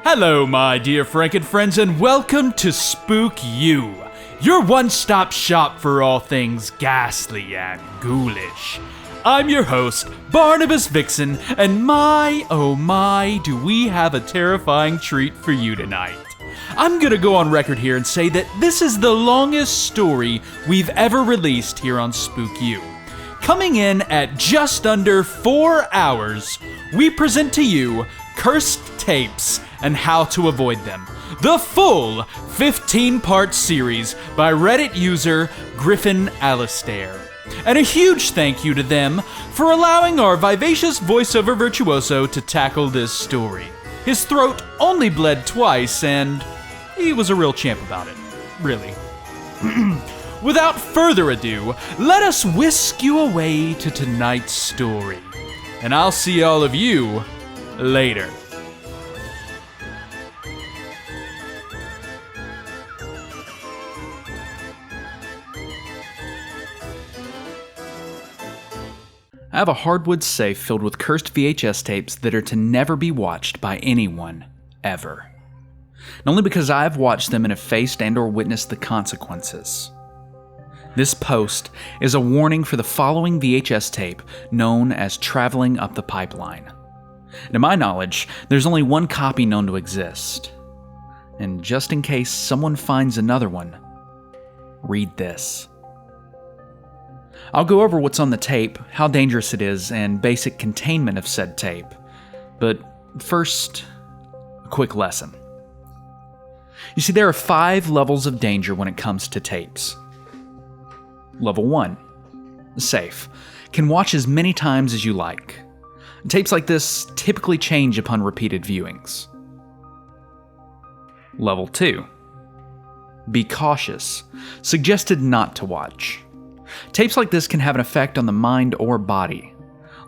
Hello, my dear Franken friends, and welcome to Spookyou, your one-stop shop for all things ghastly and ghoulish. I'm your host, Barnabas Vixen, and my, oh my, do we have a terrifying treat for you tonight. I'm gonna go on record here and say that this is the longest story we've ever released here on Spookyou. Coming in at just under 4 hours, we present to you Cursed Tapes and How to Avoid Them, the full 15-part series by Reddit user GryphonAlastare. And a huge thank you to them for allowing our vivacious voiceover virtuoso to tackle this story. His throat only bled twice, and he was a real champ about it, really. Without further ado, let us whisk you away to tonight's story. And I'll see all of you later. I have a hardwood safe filled with cursed VHS tapes that are to never be watched by anyone, ever. And only because I have watched them and have faced and or witnessed the consequences. This post is a warning for the following VHS tape known as Traveling Up the Pipeline. To my knowledge, there's only one copy known to exist. And just in case someone finds another one, read this. I'll go over what's on the tape, how dangerous it is, and basic containment of said tape. But first, a quick lesson. You see, there are 5 levels of danger when it comes to tapes. Level 1, safe. Can watch as many times as you like. Tapes like this typically change upon repeated viewings. Level 2, be cautious. Suggested not to watch. Tapes like this can have an effect on the mind or body.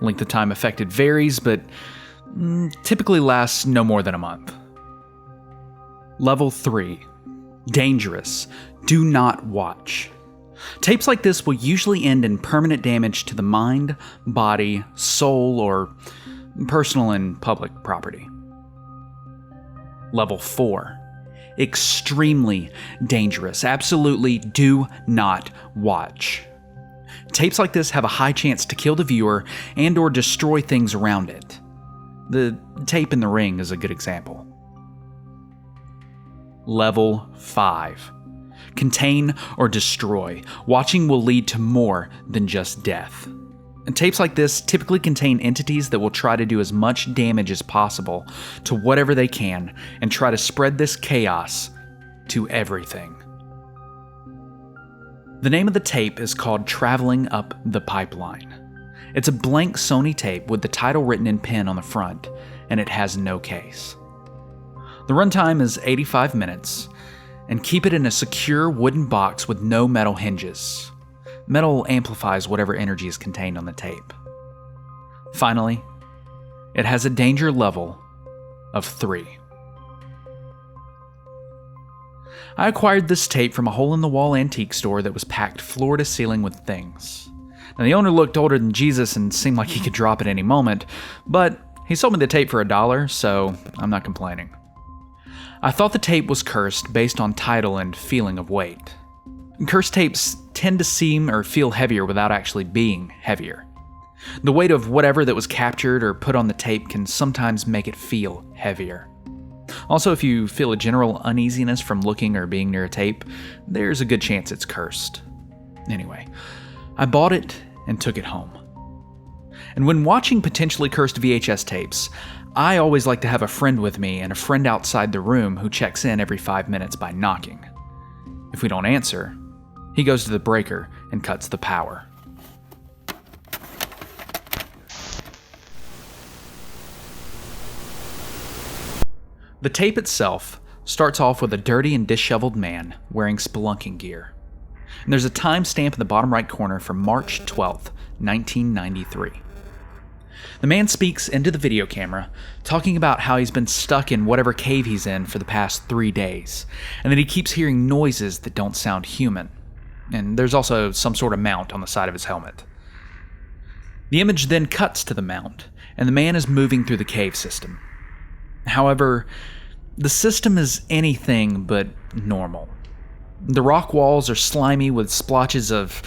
Length of time affected varies, but typically lasts no more than a month. Level 3, dangerous. Do not watch. Tapes like this will usually end in permanent damage to the mind, body, soul, or personal and public property. Level 4, extremely dangerous. Absolutely do not watch. Tapes like this have a high chance to kill the viewer and or destroy things around it. The tape in the ring is a good example. Level 5. Contain or destroy. Watching will lead to more than just death. And tapes like this typically contain entities that will try to do as much damage as possible to whatever they can and try to spread this chaos to everything. The name of the tape is called Traveling Up the Pipeline. It's a blank Sony tape with the title written in pen on the front, and it has no case. The runtime is 85 minutes, and keep it in a secure wooden box with no metal hinges. Metal amplifies whatever energy is contained on the tape. Finally, it has a danger level of 3. I acquired this tape from a hole-in-the-wall antique store that was packed floor to ceiling with things. Now, the owner looked older than Jesus and seemed like he could drop at any moment, but he sold me the tape for $1, so I'm not complaining. I thought the tape was cursed based on title and feeling of weight. Cursed tapes tend to seem or feel heavier without actually being heavier. The weight of whatever that was captured or put on the tape can sometimes make it feel heavier. Also, if you feel a general uneasiness from looking or being near a tape, there's a good chance it's cursed. Anyway, I bought it and took it home. And when watching potentially cursed VHS tapes, I always like to have a friend with me and a friend outside the room who checks in every 5 minutes by knocking. If we don't answer, he goes to the breaker and cuts the power. The tape itself starts off with a dirty and disheveled man wearing spelunking gear. And there's a timestamp in the bottom right corner from March 12th, 1993. The man speaks into the video camera, talking about how he's been stuck in whatever cave he's in for the past 3 days, and that he keeps hearing noises that don't sound human. And there's also some sort of mount on the side of his helmet. The image then cuts to the mount, and the man is moving through the cave system. However, The system is anything but normal. The rock walls are slimy with splotches of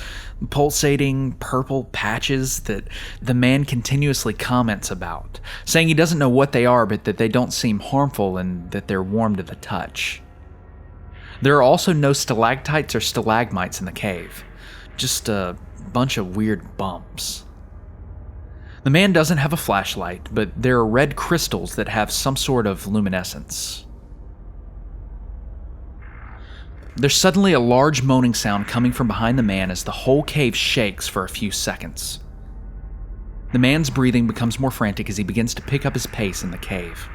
pulsating purple patches that the man continuously comments about, saying he doesn't know what they are, but that they don't seem harmful and that they're warm to the touch. There are also no stalactites or stalagmites in the cave, just a bunch of weird bumps. The man doesn't have a flashlight, but there are red crystals that have some sort of luminescence. There's suddenly a large moaning sound coming from behind the man as the whole cave shakes for a few seconds. The man's breathing becomes more frantic as he begins to pick up his pace in the cave.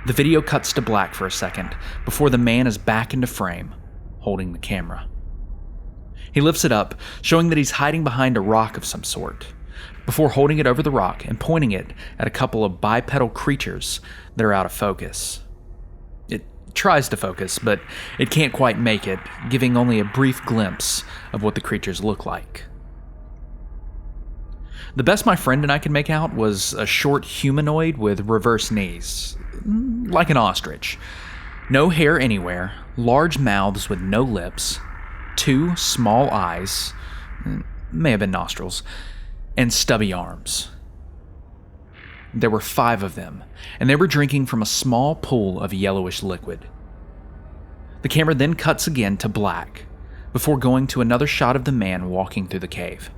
The video cuts to black for a second before the man is back into frame, holding the camera. He lifts it up, showing that he's hiding behind a rock of some sort, before holding it over the rock and pointing it at a couple of bipedal creatures that are out of focus. It tries to focus, but it can't quite make it, giving only a brief glimpse of what the creatures look like. The best my friend and I could make out was a short humanoid with reverse knees, like an ostrich. No hair anywhere, large mouths with no lips, 2 small eyes, may have been nostrils, and stubby arms. There were 5 of them, and they were drinking from a small pool of yellowish liquid. The camera then cuts again to black, before going to another shot of the man walking through the cave.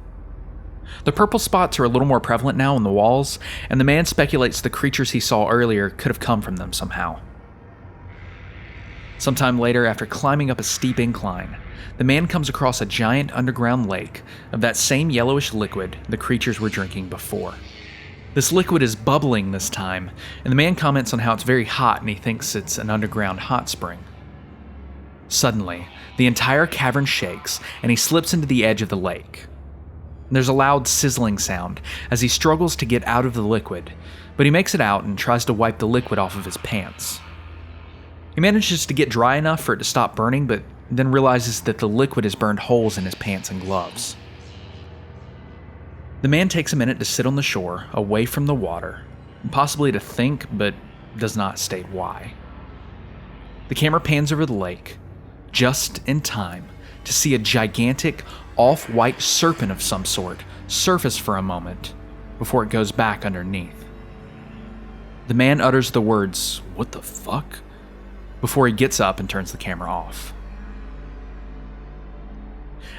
The purple spots are a little more prevalent now on the walls, and the man speculates the creatures he saw earlier could have come from them somehow. Sometime later, after climbing up a steep incline, the man comes across a giant underground lake of that same yellowish liquid the creatures were drinking before. This liquid is bubbling this time, and the man comments on how it's very hot and he thinks it's an underground hot spring. Suddenly, the entire cavern shakes and he slips into the edge of the lake. There's a loud sizzling sound as he struggles to get out of the liquid, but he makes it out and tries to wipe the liquid off of his pants. He manages to get dry enough for it to stop burning, but then realizes that the liquid has burned holes in his pants and gloves. The man takes a minute to sit on the shore, away from the water, possibly to think, but does not state why. The camera pans over the lake, just in time to see a gigantic, off-white serpent of some sort surface for a moment before it goes back underneath. The man utters the words, "What the fuck?" before he gets up and turns the camera off.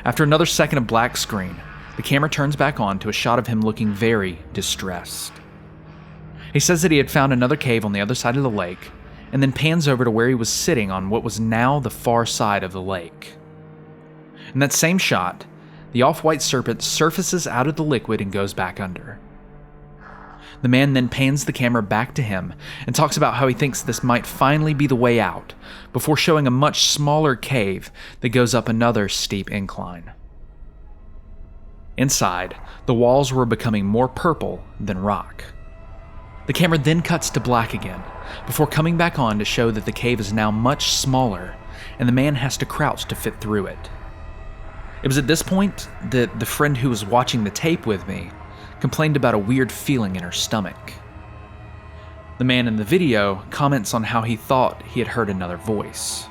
After another second of black screen, the camera turns back on to a shot of him looking very distressed. He says that he had found another cave on the other side of the lake, and then pans over to where he was sitting on what was now the far side of the lake. In that same shot, the off-white serpent surfaces out of the liquid and goes back under. The man then pans the camera back to him and talks about how he thinks this might finally be the way out, before showing a much smaller cave that goes up another steep incline. Inside, the walls were becoming more purple than rock. The camera then cuts to black again, before coming back on to show that the cave is now much smaller, and the man has to crouch to fit through it. It was at this point that the friend who was watching the tape with me complained about a weird feeling in her stomach. The man in the video comments on how he thought he had heard another voice,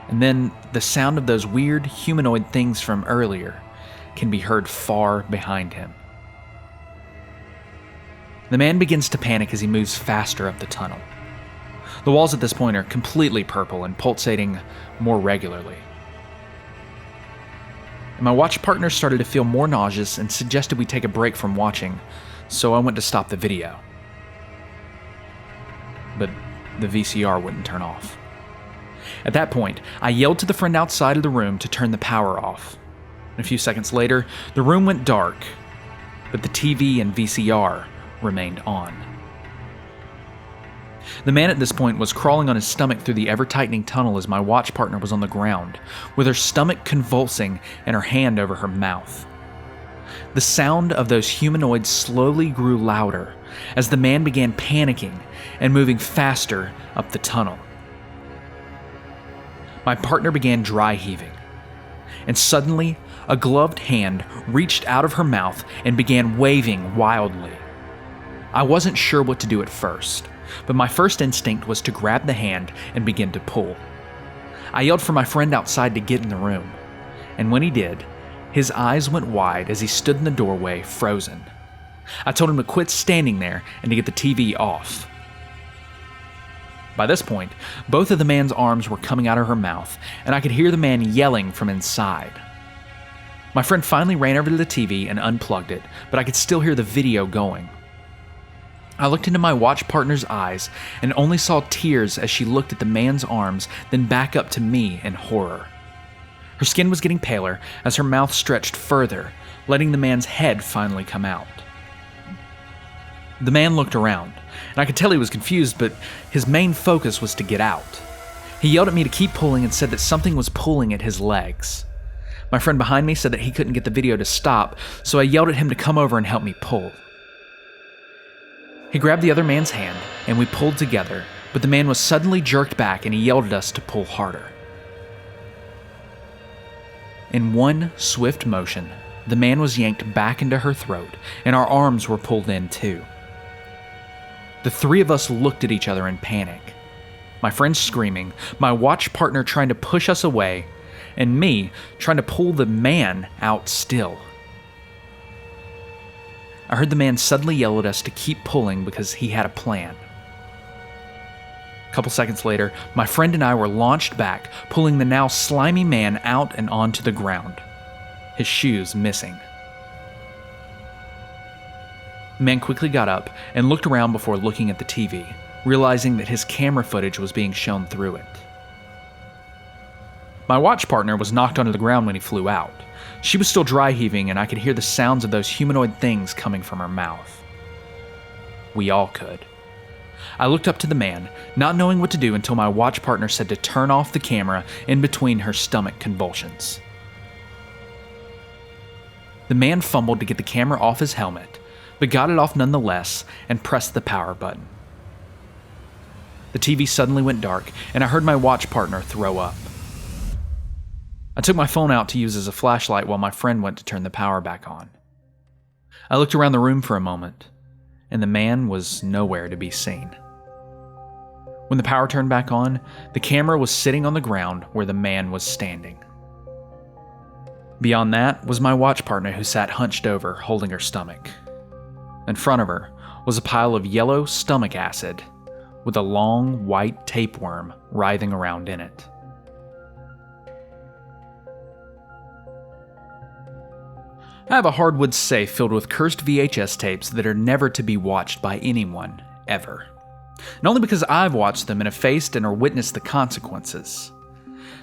and then the sound of those weird humanoid things from earlier can be heard far behind him. The man begins to panic as he moves faster up the tunnel. The walls at this point are completely purple and pulsating more regularly. And my watch partner started to feel more nauseous and suggested we take a break from watching, so I went to stop the video. But the VCR wouldn't turn off. At that point, I yelled to the friend outside of the room to turn the power off. And a few seconds later, the room went dark, but the TV and VCR remained on. The man at this point was crawling on his stomach through the ever-tightening tunnel as my watch partner was on the ground, with her stomach convulsing and her hand over her mouth. The sound of those humanoids slowly grew louder as the man began panicking and moving faster up the tunnel. My partner began dry heaving, and suddenly a gloved hand reached out of her mouth and began waving wildly. I wasn't sure what to do at first, but my first instinct was to grab the hand and begin to pull. I yelled for my friend outside to get in the room, and when he did, his eyes went wide as he stood in the doorway, frozen. I told him to quit standing there and to get the TV off. By this point, both of the man's arms were coming out of her mouth, and I could hear the man yelling from inside. My friend finally ran over to the TV and unplugged it, but I could still hear the video going. I looked into my watch partner's eyes and only saw tears as she looked at the man's arms, then back up to me in horror. Her skin was getting paler as her mouth stretched further, letting the man's head finally come out. The man looked around, and I could tell he was confused, but his main focus was to get out. He yelled at me to keep pulling and said that something was pulling at his legs. My friend behind me said that he couldn't get the video to stop, so I yelled at him to come over and help me pull. He grabbed the other man's hand, and we pulled together, but the man was suddenly jerked back and he yelled at us to pull harder. In one swift motion, the man was yanked back into her throat, and our arms were pulled in too. The three of us looked at each other in panic. My friend screaming, my watch partner trying to push us away, and me trying to pull the man out still. I heard the man suddenly yell at us to keep pulling because he had a plan. A couple seconds later, my friend and I were launched back, pulling the now slimy man out and onto the ground, his shoes missing. The man quickly got up and looked around before looking at the TV, realizing that his camera footage was being shown through it. My watch partner was knocked onto the ground when he flew out. She was still dry heaving, and I could hear the sounds of those humanoid things coming from her mouth. We all could. I looked up to the man, not knowing what to do until my watch partner said to turn off the camera in between her stomach convulsions. The man fumbled to get the camera off his helmet, but got it off nonetheless and pressed the power button. The TV suddenly went dark, and I heard my watch partner throw up. I took my phone out to use as a flashlight while my friend went to turn the power back on. I looked around the room for a moment, and the man was nowhere to be seen. When the power turned back on, the camera was sitting on the ground where the man was standing. Beyond that was my watch partner, who sat hunched over, holding her stomach. In front of her was a pile of yellow stomach acid with a long white tapeworm writhing around in it. I have a hardwood safe filled with cursed VHS tapes that are never to be watched by anyone, ever. And only because I've watched them and have faced and or witnessed the consequences.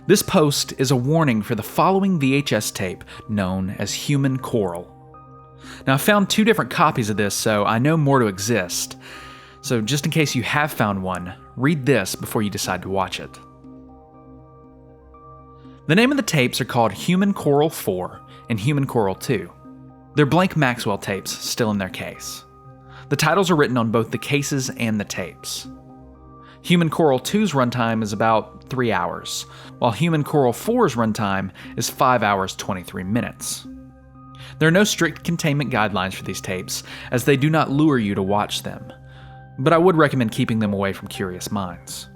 This post is a warning for the following VHS tape known as Human Coral. Now, I found 2 different copies of this, so I know more to exist. So just in case you have found one, read this before you decide to watch it. The name of the tapes are called Human Coral 4 and Human Coral 2. They're blank Maxwell tapes still in their case. The titles are written on both the cases and the tapes. Human Coral 2's runtime is about 3 hours, while Human Coral 4's runtime is 5 hours 23 minutes. There are no strict containment guidelines for these tapes, as they do not lure you to watch them, but I would recommend keeping them away from curious minds.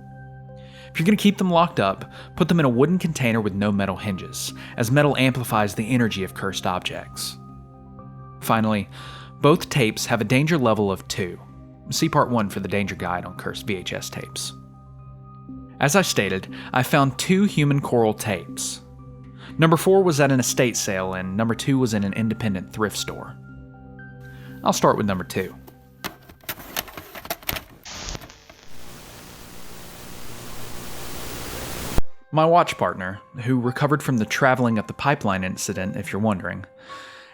If you're going to keep them locked up, put them in a wooden container with no metal hinges, as metal amplifies the energy of cursed objects. Finally, both tapes have a danger level of 2. See Part 1 for the danger guide on cursed VHS tapes. As I stated, I found 2 Human Coral tapes. Number 4 was at an estate sale, and number 2 was in an independent thrift store. I'll start with number 2. My watch partner, who recovered from the traveling up the pipeline incident, if you're wondering,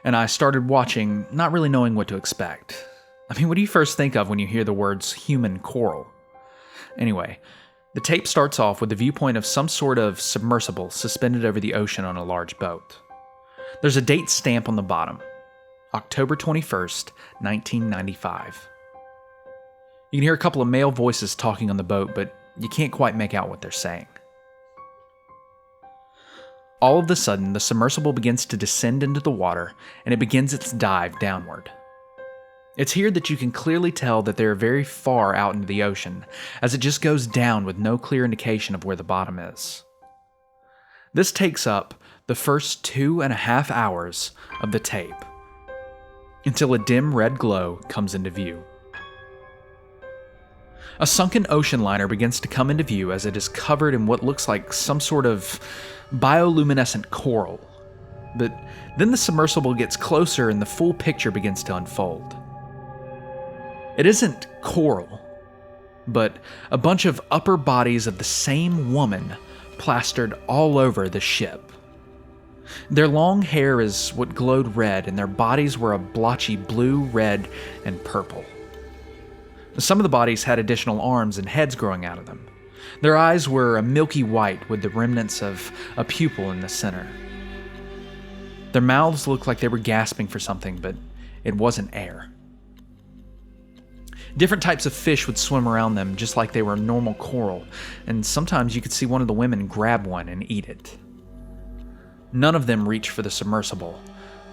and I started watching, not really knowing what to expect. I mean, what do you first think of when you hear the words human coral? Anyway, the tape starts off with the viewpoint of some sort of submersible suspended over the ocean on a large boat. There's a date stamp on the bottom, October 21st, 1995. You can hear a couple of male voices talking on the boat, but you can't quite make out what they're saying. All of a sudden, the submersible begins to descend into the water, and it begins its dive downward. It's here that you can clearly tell that they're very far out into the ocean, as it just goes down with no clear indication of where the bottom is. This takes up the first 2.5 hours of the tape, until a dim red glow comes into view. A sunken ocean liner begins to come into view as it is covered in what looks like some sort of bioluminescent coral. But then the submersible gets closer and the full picture begins to unfold. It isn't coral, but a bunch of upper bodies of the same woman plastered all over the ship. Their long hair is what glowed red, and their bodies were a blotchy blue, red, and purple. Some of the bodies had additional arms and heads growing out of them. Their eyes were a milky white with the remnants of a pupil in the center. Their mouths looked like they were gasping for something, but it wasn't air. Different types of fish would swim around them just like they were normal coral, and sometimes you could see one of the women grab one and eat it. None of them reached for the submersible,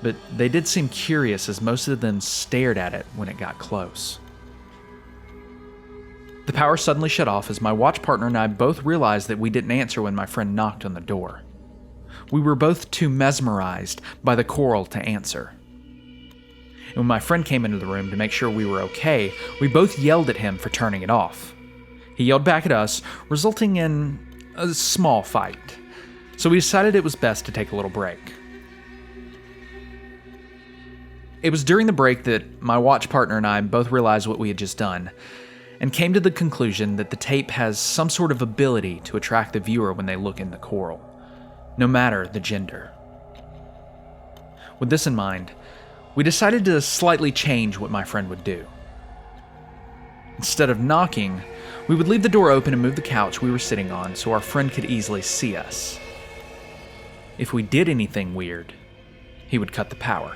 but they did seem curious as most of them stared at it when it got close. The power suddenly shut off as my watch partner and I both realized that we didn't answer when my friend knocked on the door. We were both too mesmerized by the coral to answer. And when my friend came into the room to make sure we were okay, we both yelled at him for turning it off. He yelled back at us, resulting in a small fight. So we decided it was best to take a little break. It was during the break that my watch partner and I both realized what we had just done, and came to the conclusion that the tape has some sort of ability to attract the viewer when they look in the coral, no matter the gender. With this in mind, we decided to slightly change what my friend would do. Instead of knocking, we would leave the door open and move the couch we were sitting on so our friend could easily see us. If we did anything weird, he would cut the power.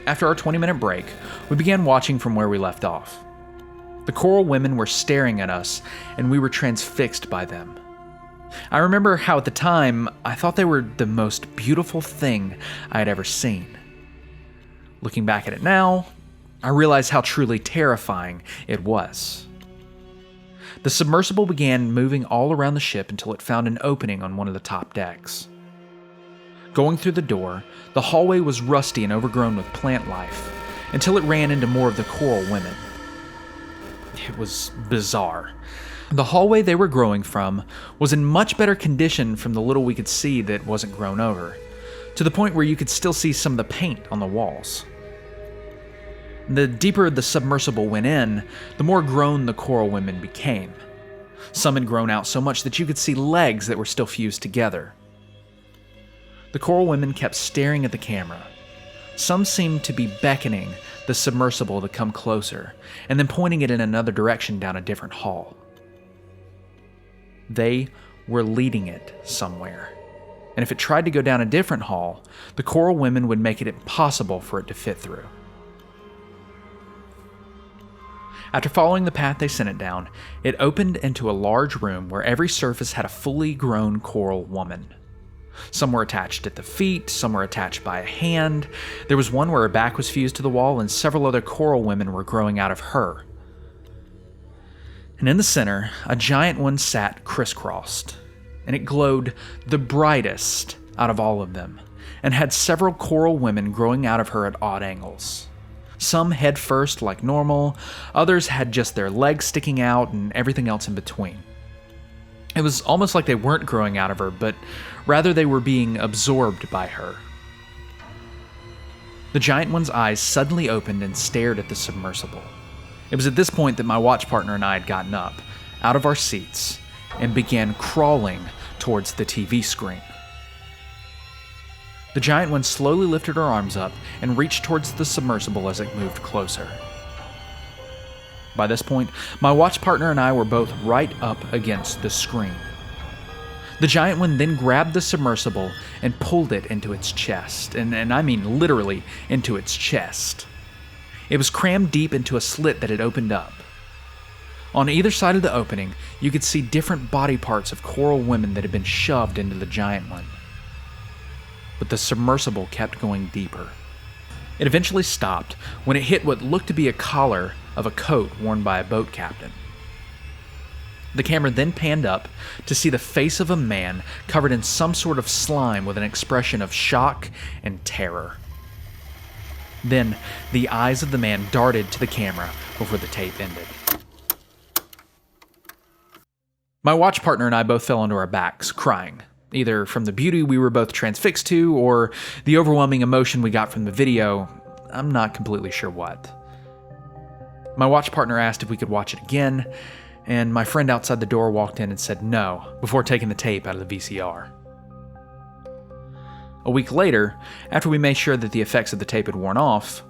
After our 20-minute break, we began watching from where we left off. The coral women were staring at us, and we were transfixed by them. I remember how at the time, I thought they were the most beautiful thing I had ever seen. Looking back at it now, I realize how truly terrifying it was. The submersible began moving all around the ship until it found an opening on one of the top decks. Going through the door, the hallway was rusty and overgrown with plant life, until it ran into more of the coral women. It was bizarre. The hallway they were growing from was in much better condition from the little we could see that wasn't grown over, to the point where you could still see some of the paint on the walls. The deeper the submersible went in, the more grown the coral women became. Some had grown out so much that you could see legs that were still fused together. The coral women kept staring at the camera. Some seemed to be beckoning the submersible to come closer, and then pointing it in another direction down a different hall. They were leading it somewhere, and if it tried to go down a different hall, the coral women would make it impossible for it to fit through. After following the path they sent it down, it opened into a large room where every surface had a fully grown coral woman. Some were attached at the feet, some were attached by a hand. There was one where her back was fused to the wall, and several other coral women were growing out of her. And in the center, a giant one sat crisscrossed, and it glowed the brightest out of all of them, and had several coral women growing out of her at odd angles. Some head first like normal, others had just their legs sticking out and everything else in between. It was almost like they weren't growing out of her, but rather they were being absorbed by her. The giant one's eyes suddenly opened and stared at the submersible. It was at this point that my watch partner and I had gotten up, out of our seats, and began crawling towards the TV screen. The giant one slowly lifted her arms up and reached towards the submersible as it moved closer. By this point, my watch partner and I were both right up against the screen. The giant one then grabbed the submersible and pulled it into its chest, and I mean literally into its chest. It was crammed deep into a slit that had opened up. On either side of the opening, you could see different body parts of coral women that had been shoved into the giant one. But the submersible kept going deeper. It eventually stopped when it hit what looked to be a collar of a coat worn by a boat captain. The camera then panned up to see the face of a man covered in some sort of slime with an expression of shock and terror. Then, the eyes of the man darted to the camera before the tape ended. My watch partner and I both fell onto our backs, crying, either from the beauty we were both transfixed to or the overwhelming emotion we got from the video. I'm not completely sure what. My watch partner asked if we could watch it again, and my friend outside the door walked in and said no before taking the tape out of the VCR. A week later, after we made sure that the effects of the tape had worn off,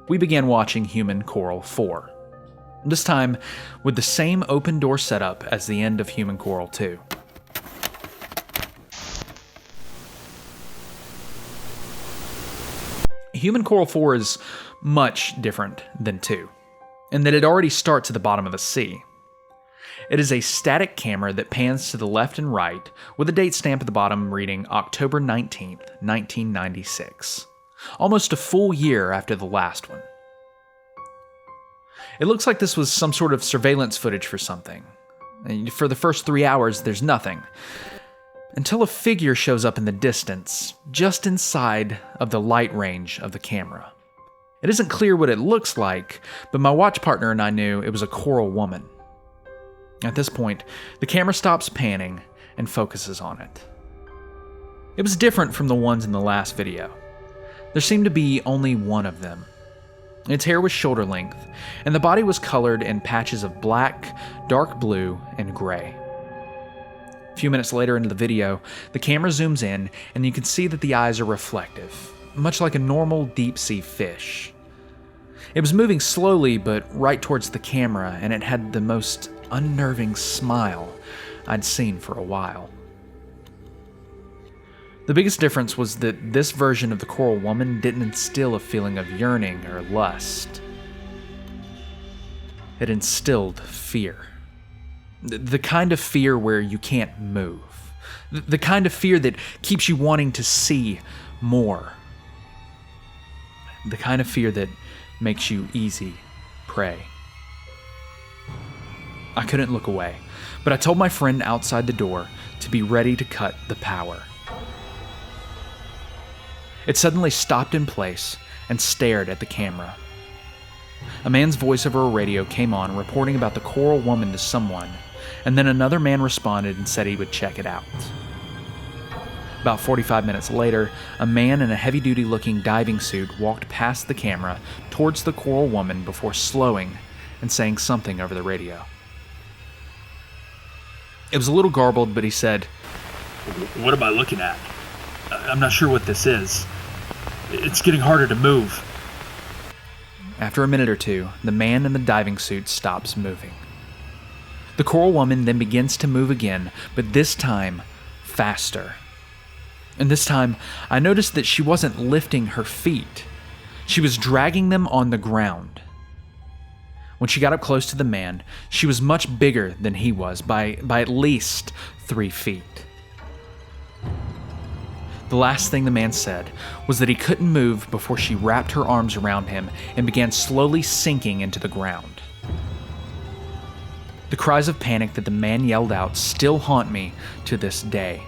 we began watching Human Coral 4. This time with the same open door setup as the end of Human Coral 2. Human Coral 4 is much different than 2, in that it already starts at the bottom of the sea. It is a static camera that pans to the left and right, with a date stamp at the bottom reading October 19th, 1996, almost a full year after the last one. It looks like this was some sort of surveillance footage for something. And for the first 3 hours, there's nothing, until a figure shows up in the distance, just inside of the light range of the camera. It isn't clear what it looks like, but my watch partner and I knew it was a coral woman. At this point, the camera stops panning and focuses on it. It was different from the ones in the last video. There seemed to be only one of them. Its hair was shoulder length, and the body was colored in patches of black, dark blue, and gray. A few minutes later into the video, the camera zooms in, and you can see that the eyes are reflective, much like a normal deep-sea fish. It was moving slowly, but right towards the camera, and it had the most unnerving smile I'd seen for a while. The biggest difference was that this version of the coral woman didn't instill a feeling of yearning or lust. It instilled fear. The kind of fear where you can't move. The kind of fear that keeps you wanting to see more. The kind of fear that makes you easy prey. I couldn't look away, but I told my friend outside the door to be ready to cut the power. It suddenly stopped in place and stared at the camera. A man's voice over a radio came on, reporting about the coral woman to someone, and then another man responded and said he would check it out. About 45 minutes later, a man in a heavy-duty looking diving suit walked past the camera towards the coral woman before slowing and saying something over the radio. It was a little garbled, but he said, "What am I looking at? I'm not sure what this is. It's getting harder to move." After a minute or two, the man in the diving suit stops moving. The coral woman then begins to move again, but this time, faster. And this time, I noticed that she wasn't lifting her feet. She was dragging them on the ground. When she got up close to the man, she was much bigger than he was by at least 3 feet. The last thing the man said was that he couldn't move before she wrapped her arms around him and began slowly sinking into the ground. The cries of panic that the man yelled out still haunt me to this day.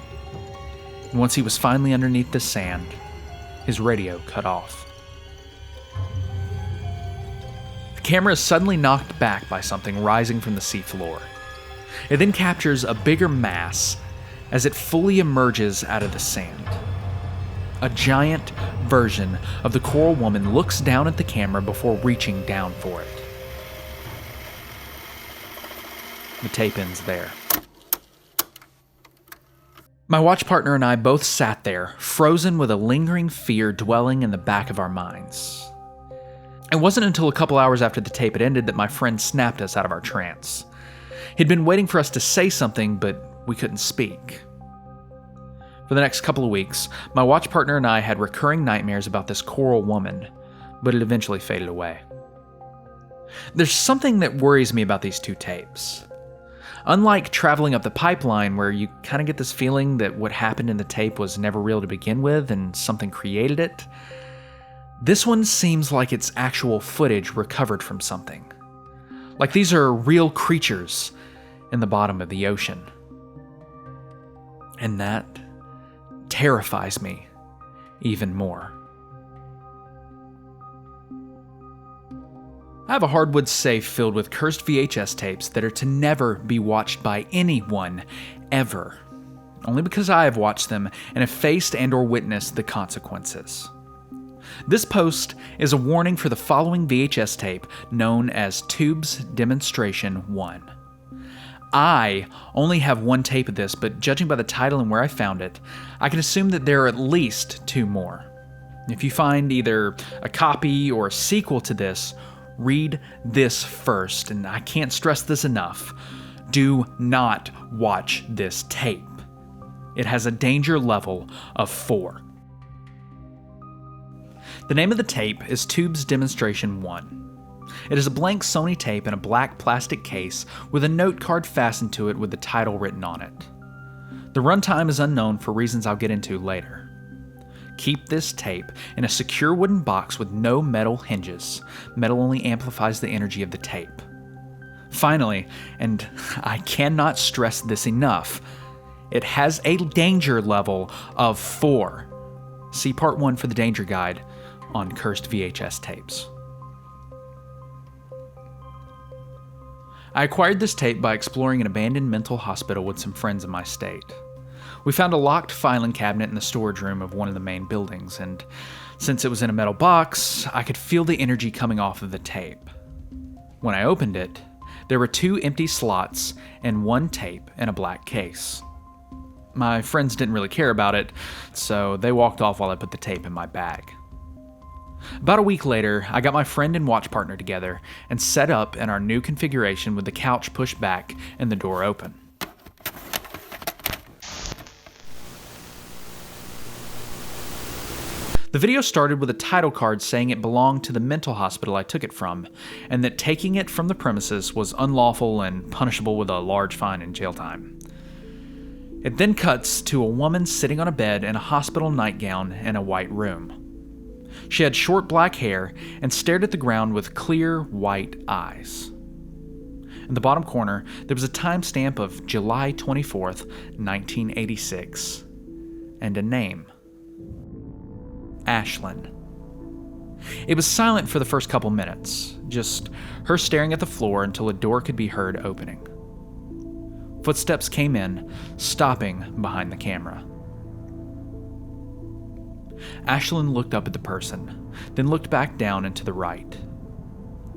Once he was finally underneath the sand, his radio cut off. The camera is suddenly knocked back by something rising from the seafloor. It then captures a bigger mass as it fully emerges out of the sand. A giant version of the coral woman looks down at the camera before reaching down for it. The tape ends there. My watch partner and I both sat there, frozen with a lingering fear dwelling in the back of our minds. It wasn't until a couple hours after the tape had ended that my friend snapped us out of our trance. He'd been waiting for us to say something, but we couldn't speak. For the next couple of weeks, my watch partner and I had recurring nightmares about this coral woman, but it eventually faded away. There's something that worries me about these 2 tapes. Unlike traveling up the pipeline, where you kind of get this feeling that what happened in the tape was never real to begin with and something created it, This one seems like it's actual footage recovered from something. Like these are real creatures in the bottom of the ocean. And that terrifies me even more. I have a hardwood safe filled with cursed VHS tapes that are to never be watched by anyone, ever. Only because I have watched them and have faced and/or witnessed the consequences. This post is a warning for the following VHS tape known as Tubes Demonstration 1. I only have one tape of this, but judging by the title and where I found it, I can assume that there are at least 2 more. If you find either a copy or a sequel to this, read this first, and I can't stress this enough. Do not watch this tape. It has a danger level of 4. The name of the tape is Tubes Demonstration 1. It is a blank Sony tape in a black plastic case with a note card fastened to it with the title written on it. The runtime is unknown for reasons I'll get into later. Keep this tape in a secure wooden box with no metal hinges. Metal only amplifies the energy of the tape. Finally, and I cannot stress this enough, it has a danger level of 4. See part 1 for the danger guide on cursed VHS tapes. I acquired this tape by exploring an abandoned mental hospital with some friends in my state. We found a locked filing cabinet in the storage room of one of the main buildings, and since it was in a metal box, I could feel the energy coming off of the tape. When I opened it, there were 2 empty slots and 1 tape in a black case. My friends didn't really care about it, so they walked off while I put the tape in my bag. About a week later, I got my friend and watch partner together and set up in our new configuration with the couch pushed back and the door open. The video started with a title card saying it belonged to the mental hospital I took it from, and that taking it from the premises was unlawful and punishable with a large fine and jail time. It then cuts to a woman sitting on a bed in a hospital nightgown in a white room. She had short black hair and stared at the ground with clear white eyes. In the bottom corner, there was a timestamp of July 24th, 1986, and a name. Ashlyn. It was silent for the first couple minutes, just her staring at the floor until a door could be heard opening. Footsteps came in, stopping behind the camera. Ashlyn looked up at the person, then looked back down and to the right,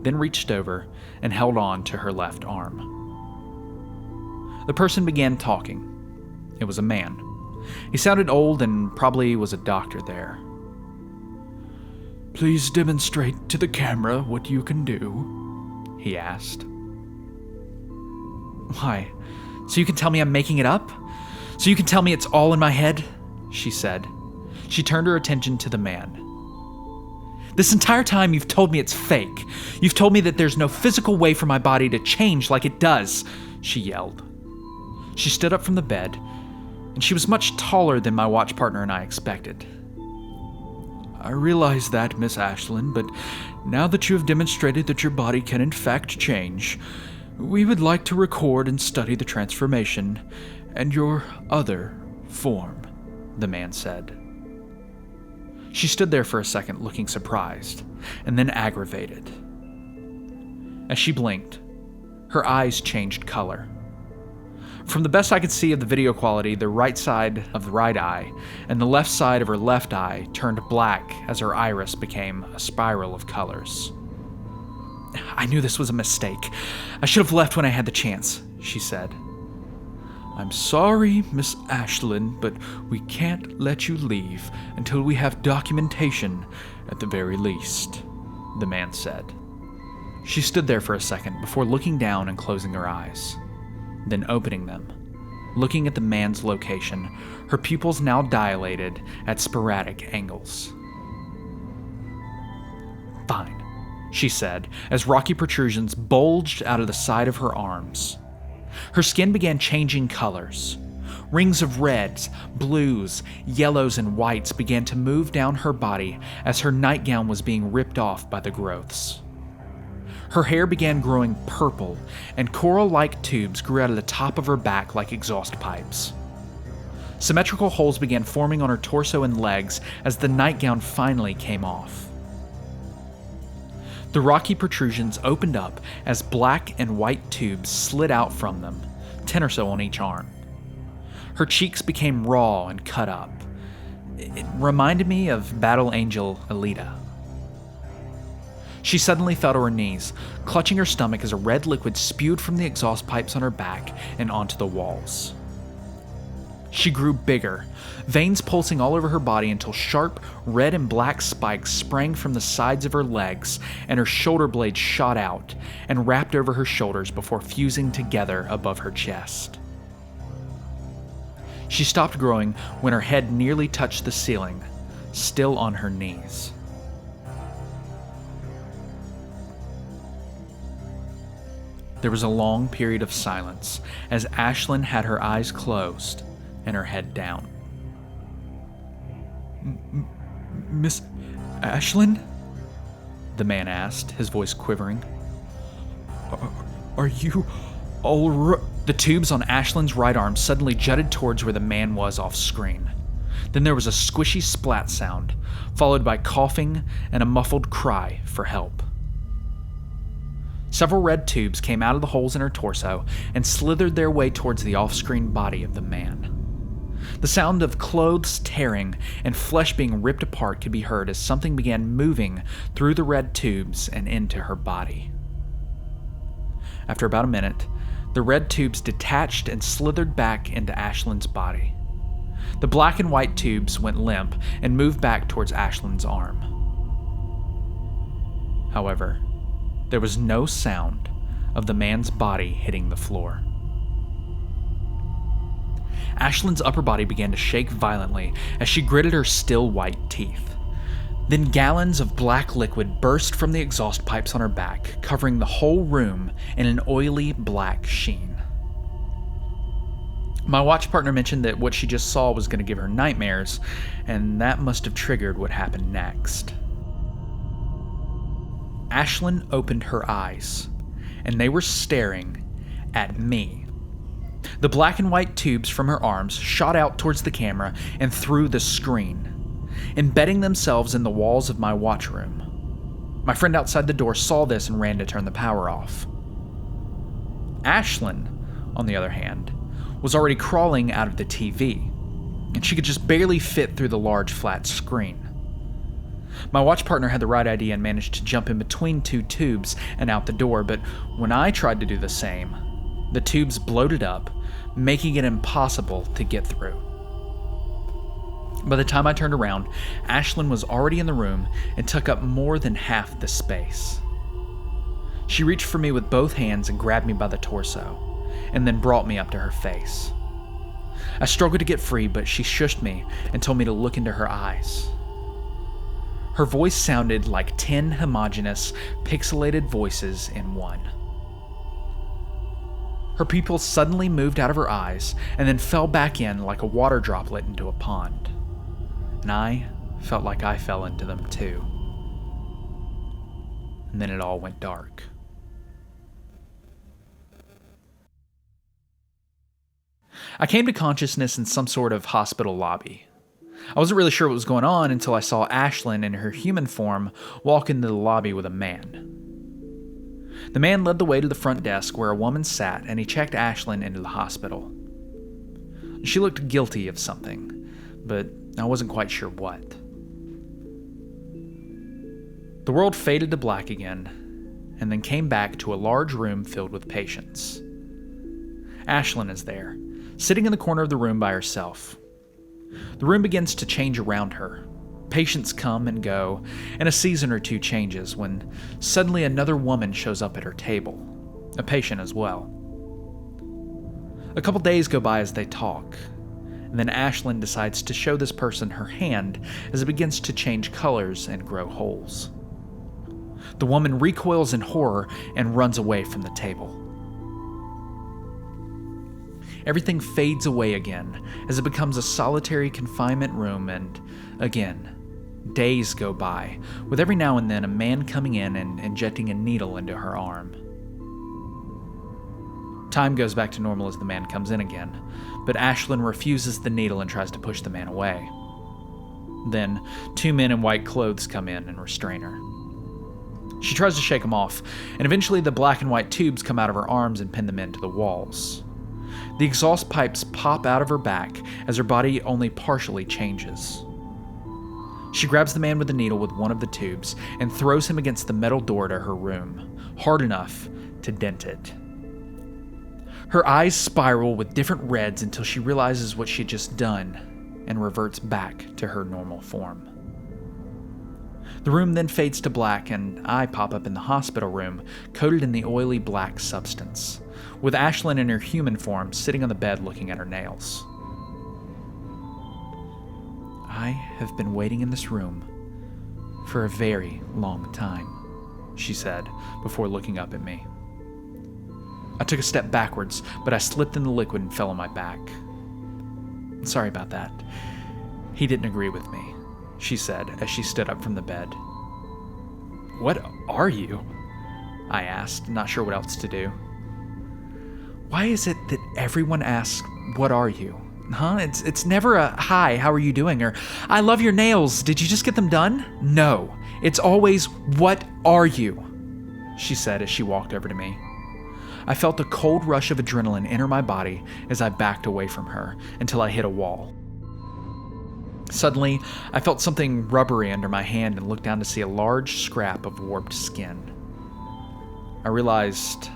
then reached over and held on to her left arm. The person began talking. It was a man. He sounded old and probably was a doctor there. "Please demonstrate to the camera what you can do," he asked. "Why? So you can tell me I'm making it up? So you can tell me it's all in my head?" she said. She turned her attention to the man. "This entire time you've told me it's fake. You've told me that there's no physical way for my body to change like it does," she yelled. She stood up from the bed, and she was much taller than my watch partner and I expected. "I realize that, Miss Ashlyn, but now that you have demonstrated that your body can in fact change, we would like to record and study the transformation and your other form," the man said. She stood there for a second looking surprised, and then aggravated. As she blinked, her eyes changed color. From the best I could see of the video quality, the right side of the right eye and the left side of her left eye turned black as her iris became a spiral of colors. "I knew this was a mistake. I should have left when I had the chance," she said. "I'm sorry, Miss Ashlyn, but we can't let you leave until we have documentation at the very least," the man said. She stood there for a second before looking down and closing her eyes, then opening them. Looking at the man's location, her pupils now dilated at sporadic angles. "Fine," she said, as rocky protrusions bulged out of the side of her arms. Her skin began changing colors. Rings of reds, blues, yellows, and whites began to move down her body as her nightgown was being ripped off by the growths. Her hair began growing purple, and coral-like tubes grew out of the top of her back like exhaust pipes. Symmetrical holes began forming on her torso and legs as the nightgown finally came off. The rocky protrusions opened up as black and white tubes slid out from them, 10 or so on each arm. Her cheeks became raw and cut up. It reminded me of Battle Angel Alita. She suddenly fell to her knees, clutching her stomach as a red liquid spewed from the exhaust pipes on her back and onto the walls. She grew bigger, veins pulsing all over her body until sharp red and black spikes sprang from the sides of her legs and her shoulder blades shot out and wrapped over her shoulders before fusing together above her chest. She stopped growing when her head nearly touched the ceiling, still on her knees. There was a long period of silence as Ashlyn had her eyes closed and her head down. Miss Ashlyn? The man asked, his voice quivering. Are you all right? The tubes on Ashlyn's right arm suddenly jutted towards where the man was off screen. Then there was a squishy splat sound, followed by coughing and a muffled cry for help. Several red tubes came out of the holes in her torso and slithered their way towards the off-screen body of the man. The sound of clothes tearing and flesh being ripped apart could be heard as something began moving through the red tubes and into her body. After about a minute, the red tubes detached and slithered back into Ashlyn's body. The black and white tubes went limp and moved back towards Ashlyn's arm. However, there was no sound of the man's body hitting the floor. Ashlyn's upper body began to shake violently as she gritted her still white teeth. Then gallons of black liquid burst from the exhaust pipes on her back, covering the whole room in an oily black sheen. My watch partner mentioned that what she just saw was going to give her nightmares, and that must have triggered what happened next. Ashlyn opened her eyes, and they were staring at me. The black and white tubes from her arms shot out towards the camera and through the screen, embedding themselves in the walls of my watch room. My friend outside the door saw this and ran to turn the power off. Ashlyn, on the other hand, was already crawling out of the TV, and she could just barely fit through the large flat screen. My watch partner had the right idea and managed to jump in between two tubes and out the door, but when I tried to do the same, the tubes bloated up, making it impossible to get through. By the time I turned around, Ashlyn was already in the room and took up more than half the space. She reached for me with both hands and grabbed me by the torso, and then brought me up to her face. I struggled to get free, but she shushed me and told me to look into her eyes. Her voice sounded like 10 homogeneous, pixelated voices in one. Her pupils suddenly moved out of her eyes and then fell back in like a water droplet into a pond. And I felt like I fell into them too. And then it all went dark. I came to consciousness in some sort of hospital lobby. I wasn't really sure what was going on until I saw Ashlyn in her human form walk into the lobby with a man. The man led the way to the front desk where a woman sat, and he checked Ashlyn into the hospital. She looked guilty of something, but I wasn't quite sure what. The world faded to black again, and then came back to a large room filled with patients. Ashlyn is there, sitting in the corner of the room by herself. The room begins to change around her. Patients come and go, and a season or two changes when suddenly another woman shows up at her table, a patient as well. A couple days go by as they talk, and then Ashlyn decides to show this person her hand as it begins to change colors and grow holes. The woman recoils in horror and runs away from the table. Everything fades away again as it becomes a solitary confinement room, and again, days go by, with every now and then a man coming in and injecting a needle into her arm. Time goes back to normal as the man comes in again, but Ashlyn refuses the needle and tries to push the man away. Then, 2 men in white clothes come in and restrain her. She tries to shake them off, and eventually the black and white tubes come out of her arms and pin them into the walls. The exhaust pipes pop out of her back as her body only partially changes. She grabs the man with the needle with one of the tubes and throws him against the metal door to her room, hard enough to dent it. Her eyes spiral with different reds until she realizes what she had just done and reverts back to her normal form. The room then fades to black, and I pop up in the hospital room, coated in the oily black substance, with Ashlyn in her human form sitting on the bed looking at her nails. I have been waiting in this room for a very long time, she said before looking up at me. I took a step backwards, but I slipped in the liquid and fell on my back. Sorry about that. He didn't agree with me, she said as she stood up from the bed. What are you? I asked, not sure what else to do. Why is it that everyone asks, what are you? Huh? It's never a, hi, how are you doing? Or, I love your nails, did you just get them done? No, it's always, what are you? She said as she walked over to me. I felt a cold rush of adrenaline enter my body as I backed away from her until I hit a wall. Suddenly, I felt something rubbery under my hand and looked down to see a large scrap of warped skin. I realized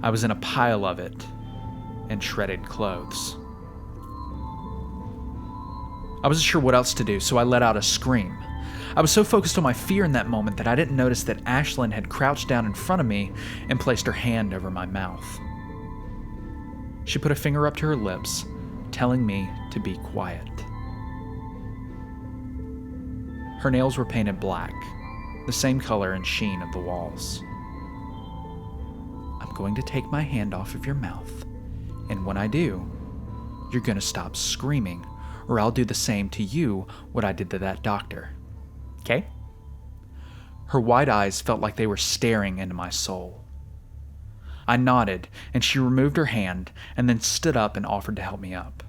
I was in a pile of it and shredded clothes. I wasn't sure what else to do, so I let out a scream. I was so focused on my fear in that moment that I didn't notice that Ashlyn had crouched down in front of me and placed her hand over my mouth. She put a finger up to her lips, telling me to be quiet. Her nails were painted black, the same color and sheen of the walls. I'm going to take my hand off of your mouth, and when I do, you're going to stop screaming, or I'll do the same to you what I did to that doctor. Okay? Her wide eyes felt like they were staring into my soul. I nodded, and she removed her hand and then stood up and offered to help me up.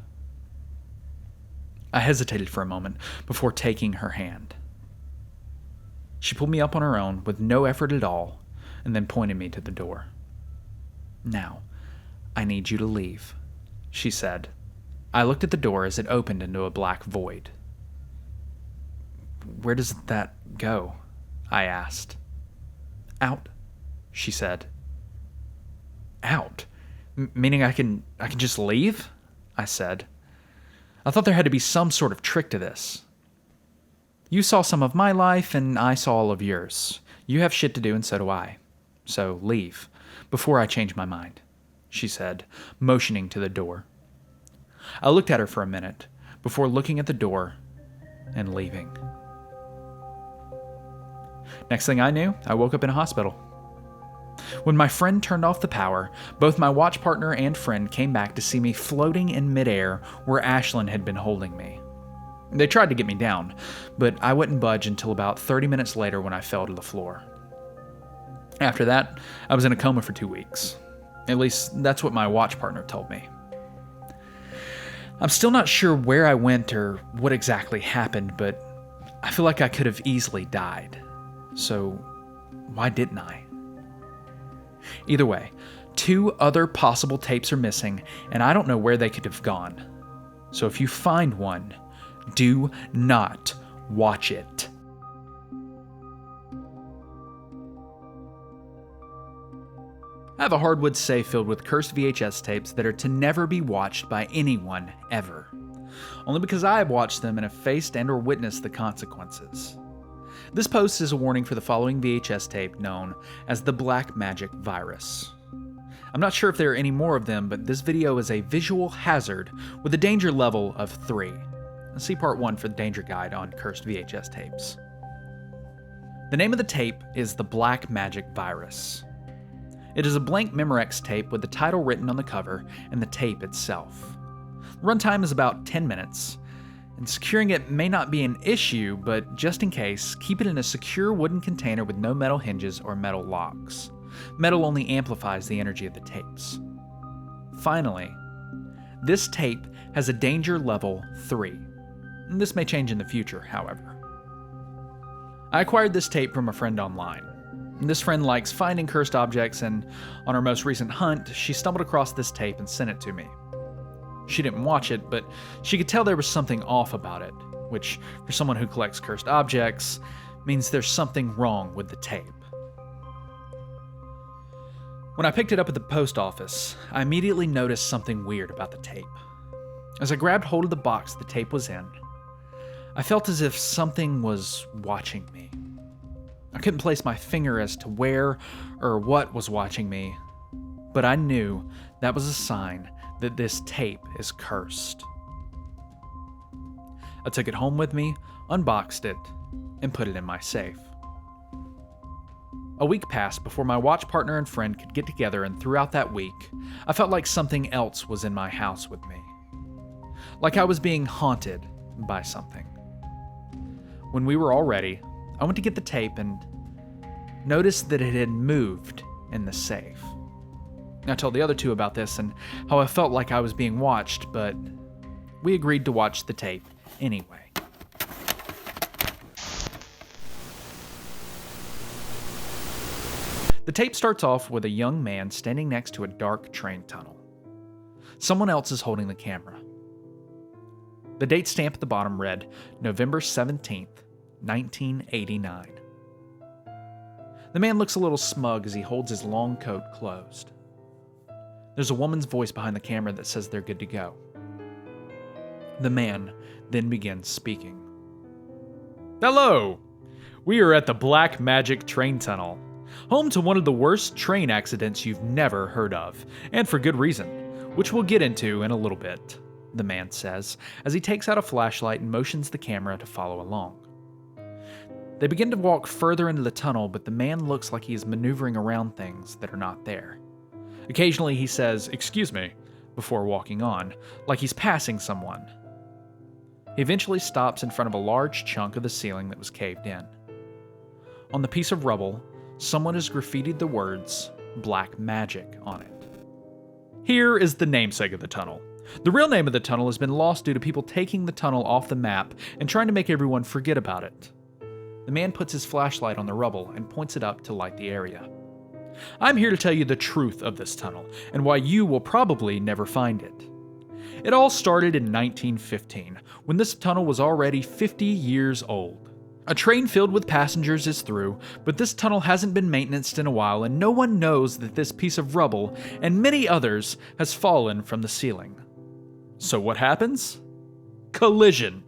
I hesitated for a moment before taking her hand. She pulled me up on her own with no effort at all and then pointed me to the door. Now, I need you to leave, she said. I looked at the door as it opened into a black void. Where does that go? I asked. Out, she said. Out? Meaning I can just leave? I said. I thought there had to be some sort of trick to this. You saw some of my life and I saw all of yours. You have shit to do and so do I. So leave, before I change my mind, she said, motioning to the door. I looked at her for a minute, before looking at the door and leaving. Next thing I knew, I woke up in a hospital. When my friend turned off the power, both my watch partner and friend came back to see me floating in midair where Ashlyn had been holding me. They tried to get me down, but I wouldn't budge until about 30 minutes later when I fell to the floor. After that, I was in a coma for 2 weeks. At least, that's what my watch partner told me. I'm still not sure where I went or what exactly happened, but I feel like I could have easily died. So, why didn't I? Either way, 2 other possible tapes are missing, and I don't know where they could have gone. So if you find one, do not watch it. I have a hardwood safe filled with cursed VHS tapes that are to never be watched by anyone ever. Only because I have watched them and have faced and or witnessed the consequences. This post is a warning for the following VHS tape known as the Black Magic Virus. I'm not sure if there are any more of them, but this video is a visual hazard with a danger level of 3. See part 1 for the danger guide on cursed VHS tapes. The name of the tape is the Black Magic Virus. It is a blank Memorex tape with the title written on the cover and the tape itself. Runtime is about 10 minutes, and securing it may not be an issue, but just in case, keep it in a secure wooden container with no metal hinges or metal locks. Metal only amplifies the energy of the tapes. Finally, this tape has a danger level 3. This may change in the future, however. I acquired this tape from a friend online. This friend likes finding cursed objects, and on her most recent hunt, she stumbled across this tape and sent it to me. She didn't watch it, but she could tell there was something off about it, which, for someone who collects cursed objects, means there's something wrong with the tape. When I picked it up at the post office, I immediately noticed something weird about the tape. As I grabbed hold of the box the tape was in, I felt as if something was watching me. I couldn't place my finger as to where or what was watching me, but I knew that was a sign that this tape is cursed. I took it home with me, unboxed it, and put it in my safe. A week passed before my watch partner and friend could get together, and throughout that week, I felt like something else was in my house with me. Like I was being haunted by something. When we were all ready, I went to get the tape and noticed that it had moved in the safe. I told the other two about this and how I felt like I was being watched, but we agreed to watch the tape anyway. The tape starts off with a young man standing next to a dark train tunnel. Someone else is holding the camera. The date stamp at the bottom read November 17th, 1989. The man looks a little smug as he holds his long coat closed. There's a woman's voice behind the camera that says they're good to go. The man then begins speaking. Hello! We are at the Black Magic Train Tunnel, home to one of the worst train accidents you've never heard of, and for good reason, which we'll get into in a little bit, the man says, as he takes out a flashlight and motions the camera to follow along. They begin to walk further into the tunnel, but the man looks like he is maneuvering around things that are not there. Occasionally he says, "Excuse me," before walking on, like he's passing someone. He eventually stops in front of a large chunk of the ceiling that was caved in. On the piece of rubble, someone has graffitied the words, "Black Magic," on it. Here is the namesake of the tunnel. The real name of the tunnel has been lost due to people taking the tunnel off the map and trying to make everyone forget about it. The man puts his flashlight on the rubble and points it up to light the area. I'm here to tell you the truth of this tunnel, and why you will probably never find it. It all started in 1915, when this tunnel was already 50 years old. A train filled with passengers is through, but this tunnel hasn't been maintained in a while, and no one knows that this piece of rubble, and many others, has fallen from the ceiling. So what happens? Collision.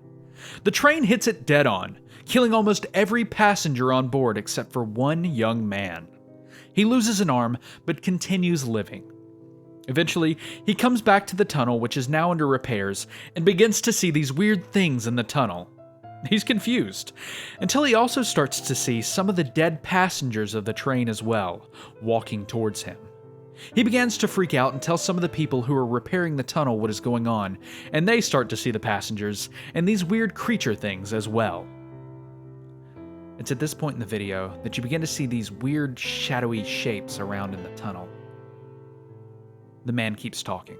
The train hits it dead on, killing almost every passenger on board except for one young man. He loses an arm, but continues living. Eventually, he comes back to the tunnel, which is now under repairs, and begins to see these weird things in the tunnel. He's confused, until he also starts to see some of the dead passengers of the train as well, walking towards him. He begins to freak out and tell some of the people who are repairing the tunnel what is going on, and they start to see the passengers and these weird creature things as well. It's at this point in the video that you begin to see these weird shadowy shapes around in the tunnel. The man keeps talking.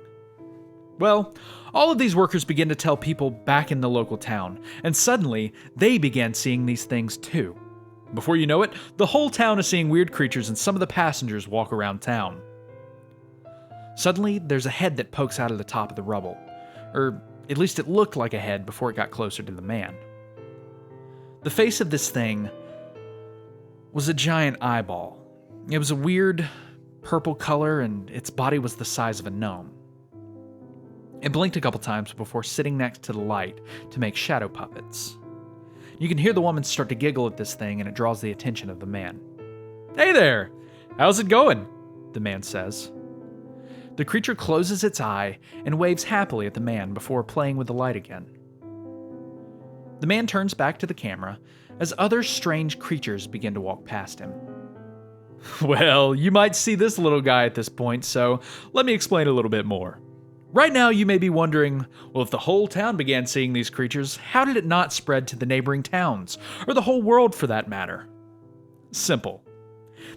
Well, all of these workers begin to tell people back in the local town, and suddenly they began seeing these things too. Before you know it, the whole town is seeing weird creatures, and some of the passengers walk around town. Suddenly, there's a head that pokes out of the top of the rubble, or at least it looked like a head before it got closer to the man. The face of this thing was a giant eyeball. It was a weird purple color, and its body was the size of a gnome. It blinked a couple times before sitting next to the light to make shadow puppets. You can hear the woman start to giggle at this thing, and it draws the attention of the man. "Hey there! How's it going?" the man says. The creature closes its eye and waves happily at the man before playing with the light again. The man turns back to the camera as other strange creatures begin to walk past him. Well, you might see this little guy at this point, so let me explain a little bit more. Right now, you may be wondering, well, if the whole town began seeing these creatures, how did it not spread to the neighboring towns, or the whole world for that matter? Simple.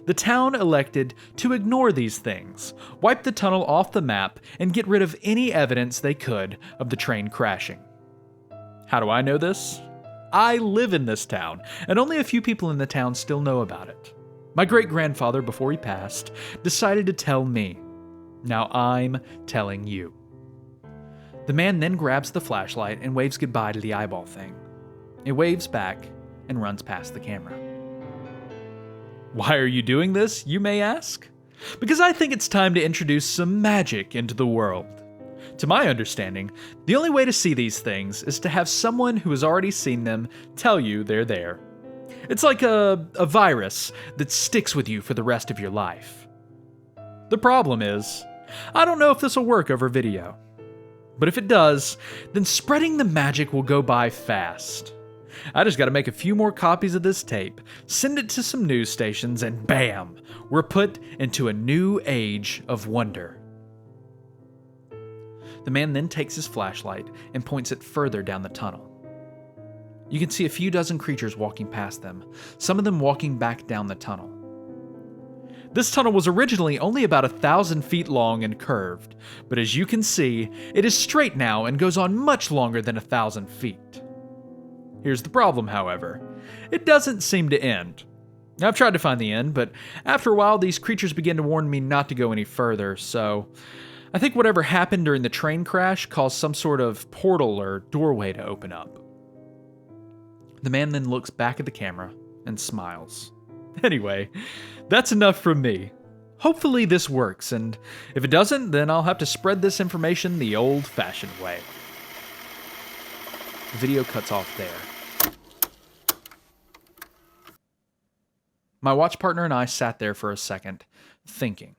The town elected to ignore these things, wipe the tunnel off the map, and get rid of any evidence they could of the train crashing. How do I know this? I live in this town, and only a few people in the town still know about it. My great-grandfather, before he passed, decided to tell me. Now I'm telling you. The man then grabs the flashlight and waves goodbye to the eyeball thing. It waves back and runs past the camera. Why are you doing this, you may ask? Because I think it's time to introduce some magic into the world. To my understanding, the only way to see these things is to have someone who has already seen them tell you they're there. It's like a virus that sticks with you for the rest of your life. The problem is, I don't know if this will work over video. But if it does, then spreading the magic will go by fast. I just gotta make a few more copies of this tape, send it to some news stations, and bam! We're put into a new age of wonder. The man then takes his flashlight and points it further down the tunnel. You can see a few dozen creatures walking past them, some of them walking back down the tunnel. This tunnel was originally only about 1,000 feet long and curved, but as you can see, it is straight now and goes on much longer than 1,000 feet. Here's the problem, however. It doesn't seem to end. I've tried to find the end, but after a while, these creatures began to warn me not to go any further, so I think whatever happened during the train crash caused some sort of portal or doorway to open up. The man then looks back at the camera and smiles. Anyway, that's enough from me. Hopefully this works, and if it doesn't, then I'll have to spread this information the old-fashioned way. The video cuts off there. My watch partner and I sat there for a second, thinking.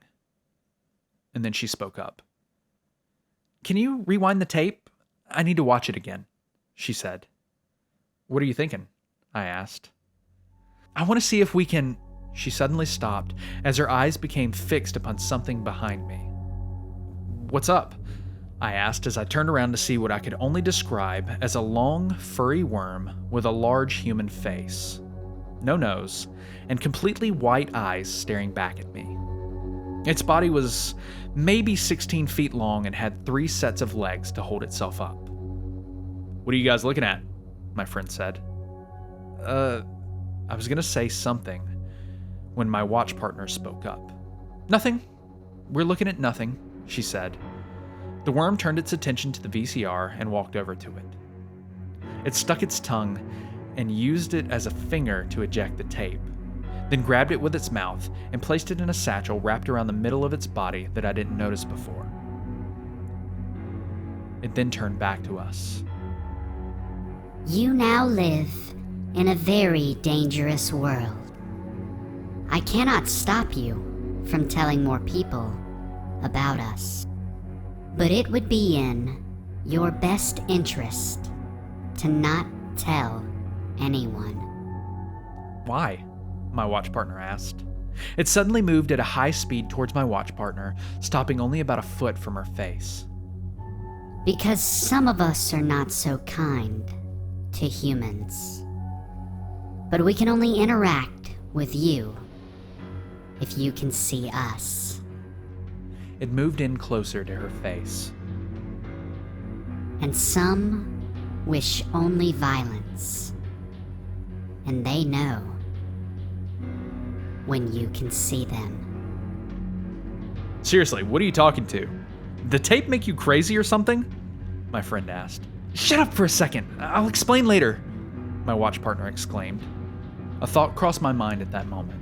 And then she spoke up. "Can you rewind the tape? I need to watch it again," she said. "What are you thinking?" I asked. "I want to see if we can..." She suddenly stopped as her eyes became fixed upon something behind me. "What's up?" I asked as I turned around to see what I could only describe as a long, furry worm with a large human face, no nose, and completely white eyes staring back at me. Its body was maybe 16 feet long and had 3 sets of legs to hold itself up. "What are you guys looking at?" my friend said. I was gonna say something when my watch partner spoke up. "Nothing. We're looking at nothing," she said. The worm turned its attention to the VCR and walked over to it. It stuck its tongue and used it as a finger to eject the tape, then grabbed it with its mouth and placed it in a satchel wrapped around the middle of its body that I didn't notice before. It then turned back to us. "You now live in a very dangerous world. I cannot stop you from telling more people about us, but it would be in your best interest to not tell anyone." "Why?" my watch partner asked. It suddenly moved at a high speed towards my watch partner, stopping only about a foot from her face. "Because some of us are not so kind to humans. But we can only interact with you if you can see us." It moved in closer to her face. "And some wish only violence. And they know when you can see them." "Seriously, what are you talking to? The tape make you crazy or something?" my friend asked. "Shut up for a second. I'll explain later," my watch partner exclaimed. A thought crossed my mind at that moment.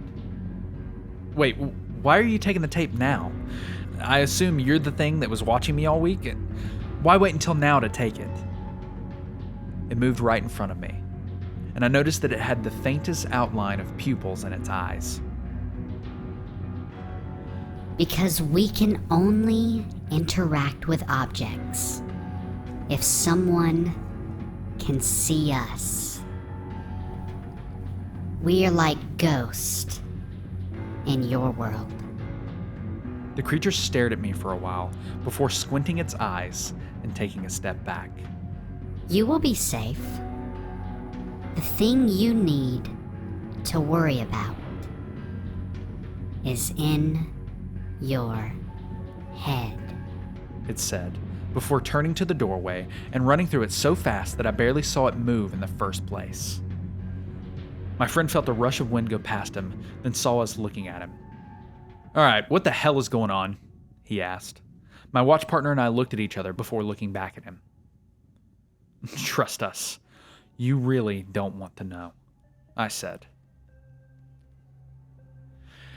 "Wait, why are you taking the tape now? I assume you're the thing that was watching me all week? Why wait until now to take it?" It moved right in front of me, and I noticed that it had the faintest outline of pupils in its eyes. "Because we can only interact with objects if someone can see us. We are like ghosts in your world. The creature stared at me for a while before squinting its eyes and taking a step back. You will be safe. The thing you need to worry about is in your head, It said, before turning to the doorway and running through it so fast that I barely saw it move in the first place. My friend felt a rush of wind go past him, then saw us looking at him. "All right, what the hell is going on?" he asked. My watch partner and I looked at each other before looking back at him. "Trust us. You really don't want to know," I said.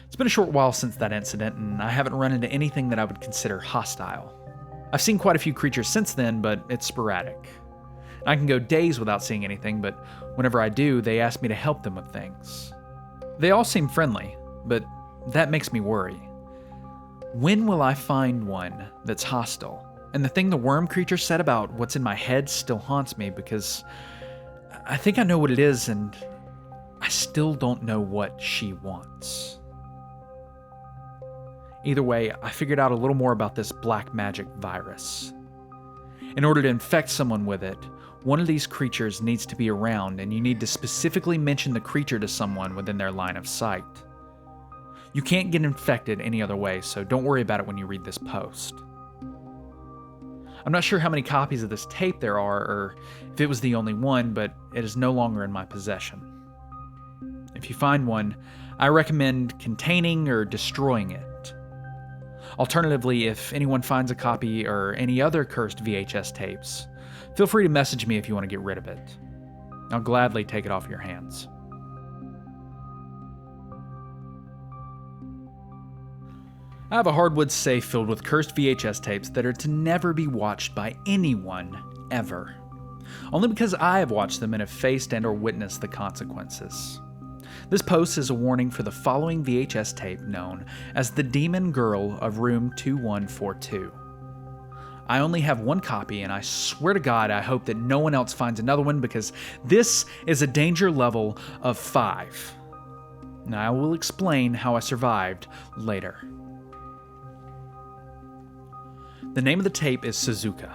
It's been a short while since that incident, and I haven't run into anything that I would consider hostile. I've seen quite a few creatures since then, but it's sporadic. I can go days without seeing anything, but whenever I do, they ask me to help them with things. They all seem friendly, but that makes me worry. When will I find one that's hostile? And the thing the worm creature said about what's in my head still haunts me because I think I know what it is, and I still don't know what she wants. Either way, I figured out a little more about this black magic virus. In order to infect someone with it, one of these creatures needs to be around, and you need to specifically mention the creature to someone within their line of sight. You can't get infected any other way, so don't worry about it when you read this post. I'm not sure how many copies of this tape there are, or if it was the only one, but it is no longer in my possession. If you find one, I recommend containing or destroying it. Alternatively, if anyone finds a copy or any other cursed VHS tapes, feel free to message me if you want to get rid of it. I'll gladly take it off your hands. I have a hardwood safe filled with cursed VHS tapes that are to never be watched by anyone, ever. Only because I have watched them and have faced and or witnessed the consequences. This post is a warning for the following VHS tape known as The Demon Girl of Room 2142. I only have one copy, and I swear to God I hope that no one else finds another one because this is a danger level of 5. Now I will explain how I survived later. The name of the tape is Suzuka.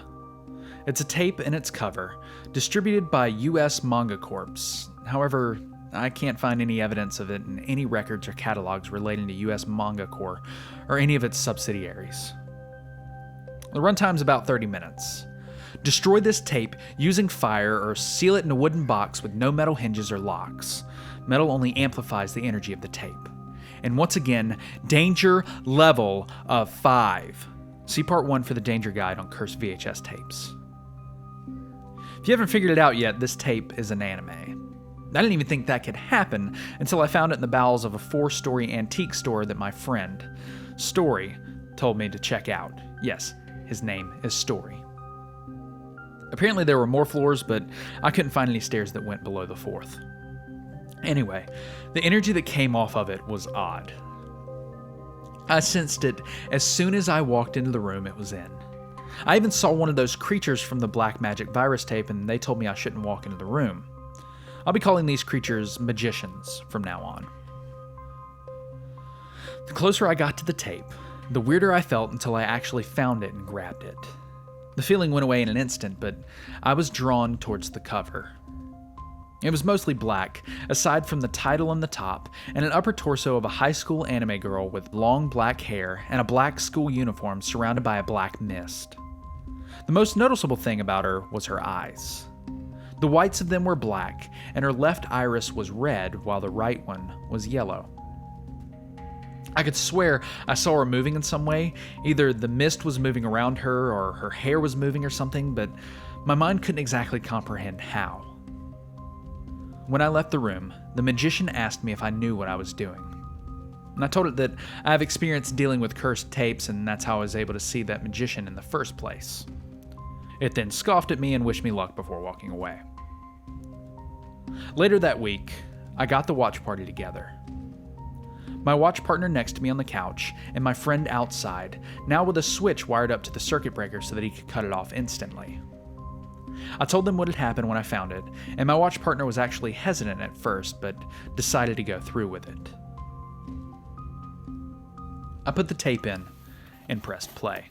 It's a tape in its cover, distributed by US Manga Corps. However, I can't find any evidence of it in any records or catalogs relating to US Manga Corps or any of its subsidiaries. The runtime's about 30 minutes. Destroy this tape using fire or seal it in a wooden box with no metal hinges or locks. Metal only amplifies the energy of the tape. And once again, danger level of 5. See part 1 for the danger guide on cursed VHS tapes. If you haven't figured it out yet, this tape is an anime. I didn't even think that could happen until I found it in the bowels of a 4-story antique store that my friend, Story, told me to check out. Yes, his name is Story. Apparently there were more floors, but I couldn't find any stairs that went below the 4th. Anyway, the energy that came off of it was odd. I sensed it as soon as I walked into the room it was in. I even saw one of those creatures from the black magic virus tape, and they told me I shouldn't walk into the room. I'll be calling these creatures magicians from now on. The closer I got to the tape, the weirder I felt until I actually found it and grabbed it. The feeling went away in an instant, but I was drawn towards the cover. It was mostly black, aside from the title on the top and an upper torso of a high school anime girl with long black hair and a black school uniform surrounded by a black mist. The most noticeable thing about her was her eyes. The whites of them were black, and her left iris was red while the right one was yellow. I could swear I saw her moving in some way. Either the mist was moving around her or her hair was moving or something, but my mind couldn't exactly comprehend how. When I left the room, the magician asked me if I knew what I was doing. And I told it that I have experience dealing with cursed tapes, and that's how I was able to see that magician in the first place. It then scoffed at me and wished me luck before walking away. Later that week, I got the watch party together. My watch partner next to me on the couch, and my friend outside, now with a switch wired up to the circuit breaker so that he could cut it off instantly. I told them what had happened when I found it, and my watch partner was actually hesitant at first, but decided to go through with it. I put the tape in and pressed play.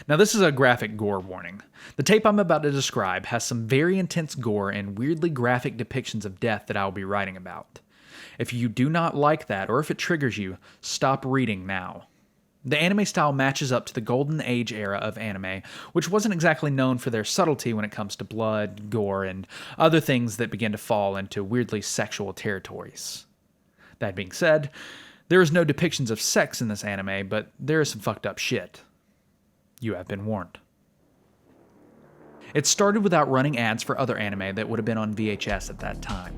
Now this is a graphic gore warning. The tape I'm about to describe has some very intense gore and weirdly graphic depictions of death that I will be writing about. If you do not like that, or if it triggers you, stop reading now. The anime style matches up to the golden age era of anime, which wasn't exactly known for their subtlety when it comes to blood, gore, and other things that began to fall into weirdly sexual territories. That being said, there is no depictions of sex in this anime, but there is some fucked up shit. You have been warned. It started without running ads for other anime that would have been on VHS at that time.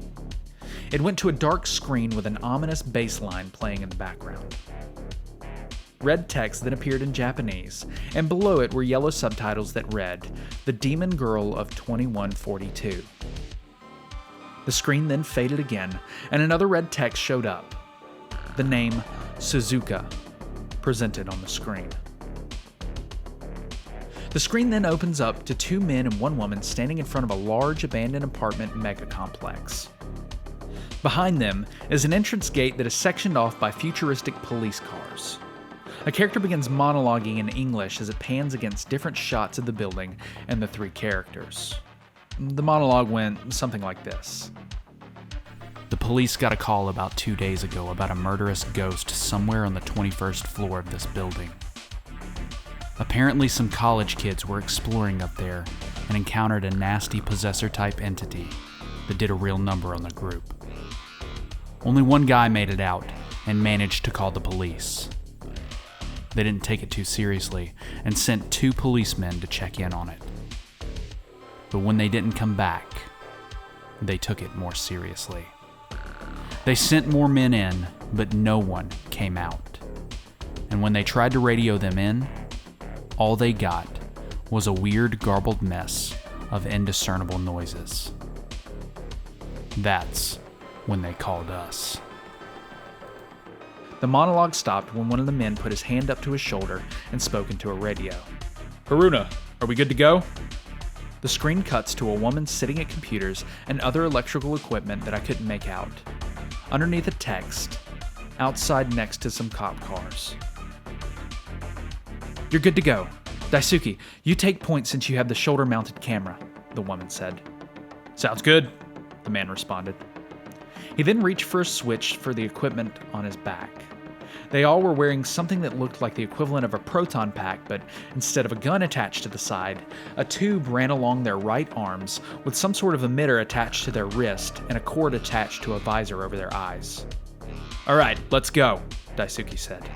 It went to a dark screen with an ominous bass line playing in the background. Red text then appeared in Japanese, and below it were yellow subtitles that read, "The Demon Girl of 2142. The screen then faded again, and another red text showed up. The name, Suzuka, presented on the screen. The screen then opens up to 2 men and 1 woman standing in front of a large abandoned apartment mega complex. Behind them is an entrance gate that is sectioned off by futuristic police cars. A character begins monologuing in English as it pans against different shots of the building and the 3 characters. The monologue went something like this. The police got a call about 2 days ago about a murderous ghost somewhere on the 21st floor of this building. Apparently some college kids were exploring up there and encountered a nasty possessor-type entity that did a real number on the group. Only one guy made it out and managed to call the police. They didn't take it too seriously and sent 2 policemen to check in on it. But when they didn't come back, they took it more seriously. They sent more men in, but no one came out. And when they tried to radio them in, all they got was a weird garbled mess of indiscernible noises. That's when they called us. The monologue stopped when one of the men put his hand up to his shoulder and spoke into a radio. "Haruna, are we good to go?" The screen cuts to a woman sitting at computers and other electrical equipment that I couldn't make out. Underneath a text, outside next to some cop cars. "You're good to go. Daisuke, you take point since you have the shoulder-mounted camera," the woman said. "Sounds good," the man responded. He then reached for a switch for the equipment on his back. They all were wearing something that looked like the equivalent of a proton pack, but instead of a gun attached to the side, a tube ran along their right arms with some sort of emitter attached to their wrist and a cord attached to a visor over their eyes. "All right, let's go," Daisuke said.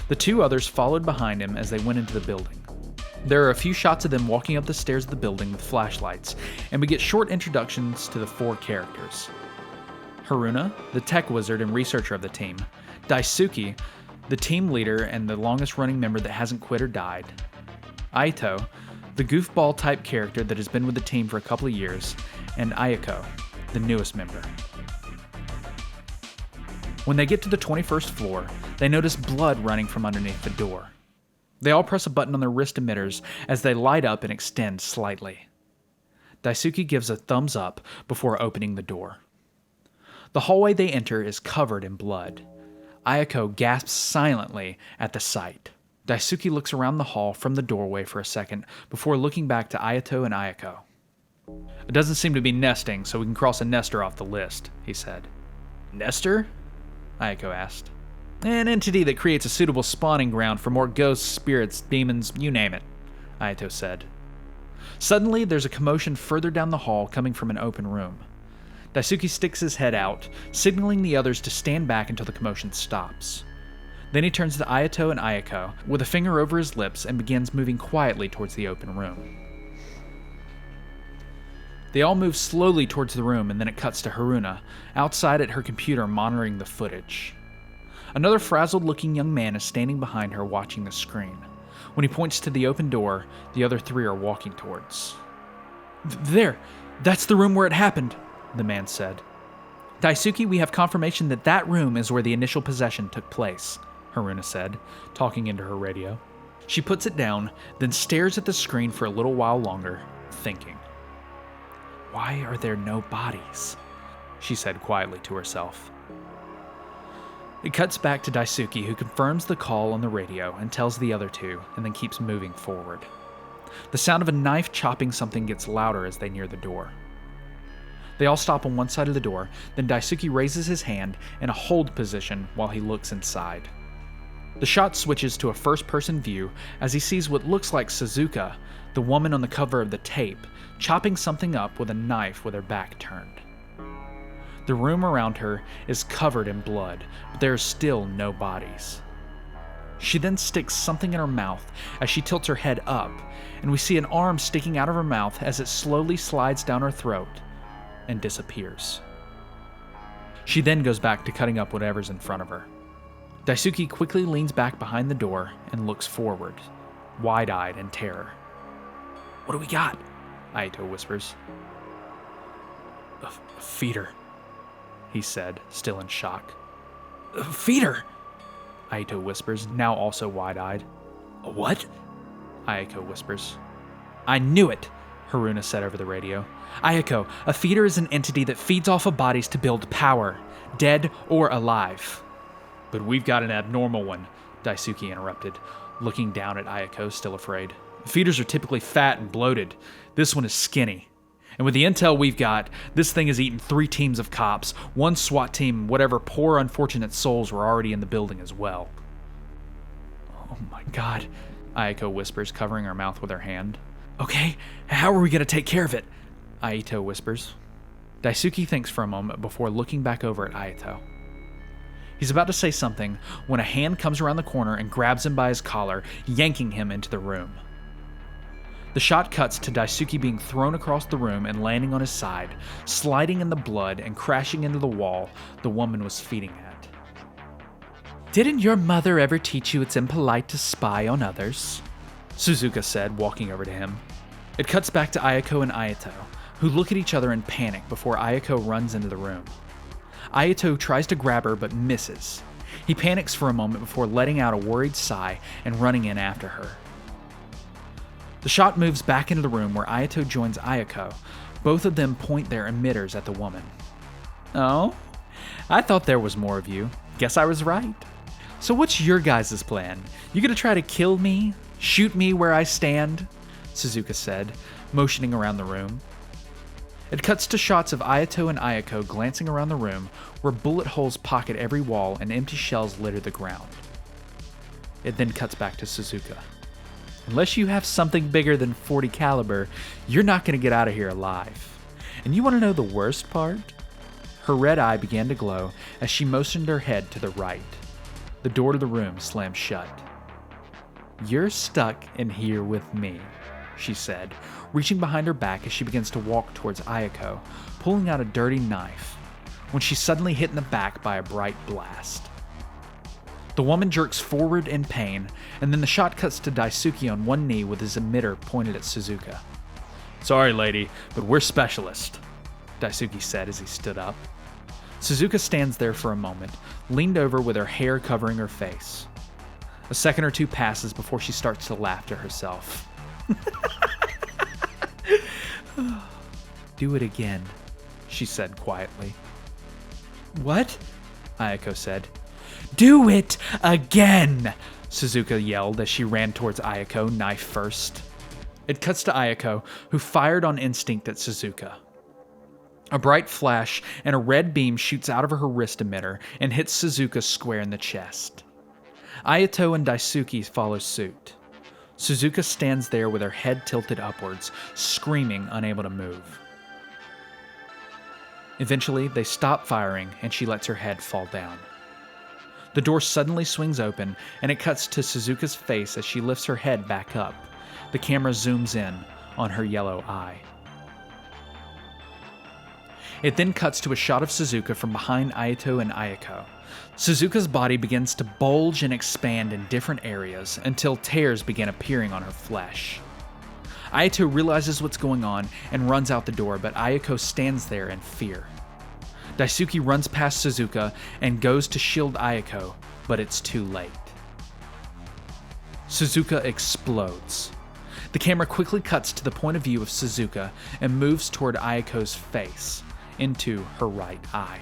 The 2 others followed behind him as they went into the building. There are a few shots of them walking up the stairs of the building with flashlights, and we get short introductions to the 4 characters. Haruna, the tech wizard and researcher of the team. Daisuke, the team leader and the longest running member that hasn't quit or died. Aito, the goofball type character that has been with the team for a couple of years. And Ayako, the newest member. When they get to the 21st floor, they notice blood running from underneath the door. They all press a button on their wrist emitters as they light up and extend slightly. Daisuke gives a thumbs up before opening the door. The hallway they enter is covered in blood. Ayako gasps silently at the sight. Daisuke looks around the hall from the doorway for a second before looking back to Ayato and Ayako. "It doesn't seem to be nesting, so we can cross a nester off the list," he said. "Nester?" Ayako asked. "An entity that creates a suitable spawning ground for more ghosts, spirits, demons, you name it," Ayato said. Suddenly, there's a commotion further down the hall coming from an open room. Daisuke sticks his head out, signaling the others to stand back until the commotion stops. Then he turns to Ayato and Ayako with a finger over his lips and begins moving quietly towards the open room. They all move slowly towards the room, and then it cuts to Haruna, outside at her computer monitoring the footage. Another frazzled-looking young man is standing behind her watching the screen. When he points to the open door, the other 3 are walking towards. "There! That's the room where it happened," the man said. "Daisuke, we have confirmation that that room is where the initial possession took place," Haruna said, talking into her radio. She puts it down, then stares at the screen for a little while longer, thinking. "Why are there no bodies?" she said quietly to herself. It cuts back to Daisuke, who confirms the call on the radio and tells the other two, and then keeps moving forward. The sound of a knife chopping something gets louder as they near the door. They all stop on one side of the door, then Daisuke raises his hand in a hold position while he looks inside. The shot switches to a first-person view as he sees what looks like Suzuka, the woman on the cover of the tape, chopping something up with a knife with her back turned. The room around her is covered in blood, but there are still no bodies. She then sticks something in her mouth as she tilts her head up, and we see an arm sticking out of her mouth as it slowly slides down her throat and disappears. She then goes back to cutting up whatever's in front of her. Daisuke quickly leans back behind the door and looks forward, wide-eyed in terror. "What do we got?" Aito whispers. A feeder," he said, still in shock. "A feeder," Aito whispers, now also wide-eyed. "A what?" Ayako whispers. "I knew it," Haruna said over the radio. "Ayako, a feeder is an entity that feeds off of bodies to build power, dead or alive." "But we've got an abnormal one," Daisuke interrupted, looking down at Ayako, still afraid. "Feeders are typically fat and bloated. This one is skinny. And with the intel we've got, this thing has eaten 3 teams of cops, 1 SWAT team, and whatever poor unfortunate souls were already in the building as well." "Oh my god," Ayako whispers, covering her mouth with her hand. "Okay, how are we going to take care of it?" Aito whispers. Daisuke thinks for a moment before looking back over at Aito. He's about to say something when a hand comes around the corner and grabs him by his collar, yanking him into the room. The shot cuts to Daisuke being thrown across the room and landing on his side, sliding in the blood and crashing into the wall the woman was feeding at. "Didn't your mother ever teach you it's impolite to spy on others?" Suzuka said, walking over to him. It cuts back to Ayako and Aito, who look at each other in panic before Ayako runs into the room. Aito tries to grab her but misses. He panics for a moment before letting out a worried sigh and running in after her. The shot moves back into the room where Aito joins Ayako. Both of them point their emitters at the woman. "Oh? I thought there was more of you. Guess I was right. So what's your guys' plan? You gonna try to kill me? Shoot me where I stand?" Suzuka said, motioning around the room. It cuts to shots of Aito and Ayako glancing around the room where bullet holes pocket every wall and empty shells litter the ground. It then cuts back to Suzuka. "Unless you have something bigger than .40 caliber, you're not going to get out of here alive. And you want to know the worst part?" Her red eye began to glow as she motioned her head to the right. The door to the room slammed shut. "You're stuck in here with me," she said, reaching behind her back as she begins to walk towards Ayako, pulling out a dirty knife, when she's suddenly hit in the back by a bright blast. The woman jerks forward in pain, and then the shot cuts to Daisuke on one knee with his emitter pointed at Suzuka. "Sorry, lady, but we're specialists," Daisuke said as he stood up. Suzuka stands there for a moment, leaned over with her hair covering her face. A second or two passes before she starts to laugh to herself. "Do it again," she said quietly. "What?" Ayako said. "Do it again!" Suzuka yelled as she ran towards Ayako, knife first. It cuts to Ayako, who fired on instinct at Suzuka. A bright flash and a red beam shoots out of her wrist emitter and hits Suzuka square in the chest. Aito and Daisuke follow suit. Suzuka stands there with her head tilted upwards, screaming, unable to move. Eventually, they stop firing and she lets her head fall down. The door suddenly swings open and it cuts to Suzuka's face as she lifts her head back up. The camera zooms in on her yellow eye. It then cuts to a shot of Suzuka from behind Aito and Ayako. Suzuka's body begins to bulge and expand in different areas until tears begin appearing on her flesh. Aito realizes what's going on and runs out the door, but Ayako stands there in fear. Daisuke runs past Suzuka and goes to shield Ayako, but it's too late. Suzuka explodes. The camera quickly cuts to the point of view of Suzuka and moves toward Ayako's face. into her right eye.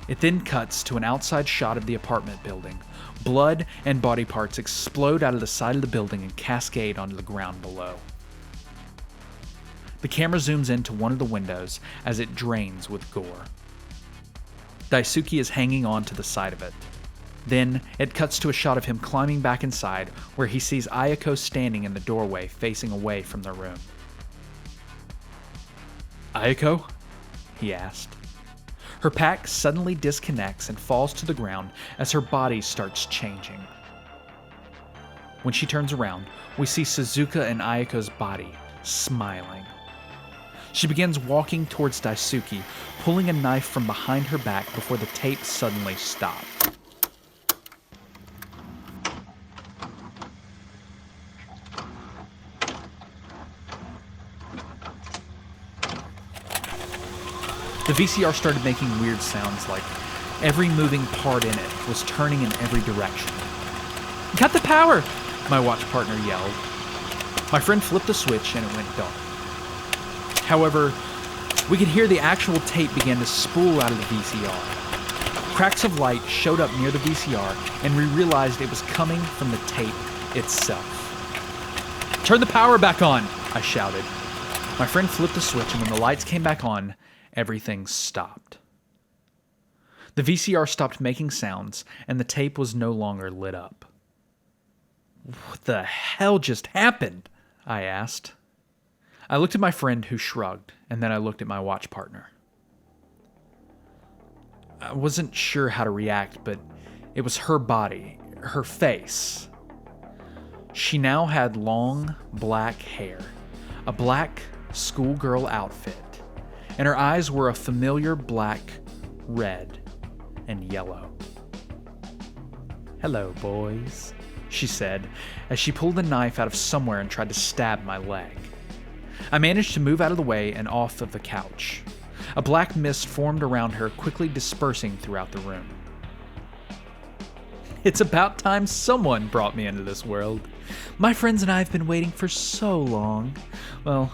It then cuts to an outside shot of the apartment building. Blood and body parts explode out of the side of the building and cascade onto the ground below. The camera zooms into one of the windows as it drains with gore. Daisuke is hanging on to the side of it. Then it cuts to a shot of him climbing back inside, where he sees Ayako standing in the doorway facing away from the room. "Ayako?" he asked. Her pack suddenly disconnects and falls to the ground as her body starts changing. When she turns around, we see Suzuka and Ayako's body, smiling. She begins walking towards Daisuke, pulling a knife from behind her back before the tape suddenly stops. The VCR started making weird sounds, like every moving part in it was turning in every direction. "Cut the power!" my watch partner yelled. My friend flipped the switch and it went dark. However, we could hear the actual tape begin to spool out of the VCR. Cracks of light showed up near the VCR, and we realized it was coming from the tape itself. "Turn the power back on!" I shouted. My friend flipped the switch, and when the lights came back on, everything stopped. The VCR stopped making sounds, and the tape was no longer lit up. "What the hell just happened?" I asked. I looked at my friend, who shrugged, and then I looked at my watch partner. I wasn't sure how to react, but it was her body, her face. She now had long, black hair, a black schoolgirl outfit, and her eyes were a familiar black, red, and yellow. "Hello, boys," she said, as she pulled a knife out of somewhere and tried to stab my leg. I managed to move out of the way and off of the couch. A black mist formed around her, quickly dispersing throughout the room. "It's about time someone brought me into this world. My friends and I have been waiting for so long. Well,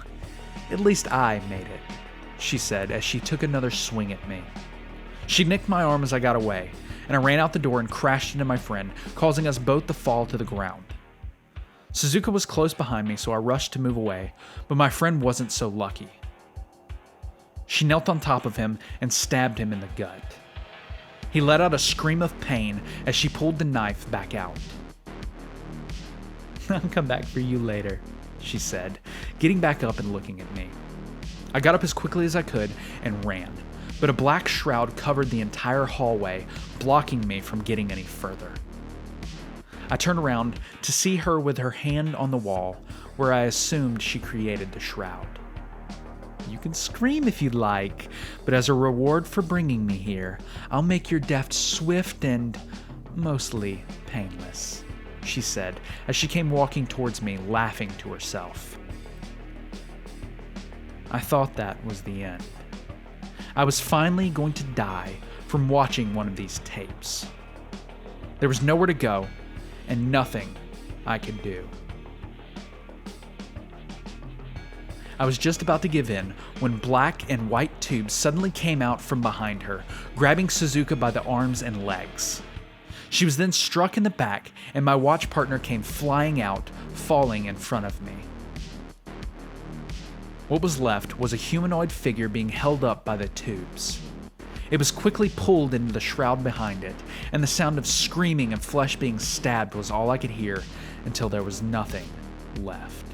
at least I made it," she said as she took another swing at me. She nicked my arm as I got away, and I ran out the door and crashed into my friend, causing us both to fall to the ground. Suzuka was close behind me, so I rushed to move away, but my friend wasn't so lucky. She knelt on top of him and stabbed him in the gut. He let out a scream of pain as she pulled the knife back out. "I'll come back for you later," she said, getting back up and looking at me. I got up as quickly as I could and ran, but a black shroud covered the entire hallway, blocking me from getting any further. I turned around to see her with her hand on the wall, where I assumed she created the shroud. "You can scream if you'd like, but as a reward for bringing me here, I'll make your death swift and mostly painless," she said as she came walking towards me, laughing to herself. I thought that was the end. I was finally going to die from watching one of these tapes. There was nowhere to go, and nothing I could do. I was just about to give in when black and white tubes suddenly came out from behind her, grabbing Suzuka by the arms and legs. She was then struck in the back, and my watch partner came flying out, falling in front of me. What was left was a humanoid figure being held up by the tubes. It was quickly pulled into the shroud behind it, and the sound of screaming and flesh being stabbed was all I could hear until there was nothing left.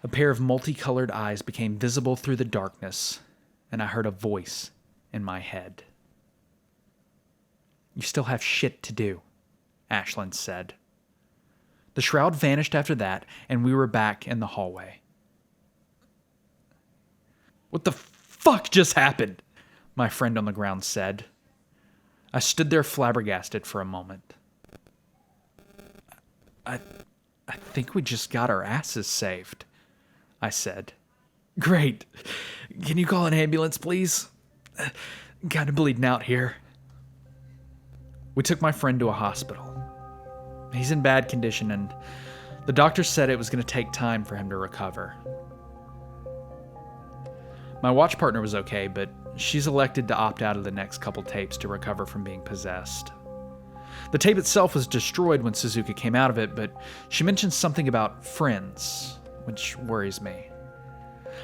A pair of multicolored eyes became visible through the darkness, and I heard a voice in my head. "You still have shit to do," Ashlyn said. The shroud vanished after that, and we were back in the hallway. "What the fuck just happened?" my friend on the ground said. I stood there flabbergasted for a moment. I think we just got our asses saved," I said. "Great. Can you call an ambulance, please? Kinda bleeding out here." We took my friend to a hospital. He's in bad condition, and the doctor said it was going to take time for him to recover. My watch partner was okay, but she's elected to opt out of the next couple tapes to recover from being possessed. The tape itself was destroyed when Suzuka came out of it, but she mentioned something about friends, which worries me.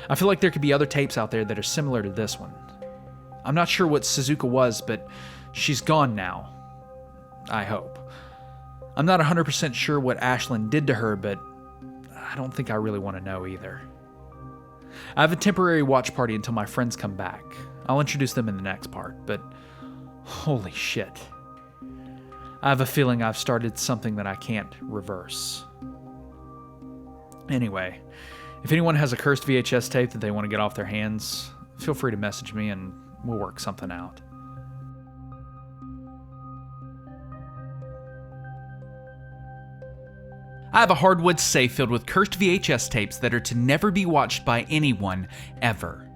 I feel like there could be other tapes out there that are similar to this one. I'm not sure what Suzuka was, but she's gone now. I hope. I'm not 100% sure what Ashlyn did to her, but I don't think I really want to know either. I have a temporary watch party until my friends come back. I'll introduce them in the next part, but holy shit. I have a feeling I've started something that I can't reverse. Anyway, if anyone has a cursed VHS tape that they want to get off their hands, feel free to message me and we'll work something out. I have a hardwood safe filled with cursed VHS tapes that are to never be watched by anyone, ever.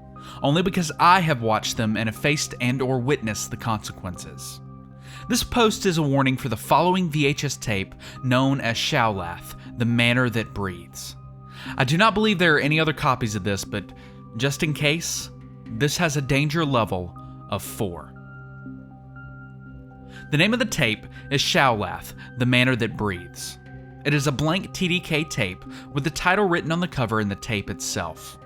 Only because I have watched them and have faced and/or witnessed the consequences. This post is a warning for the following VHS tape known as Shaolath, the Manor That Breathes. I do not believe there are any other copies of this, but just in case, this has a danger level of 4. The name of the tape is Shaolath, the Manor That Breathes. It is a blank TDK tape with the title written on the cover and the tape itself.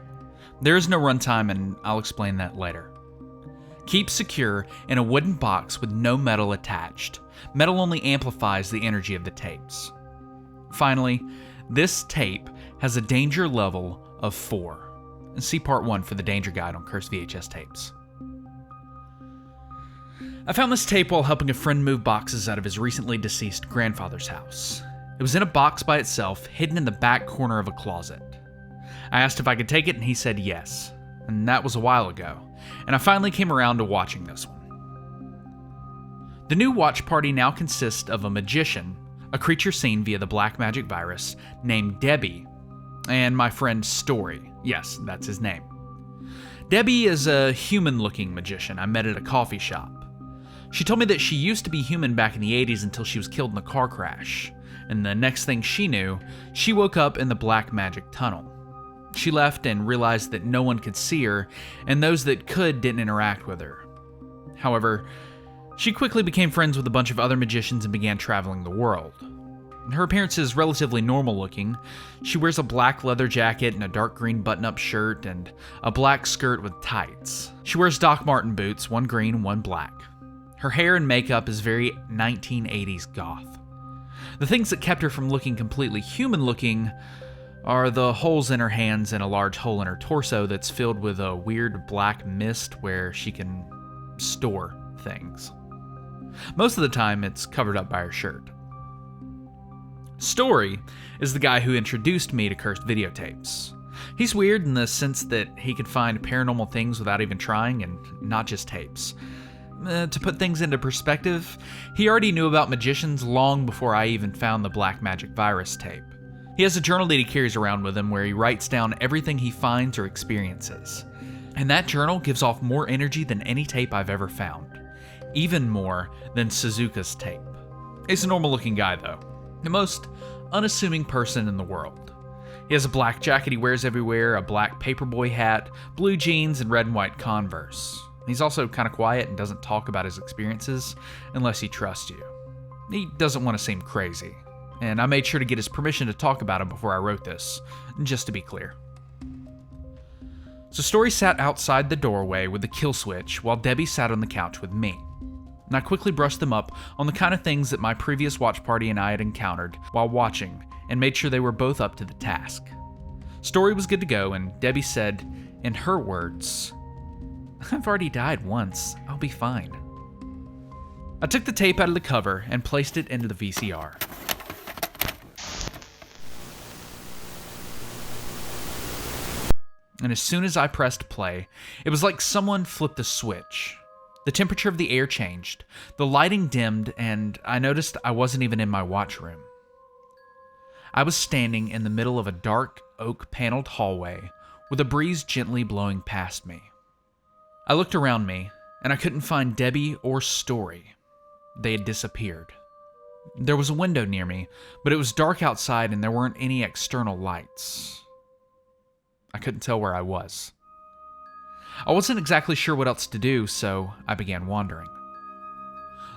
There is no runtime, and I'll explain that later. Keep secure in a wooden box with no metal attached. Metal only amplifies the energy of the tapes. Finally, this tape has a danger level of 4. And see part 1 for the danger guide on cursed VHS tapes. I found this tape while helping a friend move boxes out of his recently deceased grandfather's house. It was in a box by itself, hidden in the back corner of a closet. I asked if I could take it, and he said yes. And that was a while ago, and I finally came around to watching this one. The new watch party now consists of a magician, a creature seen via the black magic virus, named Debbie, and my friend Story. Yes, that's his name. Debbie is a human-looking magician I met at a coffee shop. She told me that she used to be human back in the 80s until she was killed in a car crash. And the next thing she knew, she woke up in the black magic tunnel. She left and realized that no one could see her, and those that could didn't interact with her. However, she quickly became friends with a bunch of other magicians and began traveling the world. Her appearance is relatively normal looking. She wears a black leather jacket and a dark green button-up shirt and a black skirt with tights. She wears Doc Marten boots, one green and one black. Her hair and makeup is very 1980s goth. The things that kept her from looking completely human-looking are the holes in her hands and a large hole in her torso that's filled with a weird black mist where she can store things. Most of the time, it's covered up by her shirt. Story is the guy who introduced me to cursed videotapes. He's weird in the sense that he could find paranormal things without even trying, and not just tapes. To put things into perspective, he already knew about magicians long before I even found the black magic virus tape. He has a journal that he carries around with him where he writes down everything he finds or experiences. And that journal gives off more energy than any tape I've ever found. Even more than Suzuka's tape. He's a normal looking guy though. The most unassuming person in the world. He has a black jacket he wears everywhere, a black paperboy hat, blue jeans, and red and white Converse. He's also kind of quiet and doesn't talk about his experiences unless he trusts you. He doesn't want to seem crazy, and I made sure to get his permission to talk about him before I wrote this, just to be clear. So Story sat outside the doorway with the kill switch while Debbie sat on the couch with me. And I quickly brushed them up on the kind of things that my previous watch party and I had encountered while watching and made sure they were both up to the task. Story was good to go, and Debbie said, in her words, "I've already died once. I'll be fine." I took the tape out of the cover and placed it into the VCR. And as soon as I pressed play, it was like someone flipped a switch. The temperature of the air changed, the lighting dimmed, and I noticed I wasn't even in my watch room. I was standing in the middle of a dark, oak-paneled hallway with a breeze gently blowing past me. I looked around me, and I couldn't find Debbie or Story. They had disappeared. There was a window near me, but it was dark outside and there weren't any external lights. I couldn't tell where I was. I wasn't exactly sure what else to do, so I began wandering.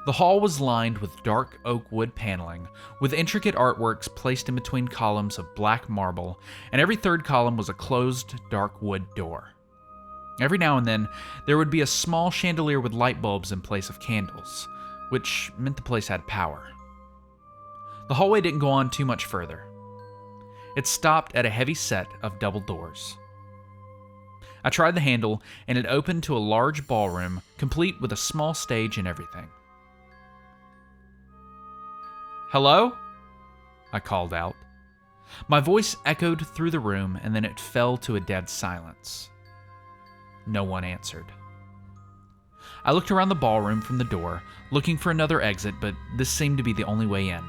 The hall was lined with dark oak wood paneling, with intricate artworks placed in between columns of black marble, and every third column was a closed, dark wood door. Every now and then, there would be a small chandelier with light bulbs in place of candles, which meant the place had power. The hallway didn't go on too much further. It stopped at a heavy set of double doors. I tried the handle, and it opened to a large ballroom, complete with a small stage and everything. "Hello?" I called out. My voice echoed through the room, and then it fell to a dead silence. No one answered. I looked around the ballroom from the door, looking for another exit, but this seemed to be the only way in,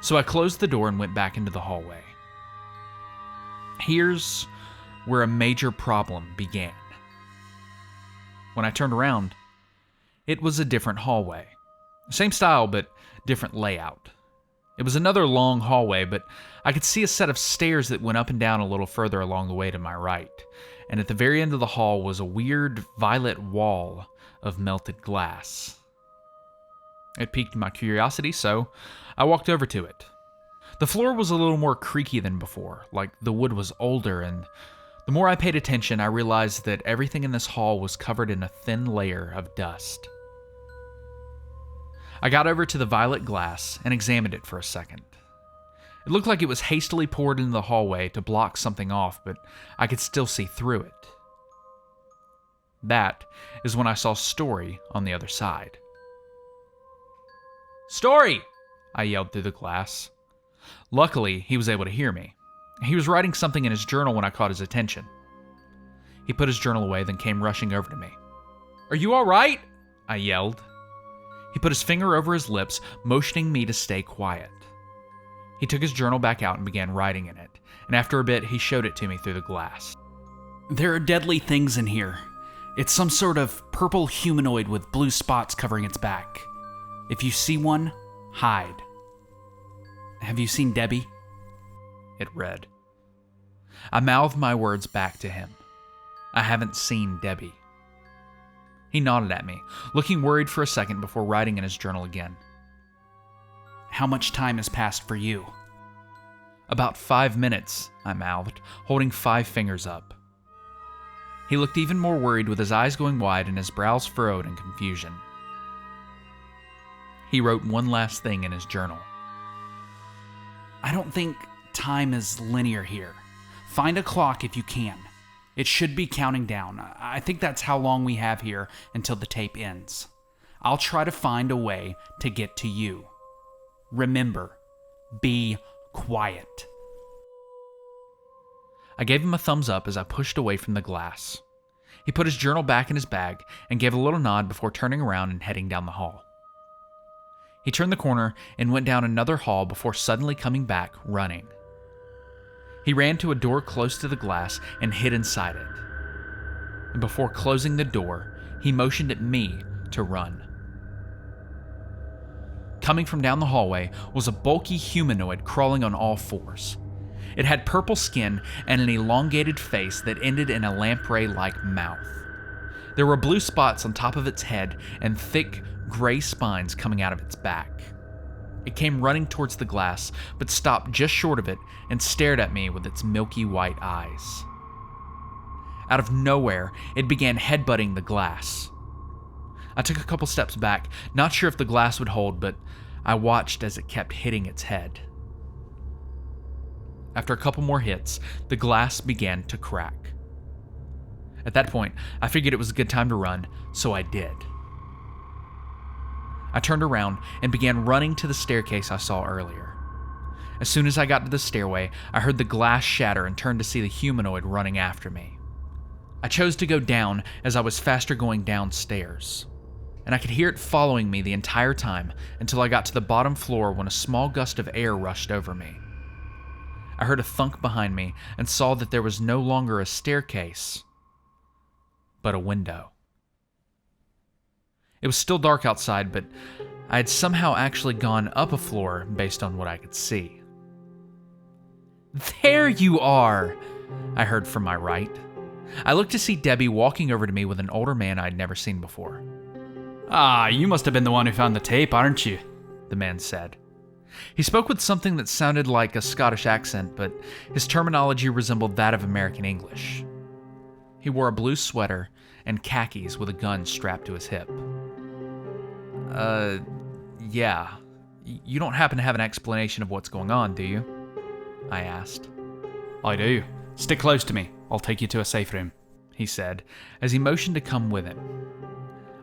so I closed the door and went back into the hallway. Here's where a major problem began. When I turned around, it was a different hallway. Same style, but different layout. It was another long hallway, but I could see a set of stairs that went up and down a little further along the way to my right, and at the very end of the hall was a weird violet wall of melted glass. It piqued my curiosity, so I walked over to it. The floor was a little more creaky than before, like the wood was older, and the more I paid attention, I realized that everything in this hall was covered in a thin layer of dust. I got over to the violet glass and examined it for a second. It looked like it was hastily poured into the hallway to block something off, but I could still see through it. That is when I saw Story on the other side. "Story!" I yelled through the glass. Luckily, he was able to hear me. He was writing something in his journal when I caught his attention. He put his journal away, then came rushing over to me. "Are you all right?" I yelled. He put his finger over his lips, motioning me to stay quiet. He took his journal back out and began writing in it, and after a bit, he showed it to me through the glass. There are deadly things in here. It's some sort of purple humanoid with blue spots covering its back. If you see one, hide. Have you seen Debbie?" It read. I mouthed my words back to him. "I haven't seen Debbie." He nodded at me, looking worried for a second before writing in his journal again. "How much time has passed for you?" "About 5 minutes," I mouthed, holding 5 fingers up. He looked even more worried, with his eyes going wide and his brows furrowed in confusion. He wrote one last thing in his journal. "I don't think time is linear here. Find a clock if you can. It should be counting down. I think that's how long we have here until the tape ends. I'll try to find a way to get to you. Remember, be quiet." I gave him a thumbs up as I pushed away from the glass. He put his journal back in his bag and gave a little nod before turning around and heading down the hall. He turned the corner and went down another hall before suddenly coming back, running. He ran to a door close to the glass and hid inside it. And before closing the door, he motioned at me to run. Coming from down the hallway was a bulky humanoid crawling on all fours. It had purple skin and an elongated face that ended in a lamprey-like mouth. There were blue spots on top of its head and thick, gray spines coming out of its back. It came running towards the glass, but stopped just short of it and stared at me with its milky white eyes. Out of nowhere, it began headbutting the glass. I took a couple steps back, not sure if the glass would hold, but I watched as it kept hitting its head. After a couple more hits, the glass began to crack. At that point, I figured it was a good time to run, so I did. I turned around and began running to the staircase I saw earlier. As soon as I got to the stairway, I heard the glass shatter and turned to see the humanoid running after me. I chose to go down as I was faster going downstairs, and I could hear it following me the entire time until I got to the bottom floor when a small gust of air rushed over me. I heard a thunk behind me and saw that there was no longer a staircase, but a window. It was still dark outside, but I had somehow actually gone up a floor based on what I could see. "There you are!" I heard from my right. I looked to see Debbie walking over to me with an older man I'd never seen before. Ah, you must have been the one who found the tape, aren't you? The man said. He spoke with something that sounded like a Scottish accent, but his terminology resembled that of American English. He wore a blue sweater and khakis with a gun strapped to his hip. Yeah. You don't happen to have an explanation of what's going on, do you? I asked. I do. Stick close to me. I'll take you to a safe room, he said, as he motioned to come with him.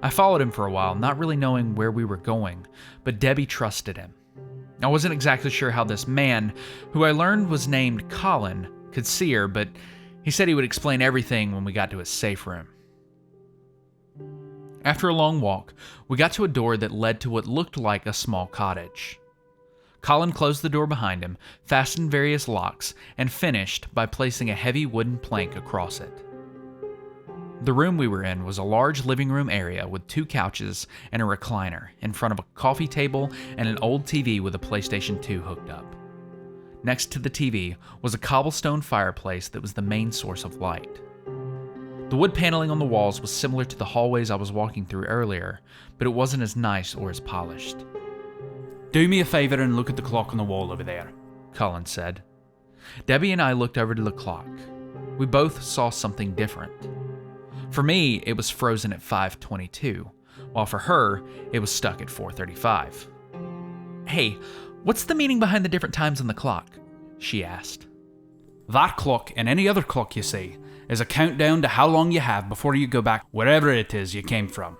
I followed him for a while, not really knowing where we were going, but Debbie trusted him. I wasn't exactly sure how this man, who I learned was named Colin, could see her, but he said he would explain everything when we got to his safe room. After a long walk, we got to a door that led to what looked like a small cottage. Colin closed the door behind him, fastened various locks, and finished by placing a heavy wooden plank across it. The room we were in was a large living room area with 2 couches and a recliner in front of a coffee table and an old TV with a PlayStation 2 hooked up. Next to the TV was a cobblestone fireplace that was the main source of light. The wood paneling on the walls was similar to the hallways I was walking through earlier, but it wasn't as nice or as polished. Do me a favor and look at the clock on the wall over there, Colin said. Debbie and I looked over to the clock. We both saw something different. For me, it was frozen at 5:22, while for her, it was stuck at 4:35. Hey, what's the meaning behind the different times on the clock? She asked. That clock and any other clock you see is a countdown to how long you have before you go back wherever it is you came from,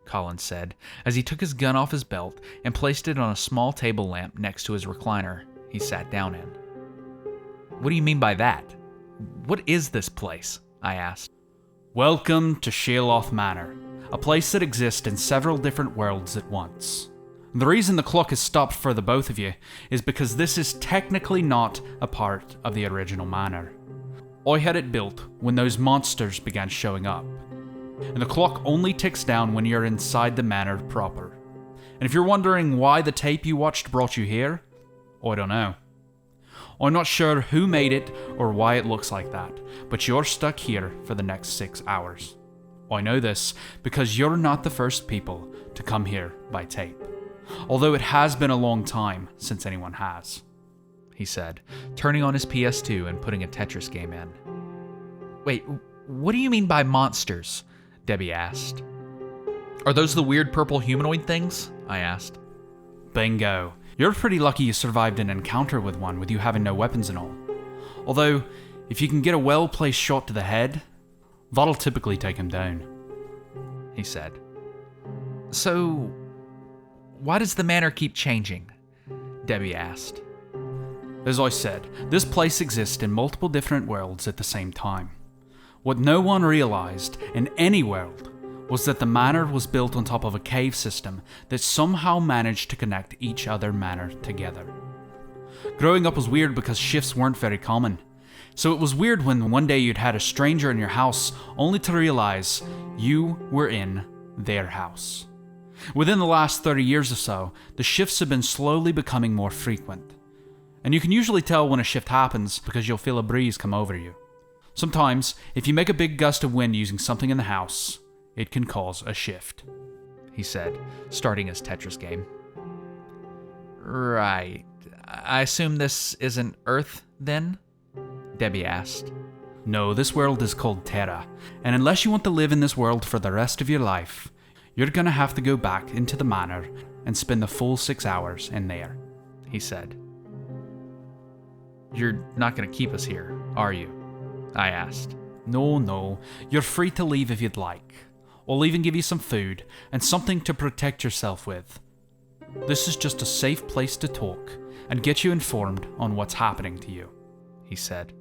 Colin said, as he took his gun off his belt and placed it on a small table lamp next to his recliner he sat down in. What do you mean by that? What is this place? I asked. Welcome to Shealoth Manor, a place that exists in several different worlds at once. The reason the clock is stopped for the both of you is because this is technically not a part of the original manor. I had it built when those monsters began showing up, and the clock only ticks down when you're inside the manor proper. And if you're wondering why the tape you watched brought you here, I don't know. I'm not sure who made it or why it looks like that, but you're stuck here for the next 6 hours. I know this because you're not the first people to come here by tape, although it has been a long time since anyone has, he said, turning on his PS2 and putting a Tetris game in. Wait, what do you mean by monsters? Debbie asked. Are those the weird purple humanoid things? I asked. Bingo. You're pretty lucky you survived an encounter with one with you having no weapons and all. Although, if you can get a well-placed shot to the head, that'll typically take him down, he said. So, why does the manor keep changing? Debbie asked. As I said, this place exists in multiple different worlds at the same time. What no one realized in any world was that the manor was built on top of a cave system that somehow managed to connect each other manor together. Growing up was weird because shifts weren't very common, so it was weird when one day you'd had a stranger in your house only to realize you were in their house. Within the last 30 years or so, the shifts have been slowly becoming more frequent. And you can usually tell when a shift happens because you'll feel a breeze come over you. Sometimes, if you make a big gust of wind using something in the house, it can cause a shift, he said, starting his Tetris game. Right. I assume this isn't Earth, then? Debbie asked. No, this world is called Terra, and unless you want to live in this world for the rest of your life, you're gonna have to go back into the manor and spend the full 6 hours in there, he said. You're not gonna keep us here, are you? I asked. No, you're free to leave if you'd like. I'll even give you some food and something to protect yourself with. This is just a safe place to talk and get you informed on what's happening to you, he said.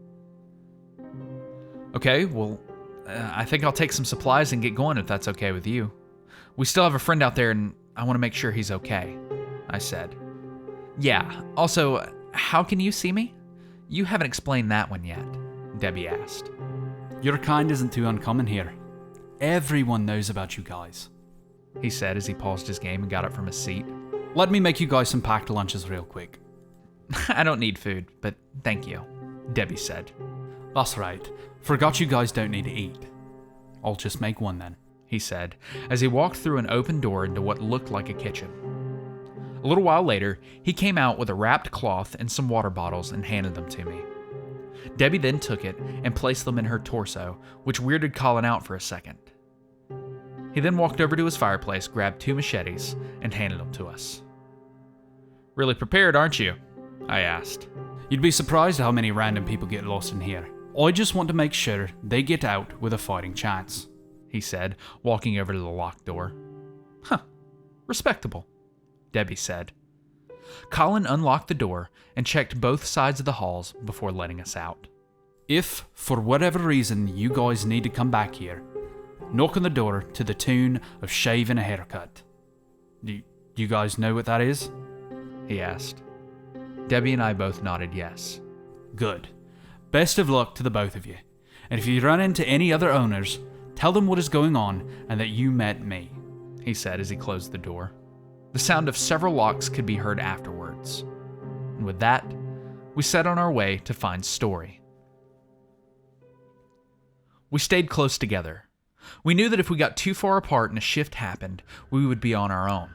Okay, well, I think I'll take some supplies and get going if that's okay with you. We still have a friend out there and I want to make sure he's okay, I said. Yeah, also, how can you see me? You haven't explained that one yet, Debbie asked. Your kind isn't too uncommon here. Everyone knows about you guys, he said as he paused his game and got up from his seat. Let me make you guys some packed lunches real quick. I don't need food, but thank you, Debbie said. That's right. Forgot you guys don't need to eat. I'll just make one then, he said, as he walked through an open door into what looked like a kitchen. A little while later, he came out with a wrapped cloth and some water bottles and handed them to me. Debbie then took it and placed them in her torso, which weirded Colin out for a second. He then walked over to his fireplace, grabbed 2 machetes, and handed them to us. Really prepared, aren't you? I asked. You'd be surprised how many random people get lost in here. I just want to make sure they get out with a fighting chance, he said, walking over to the locked door. Huh, respectable, Debbie said. Colin unlocked the door and checked both sides of the halls before letting us out. If, for whatever reason, you guys need to come back here, knock on the door to the tune of Shave and a Haircut. Do you guys know what that is? He asked. Debbie and I both nodded yes. Good. Best of luck to the both of you. And if you run into any other owners, tell them what is going on and that you met me, he said as he closed the door. The sound of several locks could be heard afterwards. And with that, we set on our way to find Story. We stayed close together. We knew that if we got too far apart and a shift happened, we would be on our own.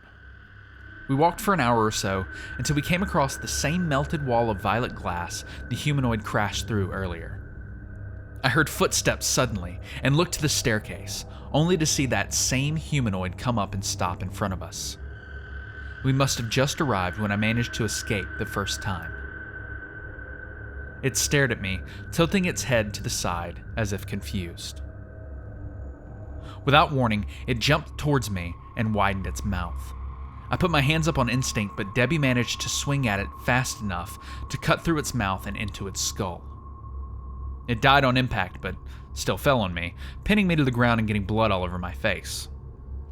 We walked for an hour or so until we came across the same melted wall of violet glass the humanoid crashed through earlier. I heard footsteps suddenly and looked to the staircase, only to see that same humanoid come up and stop in front of us. We must have just arrived when I managed to escape the first time. It stared at me, tilting its head to the side as if confused. Without warning, it jumped towards me and widened its mouth. I put my hands up on instinct, but Debbie managed to swing at it fast enough to cut through its mouth and into its skull. It died on impact, but still fell on me, pinning me to the ground and getting blood all over my face.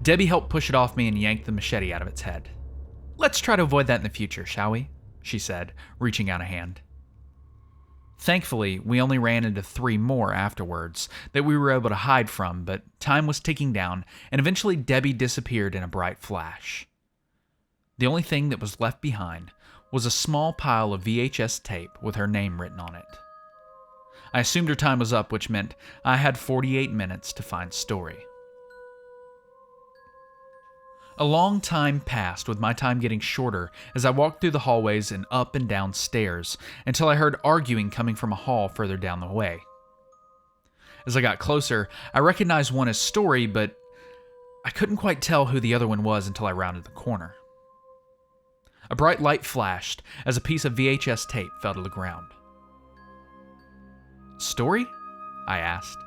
Debbie helped push it off me and yanked the machete out of its head. "Let's try to avoid that in the future, shall we?" she said, reaching out a hand. Thankfully, we only ran into 3 more afterwards that we were able to hide from, but time was ticking down, and eventually Debbie disappeared in a bright flash. The only thing that was left behind was a small pile of VHS tape with her name written on it. I assumed her time was up, which meant I had 48 minutes to find Story. A long time passed, with my time getting shorter as I walked through the hallways and up and down stairs until I heard arguing coming from a hall further down the way. As I got closer, I recognized one as Story, but I couldn't quite tell who the other one was until I rounded the corner. A bright light flashed as a piece of VHS tape fell to the ground. "Story?" I asked.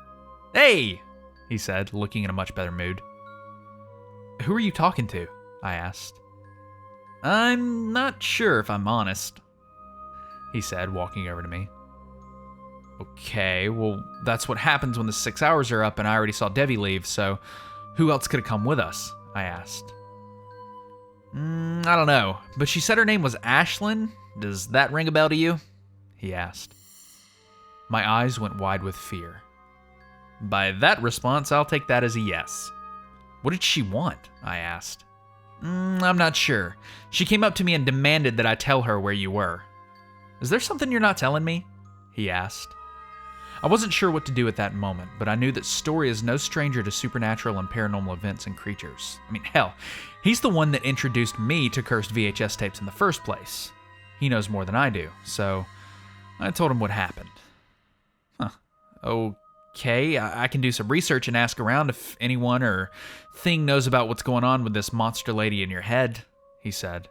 "Hey!" he said, looking in a much better mood. "Who are you talking to?" I asked. "I'm not sure, if I'm honest," he said, walking over to me. "Okay, well, that's what happens when the 6 hours are up and I already saw Debbie leave, so who else could have come with us?" I asked. I don't know, but she said her name was Ashlyn. Does that ring a bell to you?" he asked. My eyes went wide with fear. By that response, I'll take that as a yes. "What did she want?" I asked. I'm not sure. She came up to me and demanded that I tell her where you were." "Is there something you're not telling me?" he asked. I wasn't sure what to do at that moment, but I knew that Story is no stranger to supernatural and paranormal events and creatures. I mean, hell, he's the one that introduced me to cursed VHS tapes in the first place. He knows more than I do, so I told him what happened. "Okay, I can do some research and ask around if anyone or thing knows about what's going on with this monster lady in your head," he said.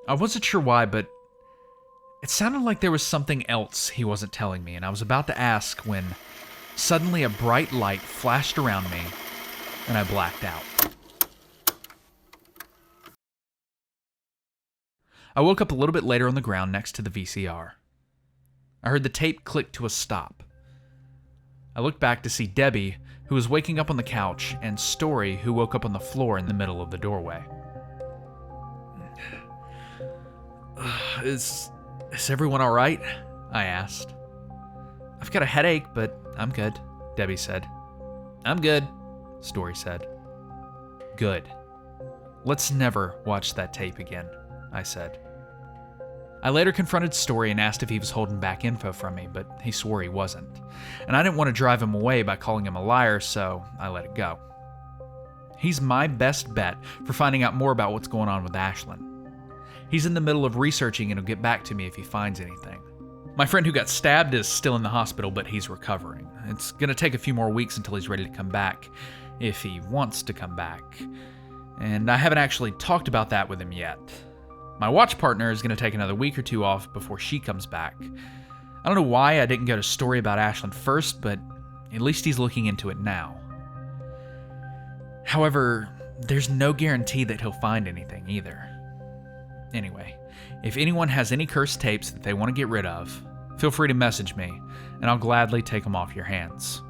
I wasn't sure why, but it sounded like there was something else he wasn't telling me, and I was about to ask when suddenly a bright light flashed around me, and I blacked out. I woke up a little bit later on the ground next to the VCR. I heard the tape click to a stop. I looked back to see Debbie, who was waking up on the couch, and Story, who woke up on the floor in the middle of the doorway. Is everyone all right?" I asked. "I've got a headache, but I'm good," Debbie said. "I'm good," Story said. "Good. Let's never watch that tape again," I said. I later confronted Story and asked if he was holding back info from me, but he swore he wasn't. And I didn't want to drive him away by calling him a liar, so I let it go. He's my best bet for finding out more about what's going on with Ashlyn. He's in the middle of researching and he'll get back to me if he finds anything. My friend who got stabbed is still in the hospital, but he's recovering. It's going to take a few more weeks until he's ready to come back, if he wants to come back. And I haven't actually talked about that with him yet. My watch partner is going to take another week or two off before she comes back. I don't know why I didn't go to Story about Ashlyn first, but at least he's looking into it now. However, there's no guarantee that he'll find anything either. Anyway, if anyone has any cursed tapes that they want to get rid of, feel free to message me, and I'll gladly take them off your hands.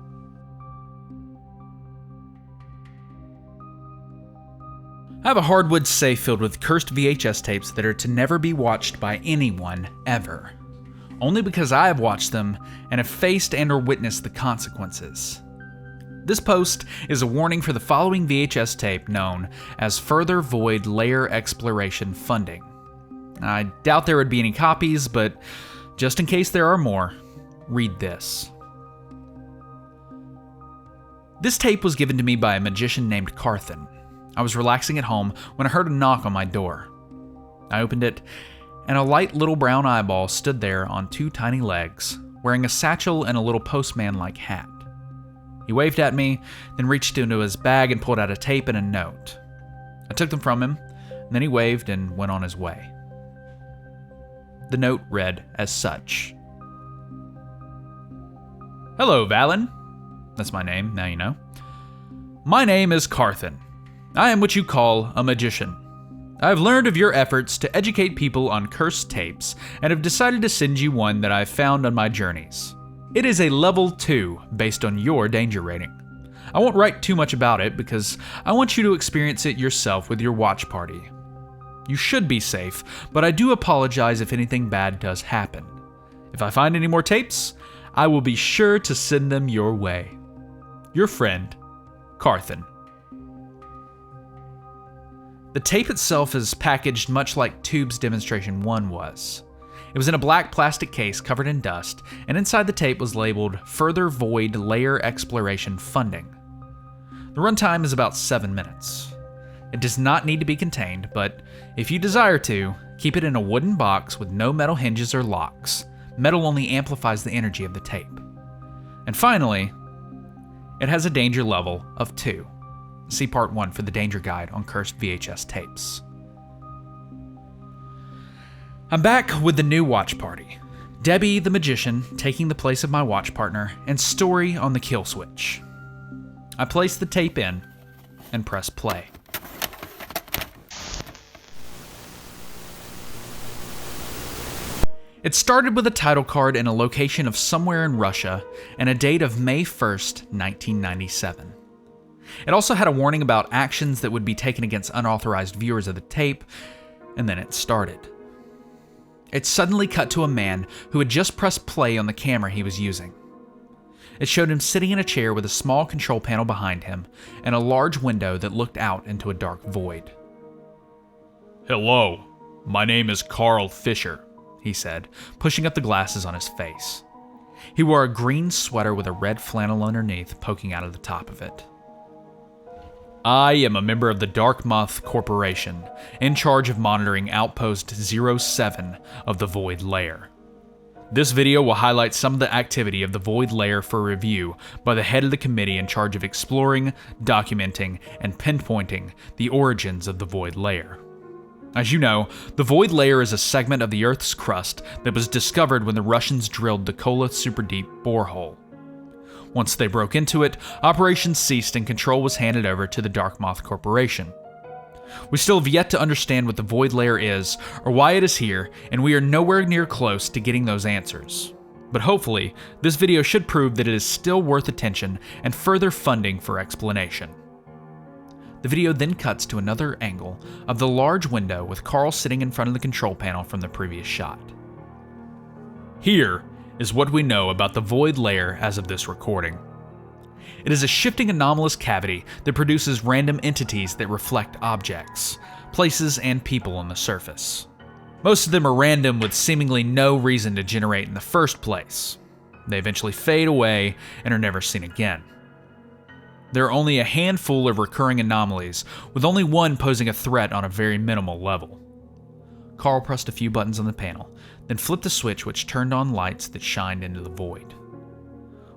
I have a hardwood safe filled with cursed VHS tapes that are to never be watched by anyone ever. Only because I have watched them and have faced and or witnessed the consequences. This post is a warning for the following VHS tape known as Further Void Layer Exploration Funding. I doubt there would be any copies, but just in case there are more, read this. This tape was given to me by a magician named Carthen. I was relaxing at home when I heard a knock on my door. I opened it, and a light little brown eyeball stood there on two tiny legs, wearing a satchel and a little postman-like hat. He waved at me, then reached into his bag and pulled out a tape and a note. I took them from him, and then he waved and went on his way. The note read as such. Hello, Valen. That's my name, now you know. My name is Carthen. I am what you call a magician. I have learned of your efforts to educate people on cursed tapes and have decided to send you one that I have found on my journeys. It is a level 2 based on your danger rating. I won't write too much about it because I want you to experience it yourself with your watch party. You should be safe, but I do apologize if anything bad does happen. If I find any more tapes, I will be sure to send them your way. Your friend, Carthen. The tape itself is packaged much like Tube's Demonstration 1 was. It was in a black plastic case covered in dust, and inside the tape was labeled Further Void Layer Exploration Funding. The runtime is about 7 minutes. It does not need to be contained, but if you desire to, keep it in a wooden box with no metal hinges or locks. Metal only amplifies the energy of the tape. And finally, it has a danger level of 2. See Part 1 for the danger guide on cursed VHS tapes. I'm back with the new watch party. Debbie, the magician, taking the place of my watch partner, and Story on the kill switch. I place the tape in and press play. It started with a title card and a location of somewhere in Russia and a date of May 1st, 1997. It also had a warning about actions that would be taken against unauthorized viewers of the tape, and then it started. It suddenly cut to a man who had just pressed play on the camera he was using. It showed him sitting in a chair with a small control panel behind him and a large window that looked out into a dark void. Hello, my name is Carl Fisher, he said, pushing up the glasses on his face. He wore a green sweater with a red flannel underneath poking out of the top of it. I am a member of the Dark Moth Corporation, in charge of monitoring Outpost 07 of the Void Layer. This video will highlight some of the activity of the Void Layer for review by the head of the committee in charge of exploring, documenting, and pinpointing the origins of the Void Layer. As you know, the Void Layer is a segment of the Earth's crust that was discovered when the Russians drilled the Kola Superdeep borehole. Once they broke into it, operations ceased and control was handed over to the Dark Moth Corporation. We still have yet to understand what the Void Layer is or why it is here, and we are nowhere near close to getting those answers. But hopefully, this video should prove that it is still worth attention and further funding for explanation. The video then cuts to another angle of the large window with Carl sitting in front of the control panel from the previous shot. Here is what we know about the Void Layer as of this recording. It is a shifting anomalous cavity that produces random entities that reflect objects, places, and people on the surface. Most of them are random with seemingly no reason to generate in the first place. They eventually fade away and are never seen again. There are only a handful of recurring anomalies, with only one posing a threat on a very minimal level. Carl pressed a few buttons on the panel, then flipped a switch which turned on lights that shined into the void.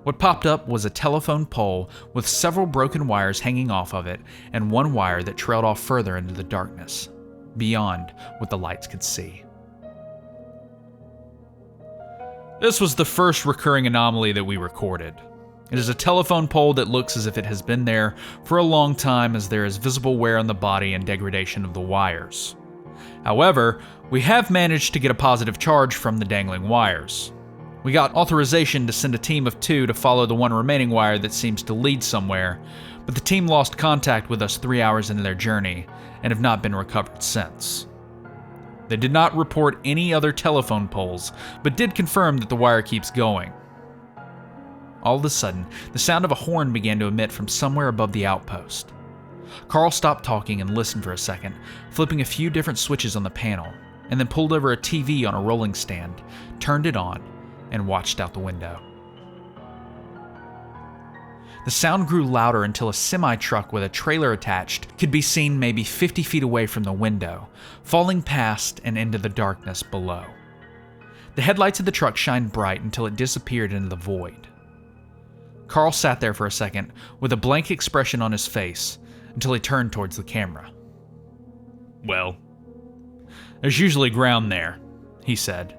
What popped up was a telephone pole with several broken wires hanging off of it and one wire that trailed off further into the darkness, beyond what the lights could see. This was the first recurring anomaly that we recorded. It is a telephone pole that looks as if it has been there for a long time, as there is visible wear on the body and degradation of the wires. However, we have managed to get a positive charge from the dangling wires. We got authorization to send a team of 2 to follow the one remaining wire that seems to lead somewhere, but the team lost contact with us 3 hours into their journey and have not been recovered since. They did not report any other telephone poles, but did confirm that the wire keeps going. All of a sudden, the sound of a horn began to emit from somewhere above the outpost. Carl stopped talking and listened for a second, flipping a few different switches on the panel, and then pulled over a TV on a rolling stand, turned it on, and watched out the window. The sound grew louder until a semi-truck with a trailer attached could be seen maybe 50 feet away from the window, falling past and into the darkness below. The headlights of the truck shined bright until it disappeared into the void. Carl sat there for a second with a blank expression on his face until he turned towards the camera. "Well, there's usually ground there," he said.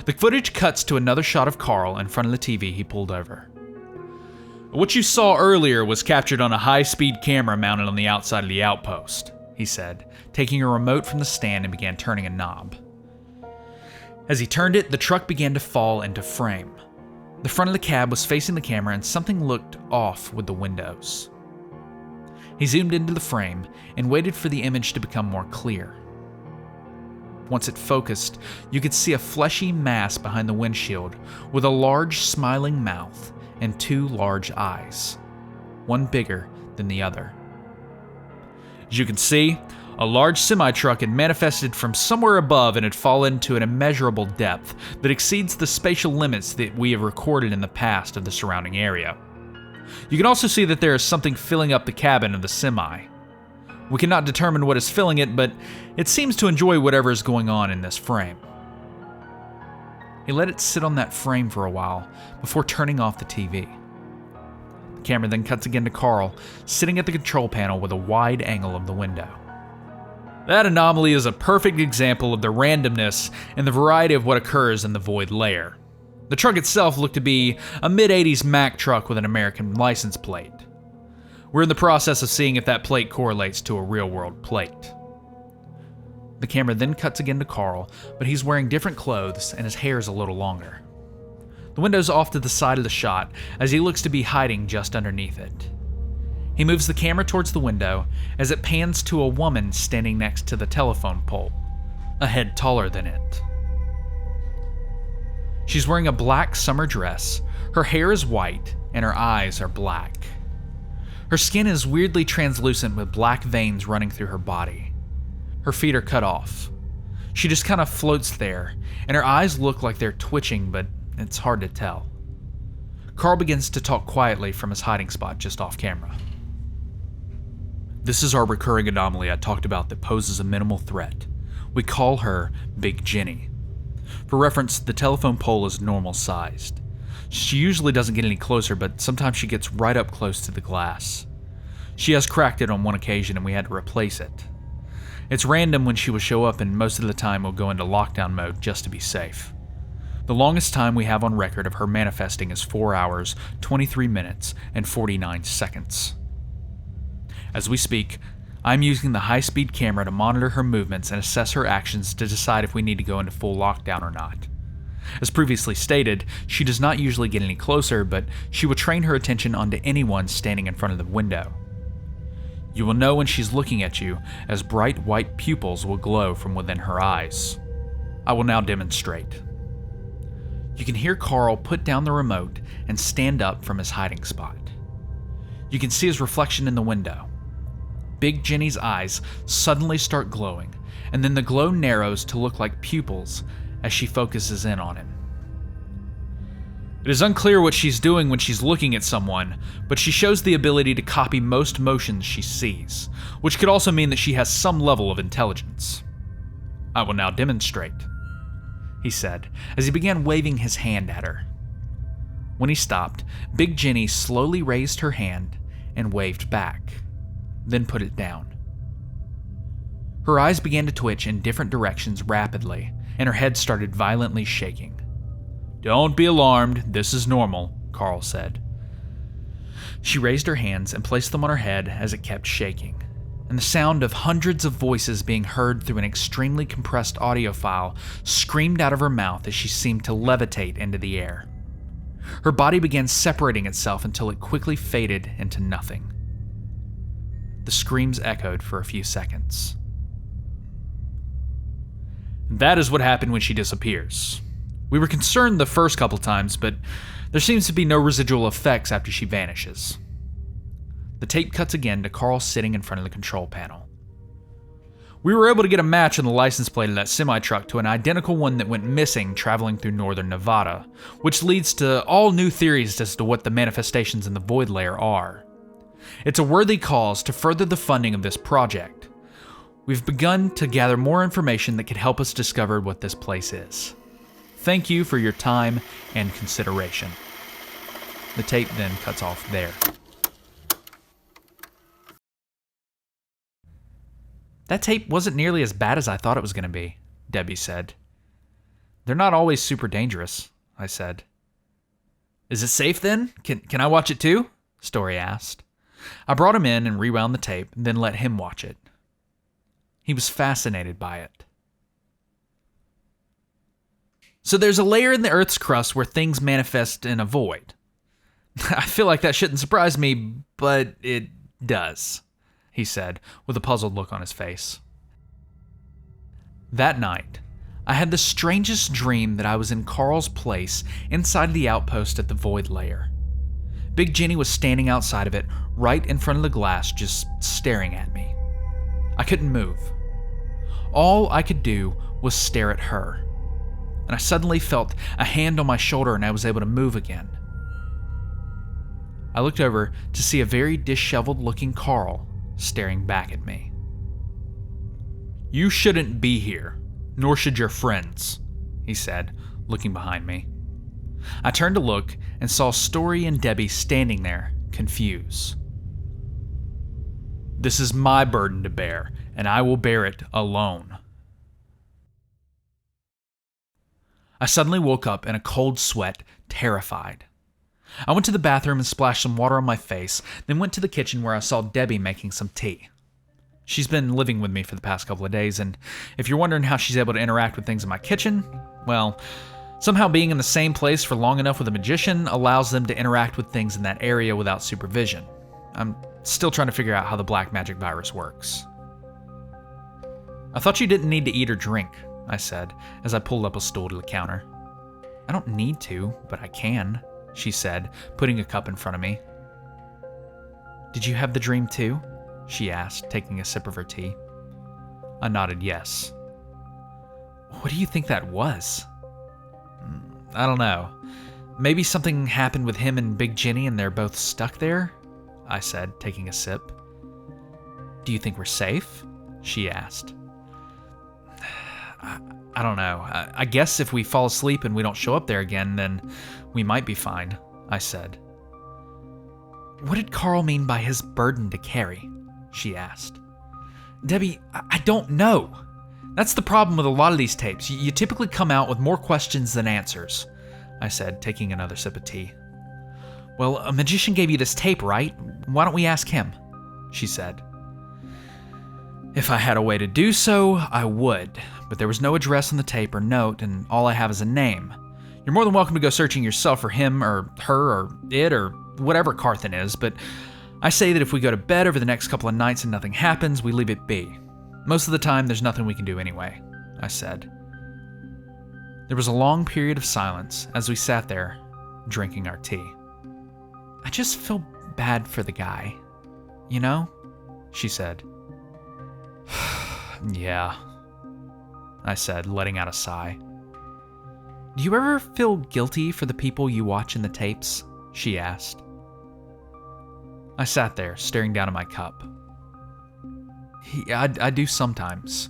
The footage cuts to another shot of Carl in front of the TV he pulled over. "What you saw earlier was captured on a high-speed camera mounted on the outside of the outpost," he said, taking a remote from the stand and began turning a knob. As he turned it, the truck began to fall into frame. The front of the cab was facing the camera and something looked off with the windows. He zoomed into the frame and waited for the image to become more clear. Once it focused, you could see a fleshy mass behind the windshield with a large smiling mouth and 2 large eyes, one bigger than the other. As you can see, a large semi-truck had manifested from somewhere above and had fallen to an immeasurable depth that exceeds the spatial limits that we have recorded in the past of the surrounding area. You can also see that there is something filling up the cabin of the semi. We cannot determine what is filling it, but it seems to enjoy whatever is going on in this frame. He let it sit on that frame for a while before turning off the TV. The camera then cuts again to Carl, sitting at the control panel with a wide angle of the window. That anomaly is a perfect example of the randomness and the variety of what occurs in the void layer. The truck itself looked to be a mid-80s Mack truck with an American license plate. We're in the process of seeing if that plate correlates to a real-world plate. The camera then cuts again to Carl, but he's wearing different clothes and his hair is a little longer. The window's off to the side of the shot as he looks to be hiding just underneath it. He moves the camera towards the window as it pans to a woman standing next to the telephone pole, a head taller than it. She's wearing a black summer dress, her hair is white, and her eyes are black. Her skin is weirdly translucent with black veins running through her body. Her feet are cut off. She just kind of floats there, and her eyes look like they're twitching, but it's hard to tell. Carl begins to talk quietly from his hiding spot just off camera. "This is our recurring anomaly I talked about that poses a minimal threat. We call her Big Jenny. For reference, the telephone pole is normal sized. She usually doesn't get any closer, but sometimes she gets right up close to the glass. She has cracked it on one occasion and we had to replace it. It's random when she will show up, and most of the time we'll go into lockdown mode just to be safe. The longest time we have on record of her manifesting is 4 hours, 23 minutes, and 49 seconds. As we speak, I'm using the high-speed camera to monitor her movements and assess her actions to decide if we need to go into full lockdown or not. As previously stated, she does not usually get any closer, but she will train her attention onto anyone standing in front of the window. You will know when she's looking at you, as bright white pupils will glow from within her eyes. I will now demonstrate. You can hear Carl put down the remote and stand up from his hiding spot. You can see his reflection in the window. Big Jenny's eyes suddenly start glowing, and then the glow narrows to look like pupils as she focuses in on him. It is unclear what she's doing when she's looking at someone, but she shows the ability to copy most motions she sees, which could also mean that she has some level of intelligence. "I will now demonstrate," he said, as he began waving his hand at her. When he stopped, Big Jenny slowly raised her hand and waved back, then put it down. Her eyes began to twitch in different directions rapidly, and her head started violently shaking. "Don't be alarmed, this is normal," Carl said. She raised her hands and placed them on her head as it kept shaking, and the sound of hundreds of voices being heard through an extremely compressed audio file screamed out of her mouth as she seemed to levitate into the air. Her body began separating itself until it quickly faded into nothing. The screams echoed for a few seconds. That is what happened when she disappears. We were concerned the first couple times, but there seems to be no residual effects after she vanishes. The tape cuts again to Carl sitting in front of the control panel. We were able to get a match on the license plate of that semi-truck to an identical one that went missing traveling through northern Nevada, which leads to all new theories as to what the manifestations in the Void Layer are. It's a worthy cause to further the funding of this project. We've begun to gather more information that could help us discover what this place is. Thank you for your time and consideration. The tape then cuts off there. That tape wasn't nearly as bad as I thought it was going to be, Debbie said. They're not always super dangerous, I said. Is it safe then? Can I watch it too? Story asked. I brought him in and rewound the tape, then let him watch it. He was fascinated by it. So there's a layer in the Earth's crust where things manifest in a void. I feel like that shouldn't surprise me, but it does, he said, with a puzzled look on his face. That night, I had the strangest dream that I was in Carl's place inside the outpost at the Void Layer. Big Jenny was standing outside of it, right in front of the glass, just staring at me. I couldn't move. All I could do was stare at her. And I suddenly felt a hand on my shoulder and I was able to move again. I looked over to see a very disheveled looking Carl staring back at me. "You shouldn't be here, nor should your friends," he said, looking behind me. I turned to look and saw Story and Debbie standing there, confused. "This is my burden to bear, and I will bear it alone." I suddenly woke up in a cold sweat, terrified. I went to the bathroom and splashed some water on my face, then went to the kitchen where I saw Debbie making some tea. She's been living with me for the past couple of days, and if you're wondering how she's able to interact with things in my kitchen, well, somehow being in the same place for long enough with a magician allows them to interact with things in that area without supervision. I'm still trying to figure out how the black magic virus works. "I thought you didn't need to eat or drink," I said, as I pulled up a stool to the counter. "I don't need to, but I can," she said, putting a cup in front of me. "Did you have the dream too?" she asked, taking a sip of her tea. I nodded yes. "What do you think that was?" "I don't know. Maybe something happened with him and Big Jenny and they're both stuck there?" I said, taking a sip. "Do you think we're safe?" she asked. I don't know. I guess if we fall asleep and we don't show up there again, then we might be fine," I said. "What did Carl mean by his burden to carry?" she asked. "Debbie, I don't know. That's the problem with a lot of these tapes. You typically come out with more questions than answers," I said, taking another sip of tea. "Well, a magician gave you this tape, right? Why don't we ask him?" she said. If I had a way to do so, I would, but there was no address on the tape or note, and all I have is a name. You're more than welcome to go searching yourself for him or her or it or whatever Carthan is, but I say that if we go to bed over the next couple of nights and nothing happens, we leave it be. Most of the time, there's nothing we can do anyway, I said. There was a long period of silence as we sat there, drinking our tea. I just feel bad for the guy, you know? she said. Yeah, I said, letting out a sigh. Do you ever feel guilty for the people you watch in the tapes? She asked. I sat there, staring down at my cup. Yeah, I do sometimes.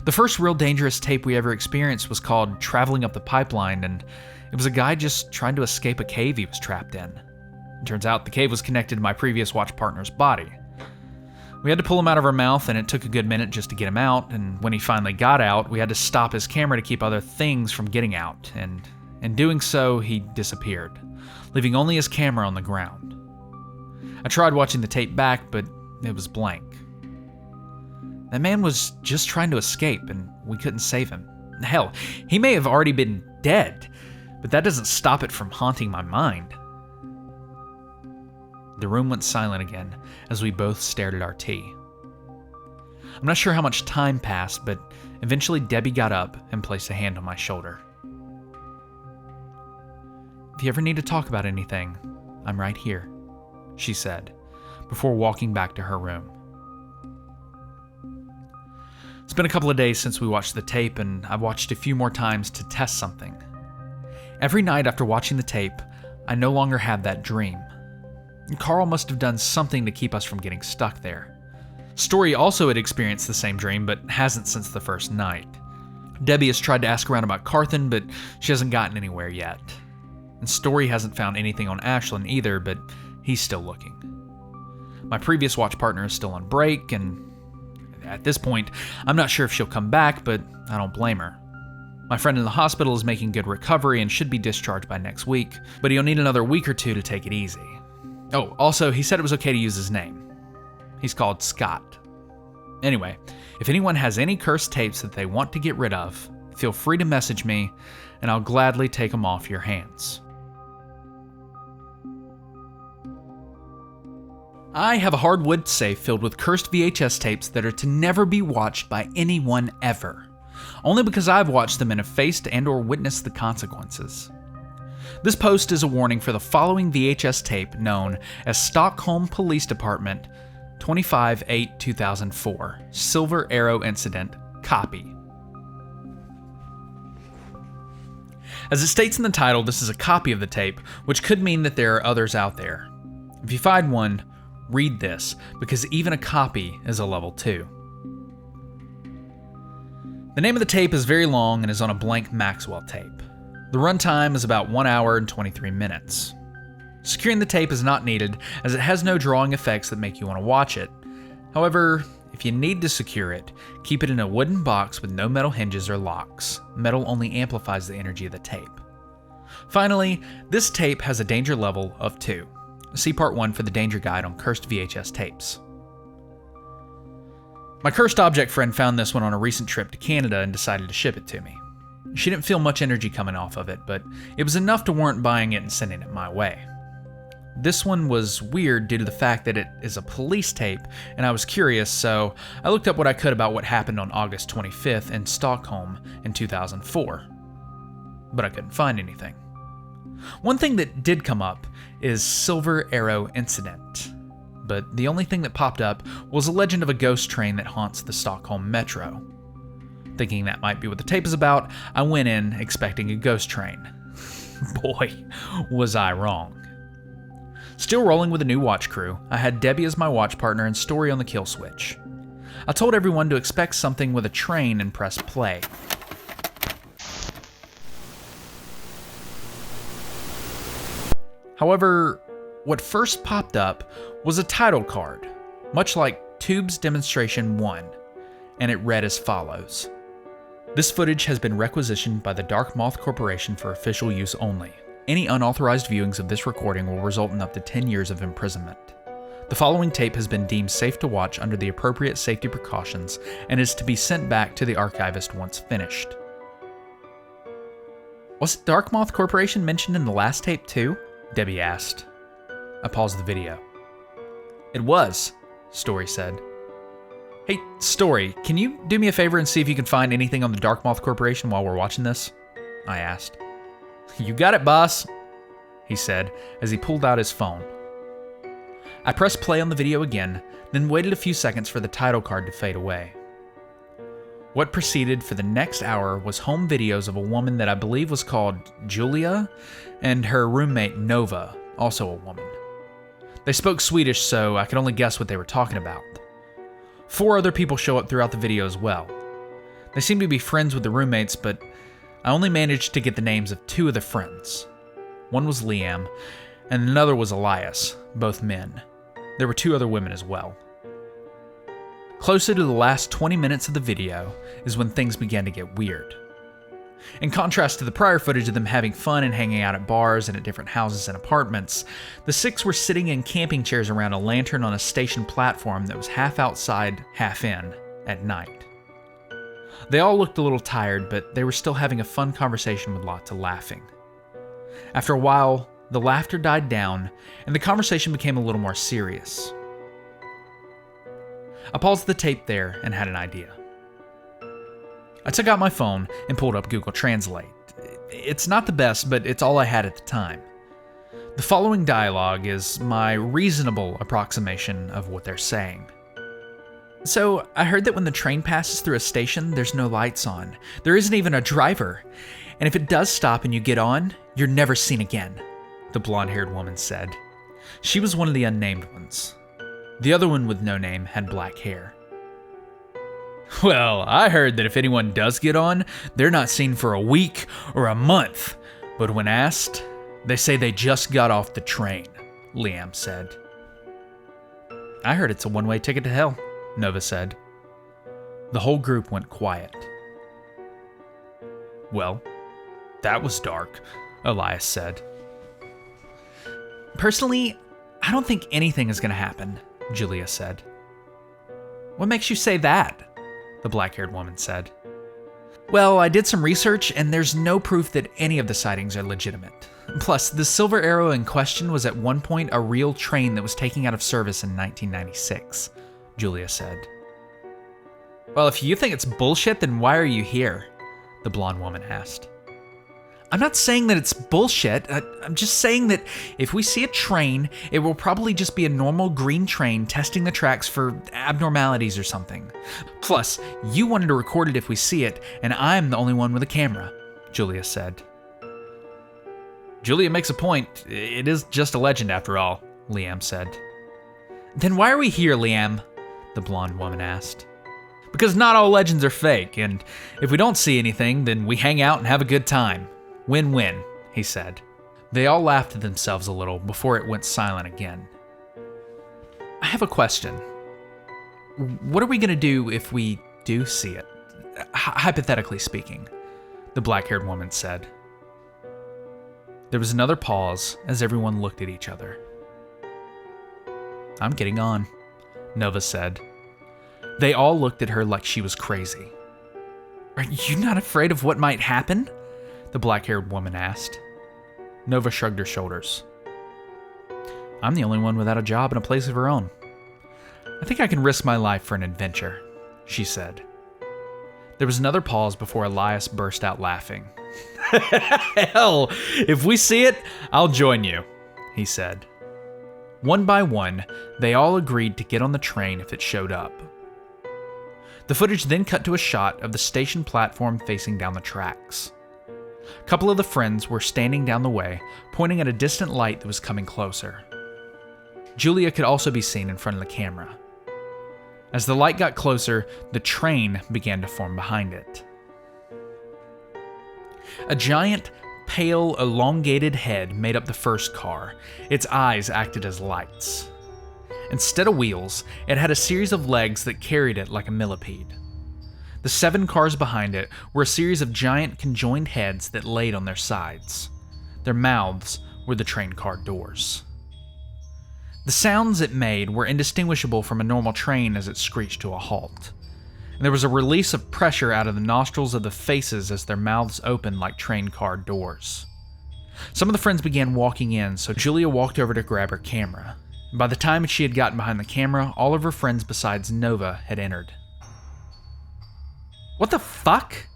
The first real dangerous tape we ever experienced was called Traveling Up the Pipeline, and it was a guy just trying to escape a cave he was trapped in. It turns out the cave was connected to my previous watch partner's body. We had to pull him out of our mouth, and it took a good minute just to get him out, and when he finally got out, we had to stop his camera to keep other things from getting out, and in doing so, he disappeared, leaving only his camera on the ground. I tried watching the tape back, but it was blank. That man was just trying to escape, and we couldn't save him. Hell, he may have already been dead, but that doesn't stop it from haunting my mind. The room went silent again as we both stared at our tea. I'm not sure how much time passed, but eventually Debbie got up and placed a hand on my shoulder. If you ever need to talk about anything, I'm right here, she said, before walking back to her room. It's been a couple of days since we watched the tape, and I've watched a few more times to test something. Every night after watching the tape, I no longer have that dream. Carl must have done something to keep us from getting stuck there. Story also had experienced the same dream, but hasn't since the first night. Debbie has tried to ask around about Carthen, but she hasn't gotten anywhere yet. And Story hasn't found anything on Ashlyn either, but he's still looking. My previous watch partner is still on break, and at this point, I'm not sure if she'll come back, but I don't blame her. My friend in the hospital is making good recovery and should be discharged by next week, but he'll need another week or two to take it easy. Oh, also, he said it was okay to use his name. He's called Scott. Anyway, if anyone has any cursed tapes that they want to get rid of, feel free to message me, and I'll gladly take them off your hands. I have a hardwood safe filled with cursed VHS tapes that are to never be watched by anyone ever, only because I've watched them and have faced and/or witnessed the consequences. This post is a warning for the following VHS tape known as Stockholm Police Department 25/8/2004 Silver Arrow Incident Copy. As it states in the title, this is a copy of the tape, which could mean that there are others out there. If you find one, read this, because even a copy is a level 2. The name of the tape is very long and is on a blank Maxwell tape. The runtime is about 1 hour and 23 minutes. Securing the tape is not needed, as it has no drawing effects that make you want to watch it. However, if you need to secure it, keep it in a wooden box with no metal hinges or locks. Metal only amplifies the energy of the tape. Finally, this tape has a danger level of 2. See Part 1 for the danger guide on cursed VHS tapes. My cursed object friend found this one on a recent trip to Canada and decided to ship it to me. She didn't feel much energy coming off of it, but it was enough to warrant buying it and sending it my way. This one was weird due to the fact that it is a police tape, and I was curious, so I looked up what I could about what happened on August 25th in Stockholm in 2004. But I couldn't find anything. One thing that did come up is Silver Arrow Incident, but the only thing that popped up was a legend of a ghost train that haunts the Stockholm metro. Thinking that might be what the tape is about, I went in expecting a ghost train. Boy, was I wrong. Still rolling with a new watch crew, I had Debbie as my watch partner and Story on the kill switch. I told everyone to expect something with a train and press play. However, what first popped up was a title card, much like Tube's Demonstration 1, and it read as follows. This footage has been requisitioned by the Dark Moth Corporation for official use only. Any unauthorized viewings of this recording will result in up to 10 years of imprisonment. The following tape has been deemed safe to watch under the appropriate safety precautions and is to be sent back to the archivist once finished. Was Dark Moth Corporation mentioned in the last tape too? Debbie asked. I paused the video. It was, Story said. Hey, Story, can you do me a favor and see if you can find anything on the Dark Moth Corporation while we're watching this? I asked. You got it, boss, he said as he pulled out his phone. I pressed play on the video again, then waited a few seconds for the title card to fade away. What proceeded for the next hour was home videos of a woman that I believe was called Julia, and her roommate Nova, also a woman. They spoke Swedish, so I could only guess what they were talking about. 4 other people show up throughout the video as well. They seem to be friends with the roommates, but I only managed to get the names of 2 of the friends. One was Liam, and another was Elias, both men. There were 2 other women as well. Closer to the last 20 minutes of the video is when things began to get weird. In contrast to the prior footage of them having fun and hanging out at bars and at different houses and apartments, the 6 were sitting in camping chairs around a lantern on a station platform that was half outside, half in, at night. They all looked a little tired, but they were still having a fun conversation with lots of laughing. After a while, the laughter died down, and the conversation became a little more serious. I paused the tape there and had an idea. I took out my phone and pulled up Google Translate. It's not the best, but it's all I had at the time. The following dialogue is my reasonable approximation of what they're saying. So, I heard that when the train passes through a station, there's no lights on. There isn't even a driver. And if it does stop and you get on, you're never seen again, the blonde-haired woman said. She was one of the unnamed ones. The other one with no name had black hair. Well, I heard that if anyone does get on, they're not seen for a week or a month. But when asked, they say they just got off the train, Liam said. I heard it's a one-way ticket to hell, Nova said. The whole group went quiet. Well, that was dark, Elias said. Personally, I don't think anything is going to happen, Julia said. What makes you say that? The black-haired woman said. Well, I did some research, and there's no proof that any of the sightings are legitimate. Plus, the Silver Arrow in question was at one point a real train that was taken out of service in 1996, Julia said. Well, if you think it's bullshit, then why are you here? The blonde woman asked. I'm not saying that it's bullshit. I'm just saying that if we see a train, it will probably just be a normal green train testing the tracks for abnormalities or something. Plus, you wanted to record it if we see it, and I'm the only one with a camera, Julia said. Julia makes a point. It is just a legend after all, Liam said. Then why are we here, Liam? The blonde woman asked. Because not all legends are fake, and if we don't see anything, then we hang out and have a good time. Win-win, he said. They all laughed at themselves a little before it went silent again. I have a question. What are we going to do if we do see it? Hypothetically speaking, the black-haired woman said. There was another pause as everyone looked at each other. I'm getting on, Nova said. They all looked at her like she was crazy. Are you not afraid of what might happen? The black-haired woman asked. Nova shrugged her shoulders. I'm the only one without a job and a place of her own. I think I can risk my life for an adventure, she said. There was another pause before Elias burst out laughing. Hell, if we see it, I'll join you, he said. One by one, they all agreed to get on the train if it showed up. The footage then cut to a shot of the station platform facing down the tracks. A couple of the friends were standing down the way, pointing at a distant light that was coming closer. Julia could also be seen in front of the camera. As the light got closer, the train began to form behind it. A giant, pale, elongated head made up the first car. Its eyes acted as lights. Instead of wheels, it had a series of legs that carried it like a millipede. The 7 cars behind it were a series of giant conjoined heads that laid on their sides. Their mouths were the train car doors. The sounds it made were indistinguishable from a normal train as it screeched to a halt. And there was a release of pressure out of the nostrils of the faces as their mouths opened like train car doors. Some of the friends began walking in, so Julia walked over to grab her camera. By the time she had gotten behind the camera, all of her friends besides Nova had entered. What the fuck?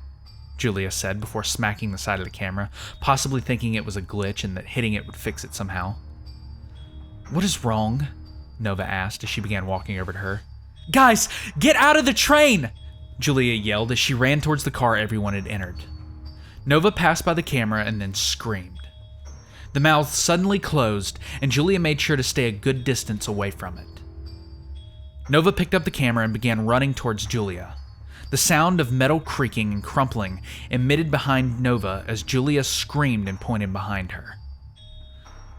Julia said before smacking the side of the camera, possibly thinking it was a glitch and that hitting it would fix it somehow. What is wrong? Nova asked as she began walking over to her. Guys, get out of the train! Julia yelled as she ran towards the car everyone had entered. Nova passed by the camera and then screamed. The mouth suddenly closed, and Julia made sure to stay a good distance away from it. Nova picked up the camera and began running towards Julia. The sound of metal creaking and crumpling emitted behind Nova as Julia screamed and pointed behind her.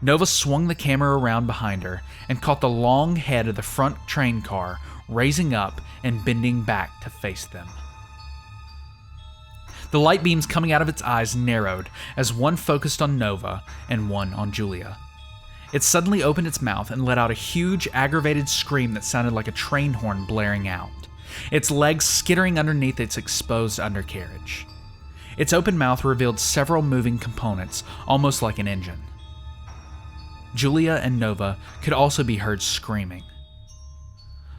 Nova swung the camera around behind her and caught the long head of the front train car raising up and bending back to face them. The light beams coming out of its eyes narrowed as one focused on Nova and one on Julia. It suddenly opened its mouth and let out a huge, aggravated scream that sounded like a train horn blaring out, its legs skittering underneath its exposed undercarriage. Its open mouth revealed several moving components, almost like an engine. Julia and Nova could also be heard screaming.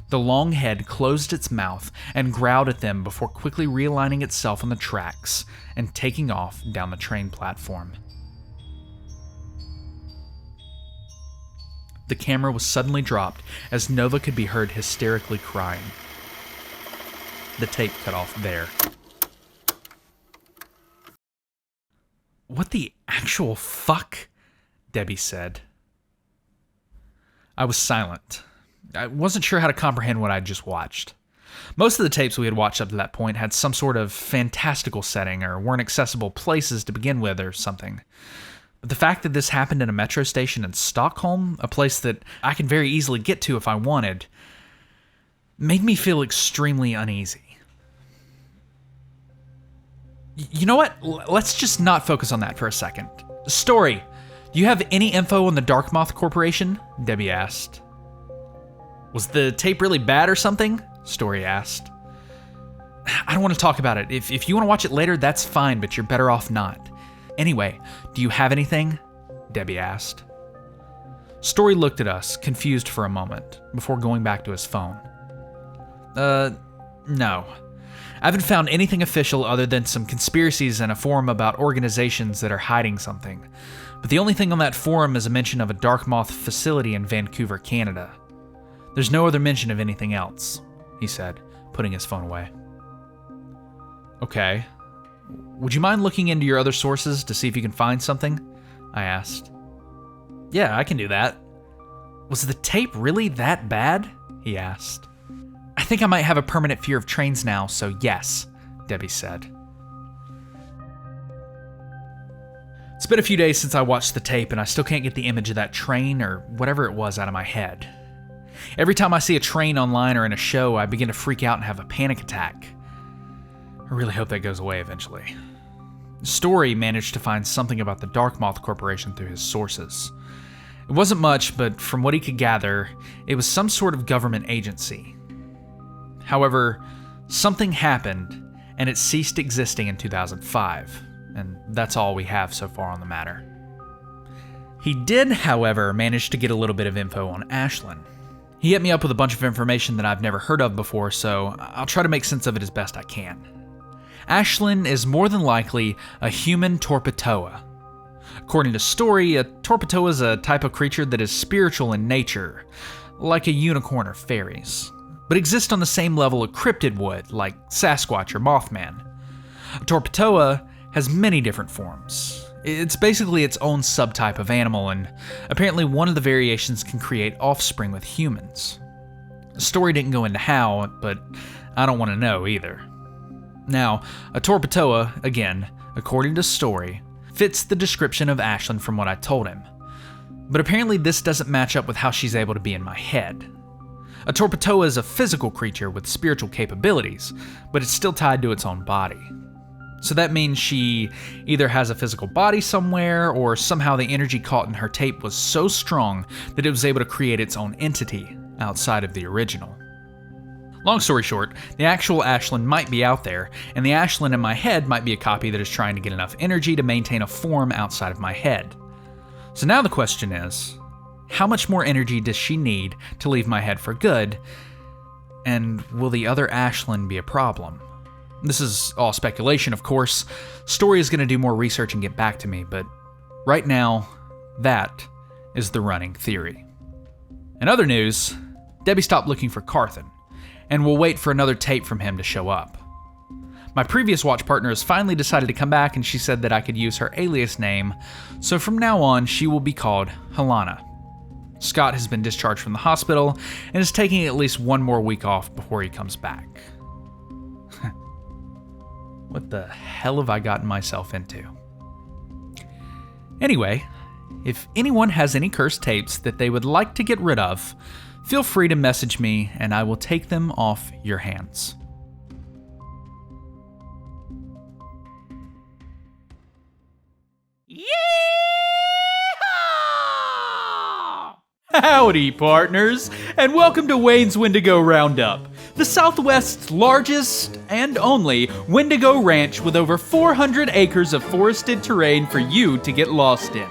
The long head closed its mouth and growled at them before quickly realigning itself on the tracks and taking off down the train platform. The camera was suddenly dropped as Nova could be heard hysterically crying. The tape cut off there. What the actual fuck? Debbie said. I was silent. I wasn't sure how to comprehend what I'd just watched. Most of the tapes we had watched up to that point had some sort of fantastical setting or weren't accessible places to begin with or something. But the fact that this happened in a metro station in Stockholm, a place that I can very easily get to if I wanted, made me feel extremely uneasy. You know what? Let's just not focus on that for a second. Story, do you have any info on the Darkmoth Corporation? Debbie asked. Was the tape really bad or something? Story asked. I don't want to talk about it. If you want to watch it later, that's fine, but you're better off not. Anyway, do you have anything? Debbie asked. Story looked at us, confused for a moment, before going back to his phone. No. I haven't found anything official other than some conspiracies and a forum about organizations that are hiding something. But the only thing on that forum is a mention of a Darkmoth facility in Vancouver, Canada. There's no other mention of anything else, he said, putting his phone away. Okay. Would you mind looking into your other sources to see if you can find something? I asked. Yeah, I can do that. Was the tape really that bad? He asked. I think I might have a permanent fear of trains now, so yes, Debbie said. It's been a few days since I watched the tape, and I still can't get the image of that train or whatever it was out of my head. Every time I see a train online or in a show, I begin to freak out and have a panic attack. I really hope that goes away eventually. Story managed to find something about the Darkmoth Corporation through his sources. It wasn't much, but from what he could gather, it was some sort of government agency. However, something happened, and it ceased existing in 2005, and that's all we have so far on the matter. He did, however, manage to get a little bit of info on Ashlyn. He hit me up with a bunch of information that I've never heard of before, so I'll try to make sense of it as best I can. Ashlyn is more than likely a human Torpatoa. According to Story, a Torpatoa is a type of creature that is spiritual in nature, like a unicorn or fairies, but exist on the same level a cryptid would, like Sasquatch or Mothman. A Torpatoa has many different forms. It's basically its own subtype of animal, and apparently one of the variations can create offspring with humans. Story didn't go into how, but I don't want to know either. Now, a Torpatoa, again, according to Story, fits the description of Ashlyn from what I told him. But apparently this doesn't match up with how she's able to be in my head. A Torpatoa is a physical creature with spiritual capabilities, but it's still tied to its own body. So that means she either has a physical body somewhere, or somehow the energy caught in her tape was so strong that it was able to create its own entity outside of the original. Long story short, the actual Ashlyn might be out there, and the Ashlyn in my head might be a copy that is trying to get enough energy to maintain a form outside of my head. So now the question is, how much more energy does she need to leave my head for good, and will the other Ashlyn be a problem? This is all speculation, of course. Story is going to do more research and get back to me, but right now, that is the running theory. In other news, Debbie stopped looking for Carthen, and will wait for another tape from him to show up. My previous watch partner has finally decided to come back, and she said that I could use her alias name, so from now on she will be called Helana. Scott has been discharged from the hospital and is taking at least one more week off before he comes back. What the hell have I gotten myself into? Anyway, if anyone has any cursed tapes that they would like to get rid of, feel free to message me and I will take them off your hands. Howdy, partners, and welcome to Wayne's Wendigo Roundup, the Southwest's largest and only Wendigo ranch with over 400 acres of forested terrain for you to get lost in.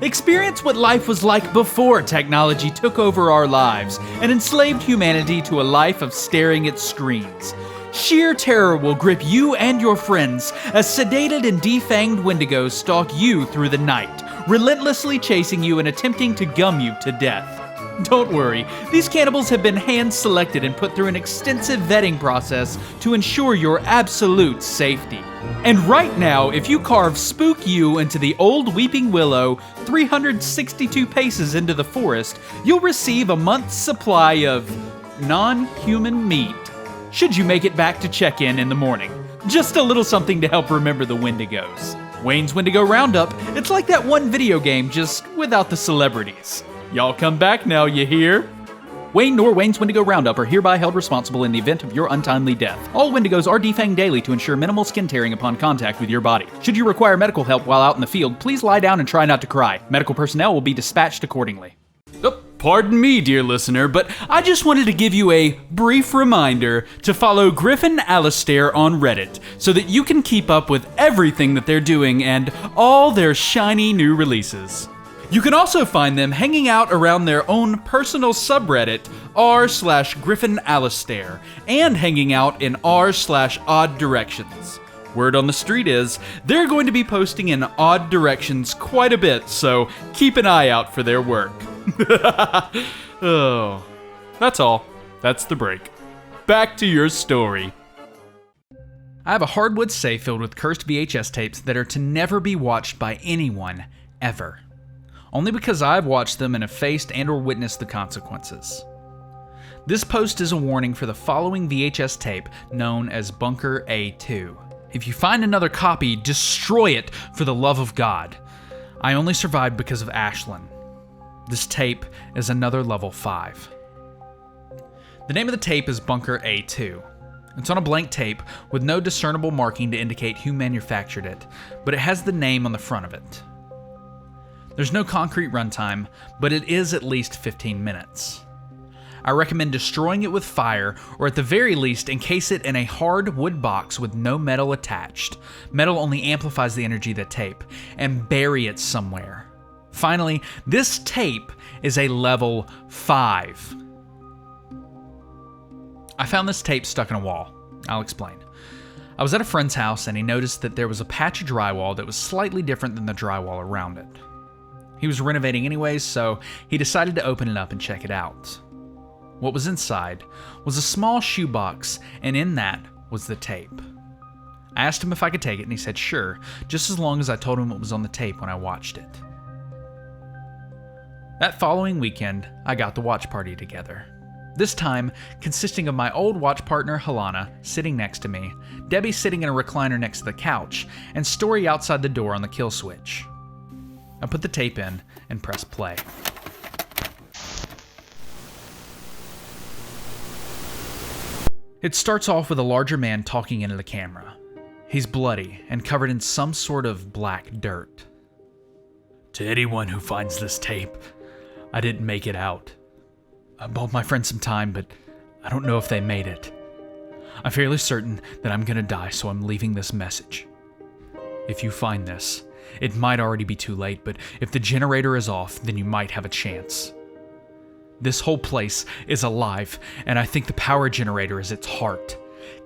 Experience what life was like before technology took over our lives and enslaved humanity to a life of staring at screens. Sheer terror will grip you and your friends as sedated and defanged wendigos stalk you through the night, relentlessly chasing you and attempting to gum you to death. Don't worry, these cannibals have been hand-selected and put through an extensive vetting process to ensure your absolute safety. And right now, if you carve Spookyou into the old weeping willow 362 paces into the forest, you'll receive a month's supply of non-human meat, should you make it back to check-in in the morning. Just a little something to help remember the Wendigos. Wayne's Wendigo Roundup, it's like that one video game, just without the celebrities. Y'all come back now, you hear? Wayne nor Wayne's Wendigo Roundup are hereby held responsible in the event of your untimely death. All Wendigos are defanged daily to ensure minimal skin tearing upon contact with your body. Should you require medical help while out in the field, please lie down and try not to cry. Medical personnel will be dispatched accordingly. Oh, pardon me, dear listener, but I just wanted to give you a brief reminder to follow GryphonAlastare on Reddit so that you can keep up with everything that they're doing and all their shiny new releases. You can also find them hanging out around their own personal subreddit, r/GryphonAlastare, and hanging out in r/odd directions. Word on the street is, they're going to be posting in odd directions quite a bit, so keep an eye out for their work. Oh, that's all. That's the break. Back to your story. I have a hardwood safe filled with cursed VHS tapes that are to never be watched by anyone, ever. Only because I've watched them and have faced and or witnessed the consequences. This post is a warning for the following VHS tape known as Bunker A2. If you find another copy, destroy it for the love of God. I only survived because of Ashlyn. This tape is another level 5. The name of the tape is Bunker A2. It's on a blank tape with no discernible marking to indicate who manufactured it, but it has the name on the front of it. There's no concrete runtime, but it is at least 15 minutes. I recommend destroying it with fire, or at the very least encase it in a hard wood box with no metal attached. Metal only amplifies the energy of the tape, and bury it somewhere. Finally, this tape is a level 5. I found this tape stuck in a wall. I'll explain. I was at a friend's house and he noticed that there was a patch of drywall that was slightly different than the drywall around it. He was renovating anyways, so he decided to open it up and check it out. What was inside was a small shoebox, and in that was the tape. I asked him if I could take it, and he said sure, just as long as I told him what was on the tape when I watched it. That following weekend, I got the watch party together. This time, consisting of my old watch partner, Helana, sitting next to me, Debbie sitting in a recliner next to the couch, and Story outside the door on the kill switch. I put the tape in and pressed play. It starts off with a larger man talking into the camera. He's bloody and covered in some sort of black dirt. To anyone who finds this tape, I didn't make it out. I bought my friends some time, but I don't know if they made it. I'm fairly certain that I'm gonna die, so I'm leaving this message. If you find this, it might already be too late, but if the generator is off, then you might have a chance. This whole place is alive, and I think the power generator is its heart.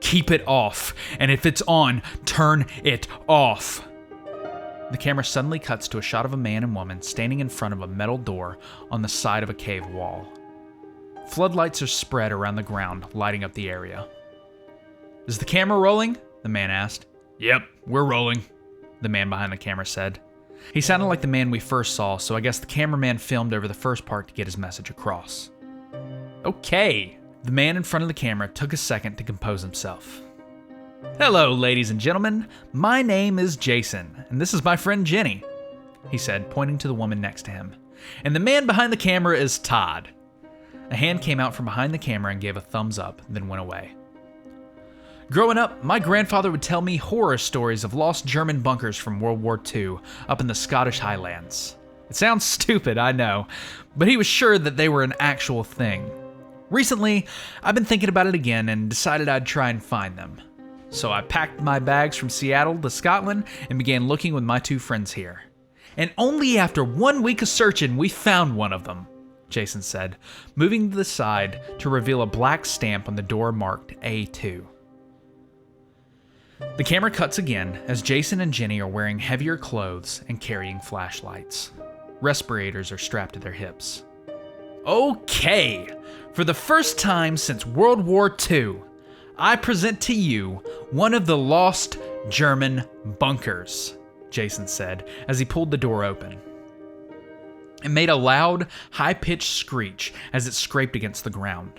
Keep it off, and if it's on, turn it off. The camera suddenly cuts to a shot of a man and woman standing in front of a metal door on the side of a cave wall. Floodlights are spread around the ground, lighting up the area. "Is the camera rolling?" the man asked. "Yep, we're rolling," the man behind the camera said. He sounded like the man we first saw, so I guess the cameraman filmed over the first part to get his message across. "Okay." The man in front of the camera took a second to compose himself. "Hello, ladies and gentlemen. My name is Jason, and this is my friend Jenny," he said, pointing to the woman next to him. "And the man behind the camera is Todd." A hand came out from behind the camera and gave a thumbs up, then went away. "Growing up, my grandfather would tell me horror stories of lost German bunkers from World War II up in the Scottish Highlands. It sounds stupid, I know, but he was sure that they were an actual thing. Recently, I've been thinking about it again and decided I'd try and find them. So I packed my bags from Seattle to Scotland and began looking with my two friends here. And only after 1 week of searching, we found one of them," Jason said, moving to the side to reveal a black stamp on the door marked A2. The camera cuts again as Jason and Jenny are wearing heavier clothes and carrying flashlights. Respirators are strapped to their hips. "Okay, for the first time since World War II, I present to you one of the lost German bunkers," Jason said as he pulled the door open. It made a loud, high-pitched screech as it scraped against the ground.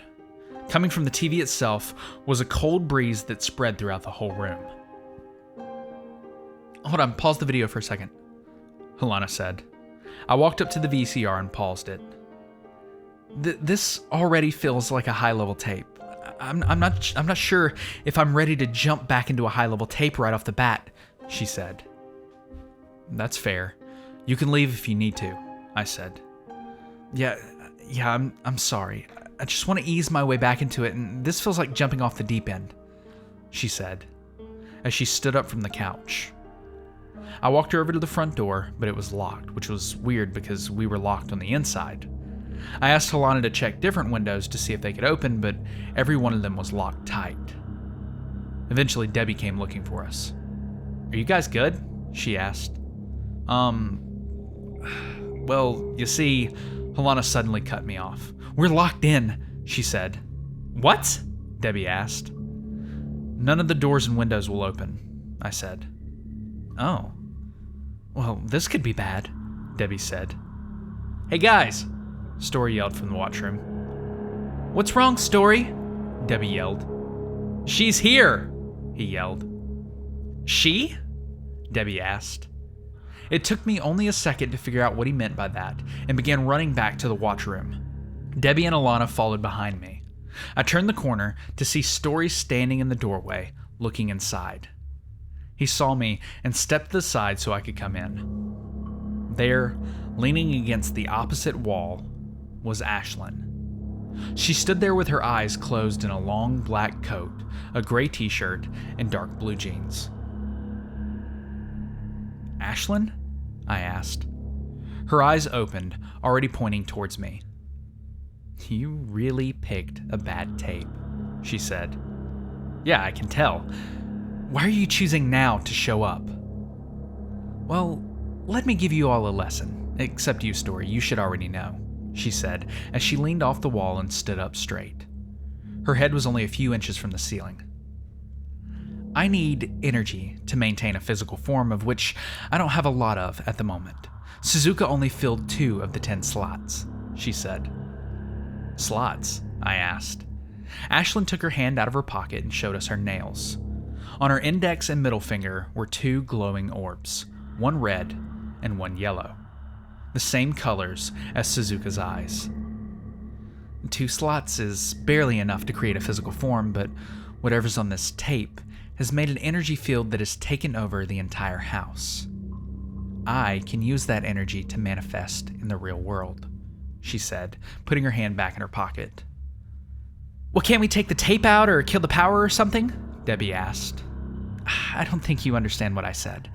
Coming from the TV itself was a cold breeze that spread throughout the whole room. "Hold on, pause the video for a second," Helena said. I walked up to the VCR and paused it. This already feels like a high-level tape. I'm not sure if I'm ready to jump back into a high-level tape right off the bat," she said. "That's fair. You can leave if you need to," I said. Yeah, I'm sorry. I just want to ease my way back into it, and this feels like jumping off the deep end," she said, as she stood up from the couch. I walked her over to the front door, but it was locked, which was weird because we were locked on the inside. I asked Helena to check different windows to see if they could open, but every one of them was locked tight. Eventually, Debbie came looking for us. "Are you guys good?" she asked. Well, you see," Helena suddenly cut me off. "We're locked in," she said. "What?" Debbie asked. "None of the doors and windows will open," I said. "Oh. Well, this could be bad," Debbie said. "Hey guys," Story yelled from the watchroom. "What's wrong, Story?" Debbie yelled. "She's here," he yelled. "She?" Debbie asked. It took me only a second to figure out what he meant by that and began running back to the watchroom. Debbie and Alana followed behind me. I turned the corner to see Story standing in the doorway, looking inside. He saw me and stepped to the side so I could come in. There, leaning against the opposite wall, was Ashlyn. She stood there with her eyes closed in a long black coat, a gray t-shirt, and dark blue jeans. "Ashlyn?" I asked. Her eyes opened, already pointing towards me. "You really picked a bad tape," she said. "Yeah, I can tell. Why are you choosing now to show up?" "Well, let me give you all a lesson. Except you, Story, you should already know," she said as she leaned off the wall and stood up straight. Her head was only a few inches from the ceiling. "I need energy to maintain a physical form, of which I don't have a lot of at the moment. Suzuka only filled 2 of the 10 slots," she said. "Slots?" I asked. Ashlyn took her hand out of her pocket and showed us her nails. On her index and middle finger were 2 glowing orbs, one red and one yellow, the same colors as Suzuka's eyes. 2 slots is barely enough to create a physical form, but whatever's on this tape has made an energy field that has taken over the entire house. I can use that energy to manifest in the real world," she said, putting her hand back in her pocket. "Well, can't we take the tape out or kill the power or something?" Debbie asked. "I don't think you understand what I said.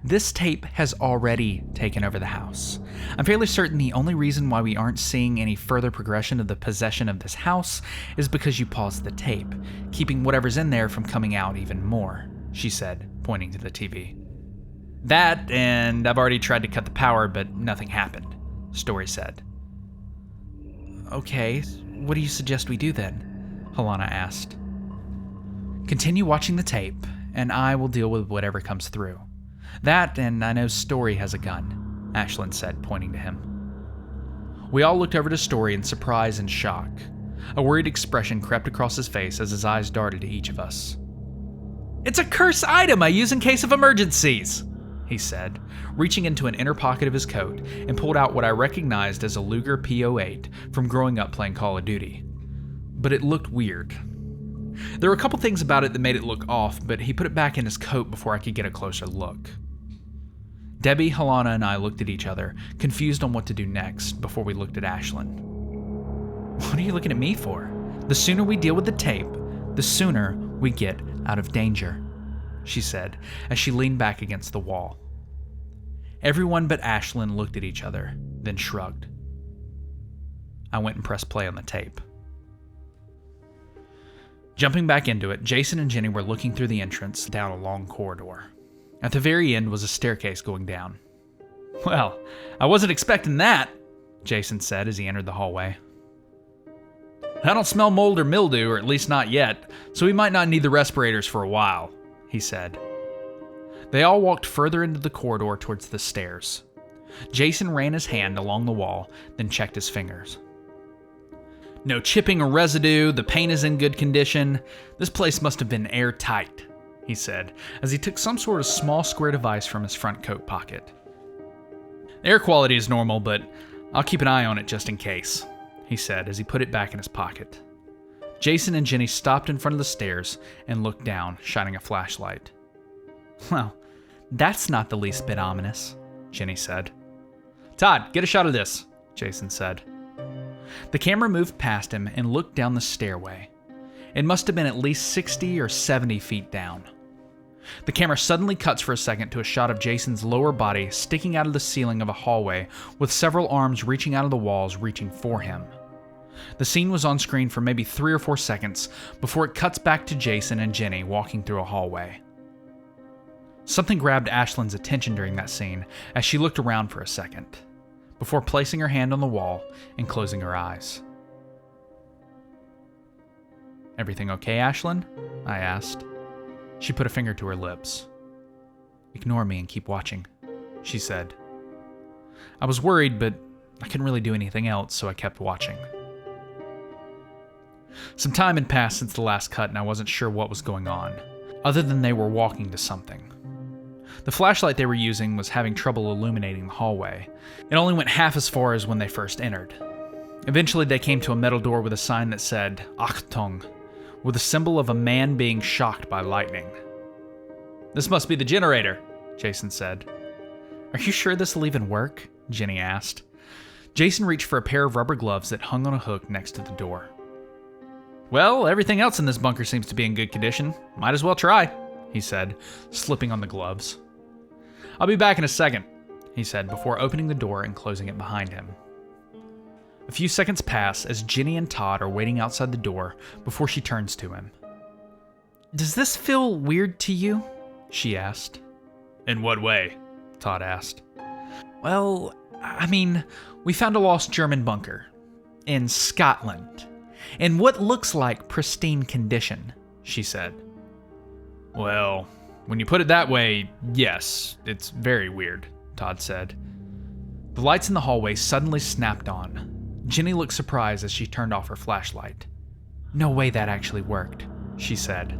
This tape has already taken over the house. I'm fairly certain the only reason why we aren't seeing any further progression of the possession of this house is because you paused the tape, keeping whatever's in there from coming out even more," she said, pointing to the TV. "That, and I've already tried to cut the power, but nothing happened," Story said. "Okay, what do you suggest we do then? Helena asked. Continue watching the tape, and I will deal with whatever comes through. That, and I know Story has a gun, Ashlyn said, pointing to him. We all looked over to Story in surprise and shock. A worried expression crept across his face as his eyes darted to each of us. It's a curse item I use in case of emergencies, he said, reaching into an inner pocket of his coat and pulled out what I recognized as a Luger P08 from growing up playing Call of Duty. But it looked weird. There were a couple things about it that made it look off, but he put it back in his coat before I could get a closer look. Debbie, Helena, and I looked at each other, confused on what to do next, before we looked at Ashlyn. What are you looking at me for? The sooner we deal with the tape, the sooner we get out of danger, she said, as she leaned back against the wall. Everyone but Ashlyn looked at each other, then shrugged. I went and pressed play on the tape. Jumping back into it, Jason and Jenny were looking through the entrance down a long corridor. At the very end was a staircase going down. Well, I wasn't expecting that, Jason said as he entered the hallway. I don't smell mold or mildew, or at least not yet, so we might not need the respirators for a while, he said. They all walked further into the corridor towards the stairs. Jason ran his hand along the wall, then checked his fingers. No chipping or residue, the paint is in good condition. This place must have been airtight, he said, as he took some sort of small square device from his front coat pocket. Air quality is normal, but I'll keep an eye on it just in case, he said as he put it back in his pocket. Jason and Jenny stopped in front of the stairs and looked down, shining a flashlight. Well, that's not the least bit ominous, Jenny said. Todd, get a shot of this, Jason said. The camera moved past him and looked down the stairway. It must have been at least 60 or 70 feet down. The camera suddenly cuts for a second to a shot of Jason's lower body sticking out of the ceiling of a hallway with several arms reaching out of the walls, reaching for him. The scene was on screen for maybe 3 or 4 seconds before it cuts back to Jason and Jenny walking through a hallway. Something grabbed Ashlyn's attention during that scene as she looked around for a second, before placing her hand on the wall and closing her eyes. Everything okay, Ashlyn? I asked. She put a finger to her lips. Ignore me and keep watching, she said. I was worried, but I couldn't really do anything else, so I kept watching. Some time had passed since the last cut, and I wasn't sure what was going on, other than they were walking to something. The flashlight they were using was having trouble illuminating the hallway. It only went half as far as when they first entered. Eventually, they came to a metal door with a sign that said, Achtung, with a symbol of a man being shocked by lightning. This must be the generator, Jason said. Are you sure this will even work? Jenny asked. Jason reached for a pair of rubber gloves that hung on a hook next to the door. Well, everything else in this bunker seems to be in good condition. Might as well try, he said, slipping on the gloves. I'll be back in a second, he said before opening the door and closing it behind him. A few seconds pass as Jenny and Todd are waiting outside the door before she turns to him. Does this feel weird to you? She asked. In what way? Todd asked. Well, I mean, we found a lost German bunker in Scotland in what looks like pristine condition, she said. Well, when you put it that way, yes, it's very weird, Todd said. The lights in the hallway suddenly snapped on. Jenny looked surprised as she turned off her flashlight. No way that actually worked, she said.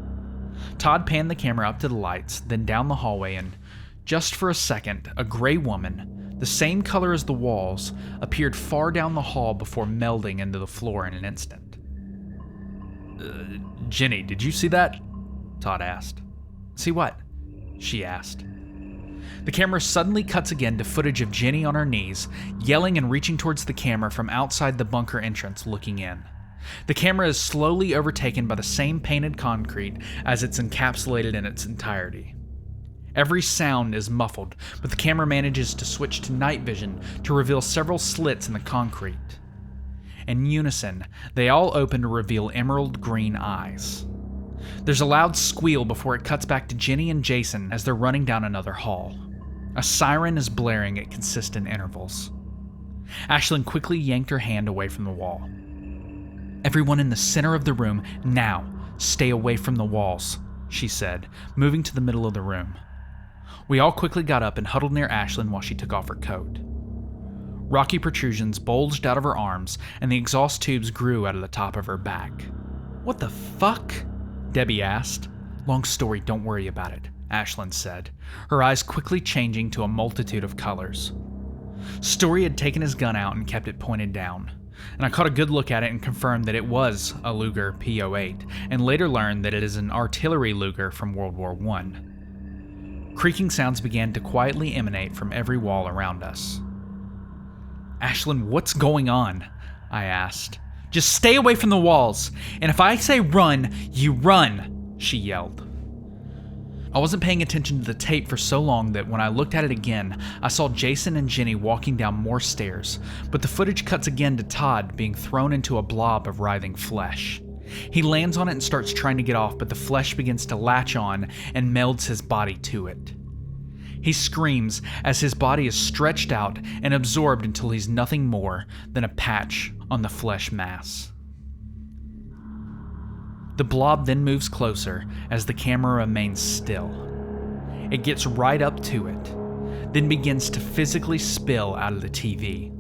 Todd panned the camera up to the lights, then down the hallway, and just for a second, a gray woman, the same color as the walls, appeared far down the hall before melding into the floor in an instant. Jenny, did you see that? Todd asked. See what? She asked. The camera suddenly cuts again to footage of Jenny on her knees, yelling and reaching towards the camera from outside the bunker entrance looking in. The camera is slowly overtaken by the same painted concrete as it's encapsulated in its entirety. Every sound is muffled, but the camera manages to switch to night vision to reveal several slits in the concrete. In unison, they all open to reveal emerald green eyes. There's a loud squeal before it cuts back to Jenny and Jason as they're running down another hall. A siren is blaring at consistent intervals. Ashlyn quickly yanked her hand away from the wall. Everyone in the center of the room, now, stay away from the walls, she said, moving to the middle of the room. We all quickly got up and huddled near Ashlyn while she took off her coat. Rocky protrusions bulged out of her arms, and the exhaust tubes grew out of the top of her back. "What the fuck?" Debbie asked. "Long story, don't worry about it," Ashlyn said, her eyes quickly changing to a multitude of colors. Story had taken his gun out and kept it pointed down, and I caught a good look at it and confirmed that it was a Luger P08, and later learned that it is an artillery Luger from World War I. Creaking sounds began to quietly emanate from every wall around us. "Ashlyn, what's going on?" I asked. "Just stay away from the walls, and if I say run, you run," she yelled. I wasn't paying attention to the tape for so long that when I looked at it again, I saw Jason and Jenny walking down more stairs, but the footage cuts again to Todd being thrown into a blob of writhing flesh. He lands on it and starts trying to get off, but the flesh begins to latch on and melds his body to it. He screams as his body is stretched out and absorbed until he's nothing more than a patch on the flesh mass. The blob then moves closer as the camera remains still. It gets right up to it, then begins to physically spill out of the TV.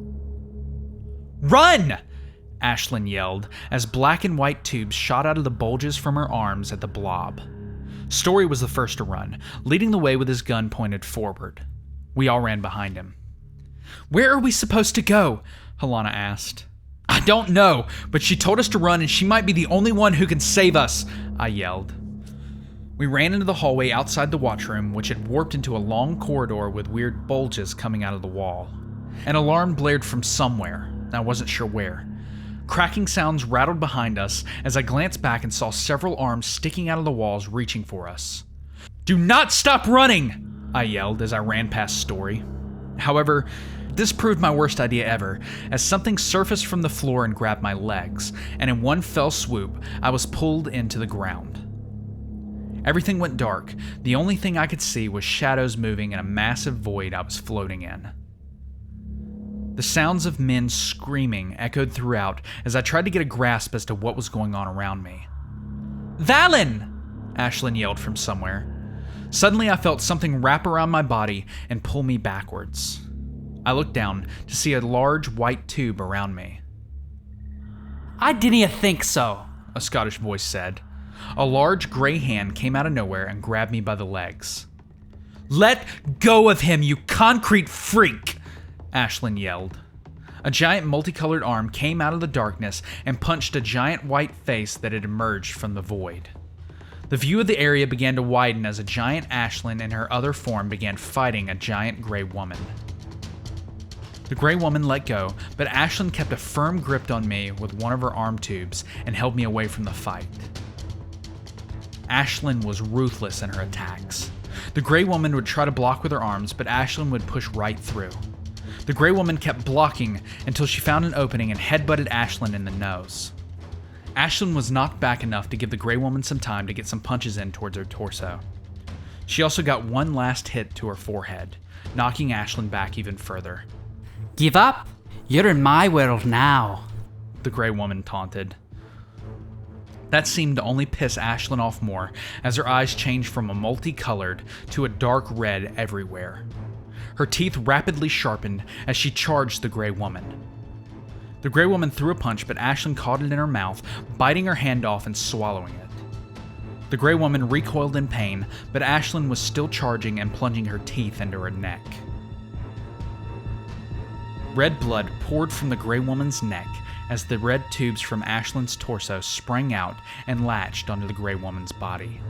"Run!" Ashlyn yelled as black and white tubes shot out of the bulges from her arms at the blob. Story was the first to run, leading the way with his gun pointed forward. We all ran behind him. "Where are we supposed to go?" Helena asked. "I don't know, but she told us to run and she might be the only one who can save us," I yelled. We ran into the hallway outside the watchroom, which had warped into a long corridor with weird bulges coming out of the wall. An alarm blared from somewhere, I wasn't sure where. Cracking sounds rattled behind us as I glanced back and saw several arms sticking out of the walls reaching for us. "Do not stop running!" I yelled as I ran past Story. However, this proved my worst idea ever, as something surfaced from the floor and grabbed my legs, and in one fell swoop, I was pulled into the ground. Everything went dark. The only thing I could see was shadows moving in a massive void I was floating in. The sounds of men screaming echoed throughout as I tried to get a grasp as to what was going on around me. "Valen!" Ashlyn yelled from somewhere. Suddenly I felt something wrap around my body and pull me backwards. I looked down to see a large white tube around me. "I didn't think so," a Scottish voice said. A large gray hand came out of nowhere and grabbed me by the legs. "Let go of him, you concrete freak!" Ashlyn yelled. A giant multicolored arm came out of the darkness and punched a giant white face that had emerged from the void. The view of the area began to widen as a giant Ashlyn in her other form began fighting a giant gray woman. The gray woman let go, but Ashlyn kept a firm grip on me with one of her arm tubes and held me away from the fight. Ashlyn was ruthless in her attacks. The gray woman would try to block with her arms, but Ashlyn would push right through. The gray woman kept blocking until she found an opening and headbutted Ashlyn in the nose. Ashlyn was knocked back enough to give the gray woman some time to get some punches in towards her torso. She also got one last hit to her forehead, knocking Ashlyn back even further. "Give up? You're in my world now," the gray woman taunted. That seemed to only piss Ashlyn off more as her eyes changed from a multicolored to a dark red everywhere. Her teeth rapidly sharpened as she charged the gray woman. The gray woman threw a punch, but Ashlyn caught it in her mouth, biting her hand off and swallowing it. The gray woman recoiled in pain, but Ashlyn was still charging and plunging her teeth into her neck. Red blood poured from the gray woman's neck as the red tubes from Ashlyn's torso sprang out and latched onto the gray woman's body.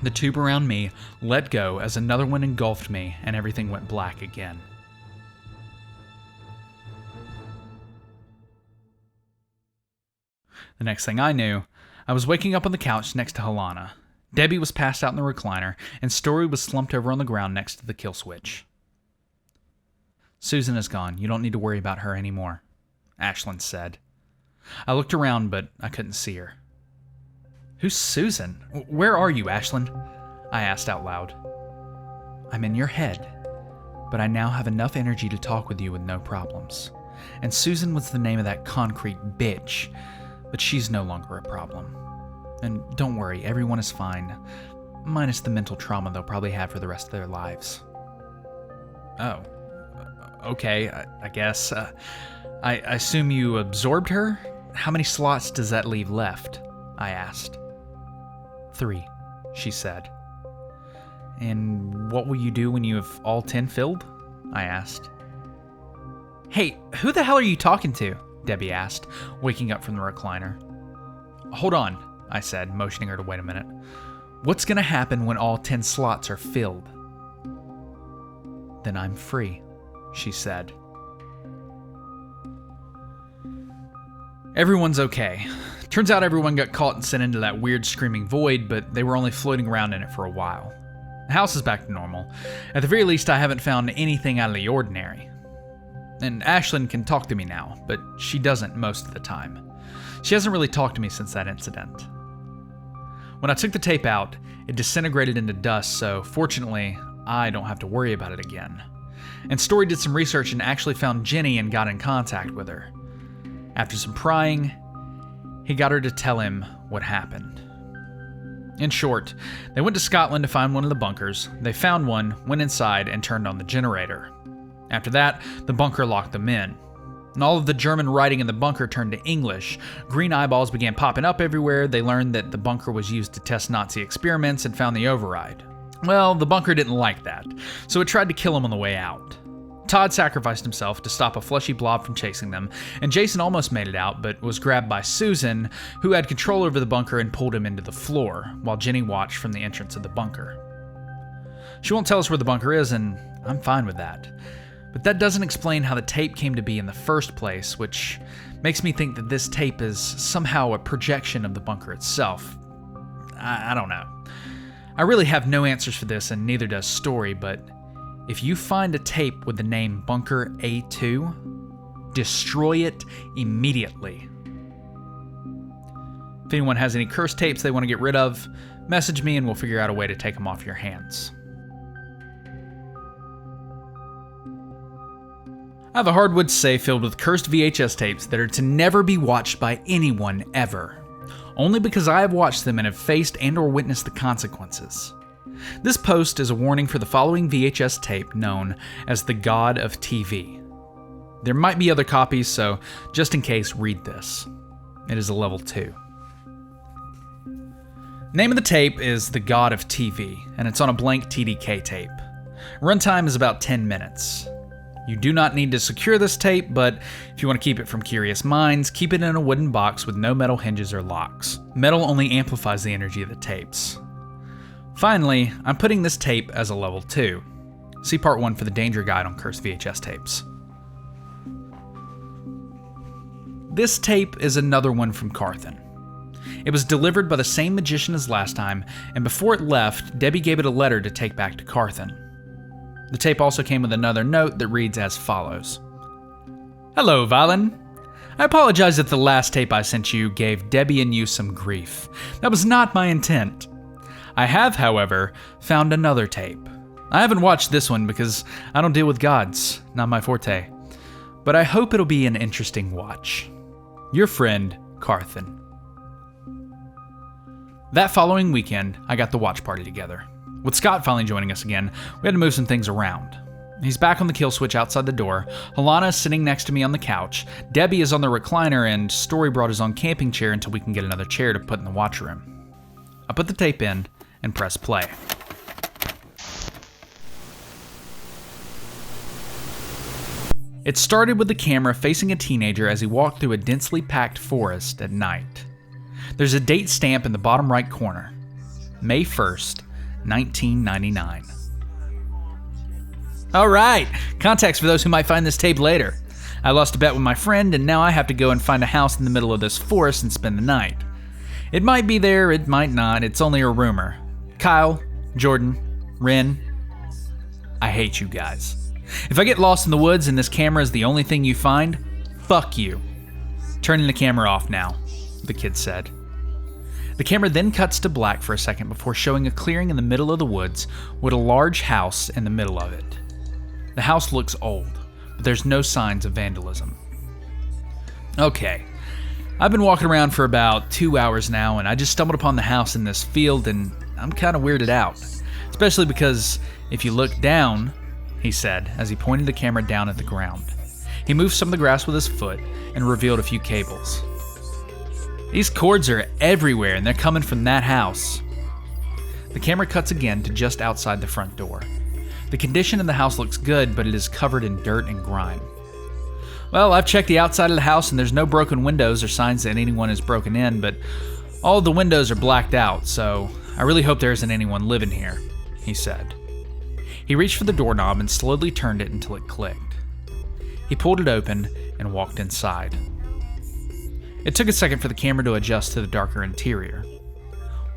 The tube around me let go as another one engulfed me and everything went black again. The next thing I knew, I was waking up on the couch next to Helena. Debbie was passed out in the recliner, and Story was slumped over on the ground next to the kill switch. "Susan is gone. You don't need to worry about her anymore," Ashlyn said. I looked around, but I couldn't see her. "Who's Susan? Where are you, Ashlyn?" I asked out loud. "I'm in your head, but I now have enough energy to talk with you with no problems. and Susan was the name of that concrete bitch, but she's no longer a problem. And don't worry, everyone is fine, minus the mental trauma they'll probably have for the rest of their lives. Oh, okay, I guess. I assume you absorbed her? How many slots does that leave left? I asked. 3, she said. And what will you do when you have all 10 filled? I asked. Hey, who the hell are you talking to? Debbie asked, waking up from the recliner. Hold on, I said, motioning her to wait a minute. What's gonna happen when all 10 slots are filled? Then I'm free, she said. Everyone's okay. Turns out everyone got caught and sent into that weird screaming void, but they were only floating around in it for a while. The house is back to normal. At the very least, I haven't found anything out of the ordinary. And Ashlyn can talk to me now, but she doesn't most of the time. She hasn't really talked to me since that incident. When I took the tape out, it disintegrated into dust, so fortunately, I don't have to worry about it again. And Story did some research and actually found Jenny and got in contact with her. After some prying, he got her to tell him what happened. In short, they went to Scotland to find one of the bunkers. They found one, went inside, and turned on the generator. After that, the bunker locked them in. And all of the German writing in the bunker turned to English. Green eyeballs began popping up everywhere. They learned that the bunker was used to test Nazi experiments and found the override. Well, the bunker didn't like that, so it tried to kill him on the way out. Todd sacrificed himself to stop a fleshy blob from chasing them, and Jason almost made it out, but was grabbed by Susan, who had control over the bunker and pulled him into the floor, while Jenny watched from the entrance of the bunker. She won't tell us where the bunker is, and I'm fine with that. But that doesn't explain how the tape came to be in the first place, which makes me think that this tape is somehow a projection of the bunker itself. I don't know. I really have no answers for this, and neither does Story, but if you find a tape with the name Bunker A2, destroy it immediately. If anyone has any cursed tapes they want to get rid of, message me and we'll figure out a way to take them off your hands. I have a hardwood safe filled with cursed VHS tapes that are to never be watched by anyone ever, only because I have watched them and have faced and or witnessed the consequences. This post is a warning for the following VHS tape known as the God of TV. There might be other copies, so just in case, read this. It is a level 2. Name of the tape is The God of TV, and it's on a blank TDK tape. Runtime is about 10 minutes. You do not need to secure this tape, but if you want to keep it from curious minds, keep it in a wooden box with no metal hinges or locks. Metal only amplifies the energy of the tapes. Finally, I'm putting this tape as a level 2. See part 1 for the danger guide on cursed VHS tapes. This tape is another one from Carthen. It was delivered by the same magician as last time, and before it left, Debbie gave it a letter to take back to Carthen. The tape also came with another note that reads as follows. Hello, Valen. I apologize that the last tape I sent you gave Debbie and you some grief. That was not my intent. I have, however, found another tape. I haven't watched this one because I don't deal with gods, not my forte. But I hope it'll be an interesting watch. Your friend, Carthen. That following weekend, I got the watch party together. With Scott finally joining us again, we had to move some things around. He's back on the kill switch outside the door, Halana is sitting next to me on the couch, Debbie is on the recliner, and Story brought his own camping chair until we can get another chair to put in the watch room. I put the tape in and press play. It started with the camera facing a teenager as he walked through a densely packed forest at night. There's a date stamp in the bottom right corner, May 1st, 1999. All right, context for those who might find this tape later. I lost a bet with my friend, and now I have to go and find a house in the middle of this forest and spend the night. It might be there, it might not, it's only a rumor. Kyle, Jordan, Ren, I hate you guys. If I get lost in the woods and this camera is the only thing you find, fuck you. Turning the camera off now, the kid said. The camera then cuts to black for a second before showing a clearing in the middle of the woods with a large house in the middle of it. The house looks old, but there's no signs of vandalism. Okay. I've been walking around for about 2 hours now, and I just stumbled upon the house in this field, and I'm kind of weirded out. Especially because if you look down, he said, as he pointed the camera down at the ground. He moved some of the grass with his foot and revealed a few cables. These cords are everywhere, and they're coming from that house. The camera cuts again to just outside the front door. The condition of the house looks good, but it is covered in dirt and grime. Well, I've checked the outside of the house, and there's no broken windows or signs that anyone has broken in, but all of the windows are blacked out, so I really hope there isn't anyone living here, he said. He reached for the doorknob and slowly turned it until it clicked. He pulled it open and walked inside. It took a second for the camera to adjust to the darker interior.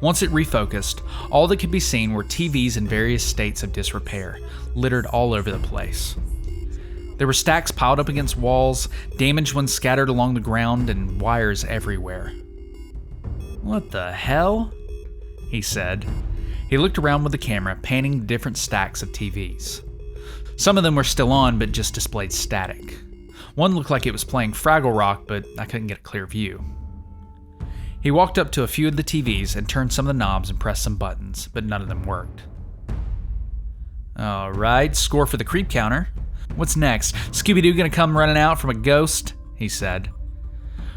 Once it refocused, all that could be seen were TVs in various states of disrepair, littered all over the place. There were stacks piled up against walls, damaged ones scattered along the ground, and wires everywhere. "What the hell?" he said. He looked around with the camera, panning the different stacks of TVs. Some of them were still on, but just displayed static. One looked like it was playing Fraggle Rock, but I couldn't get a clear view. He walked up to a few of the TVs and turned some of the knobs and pressed some buttons, but none of them worked. "Alright, score for the creep counter. What's next? Scooby-Doo gonna come running out from a ghost?" he said.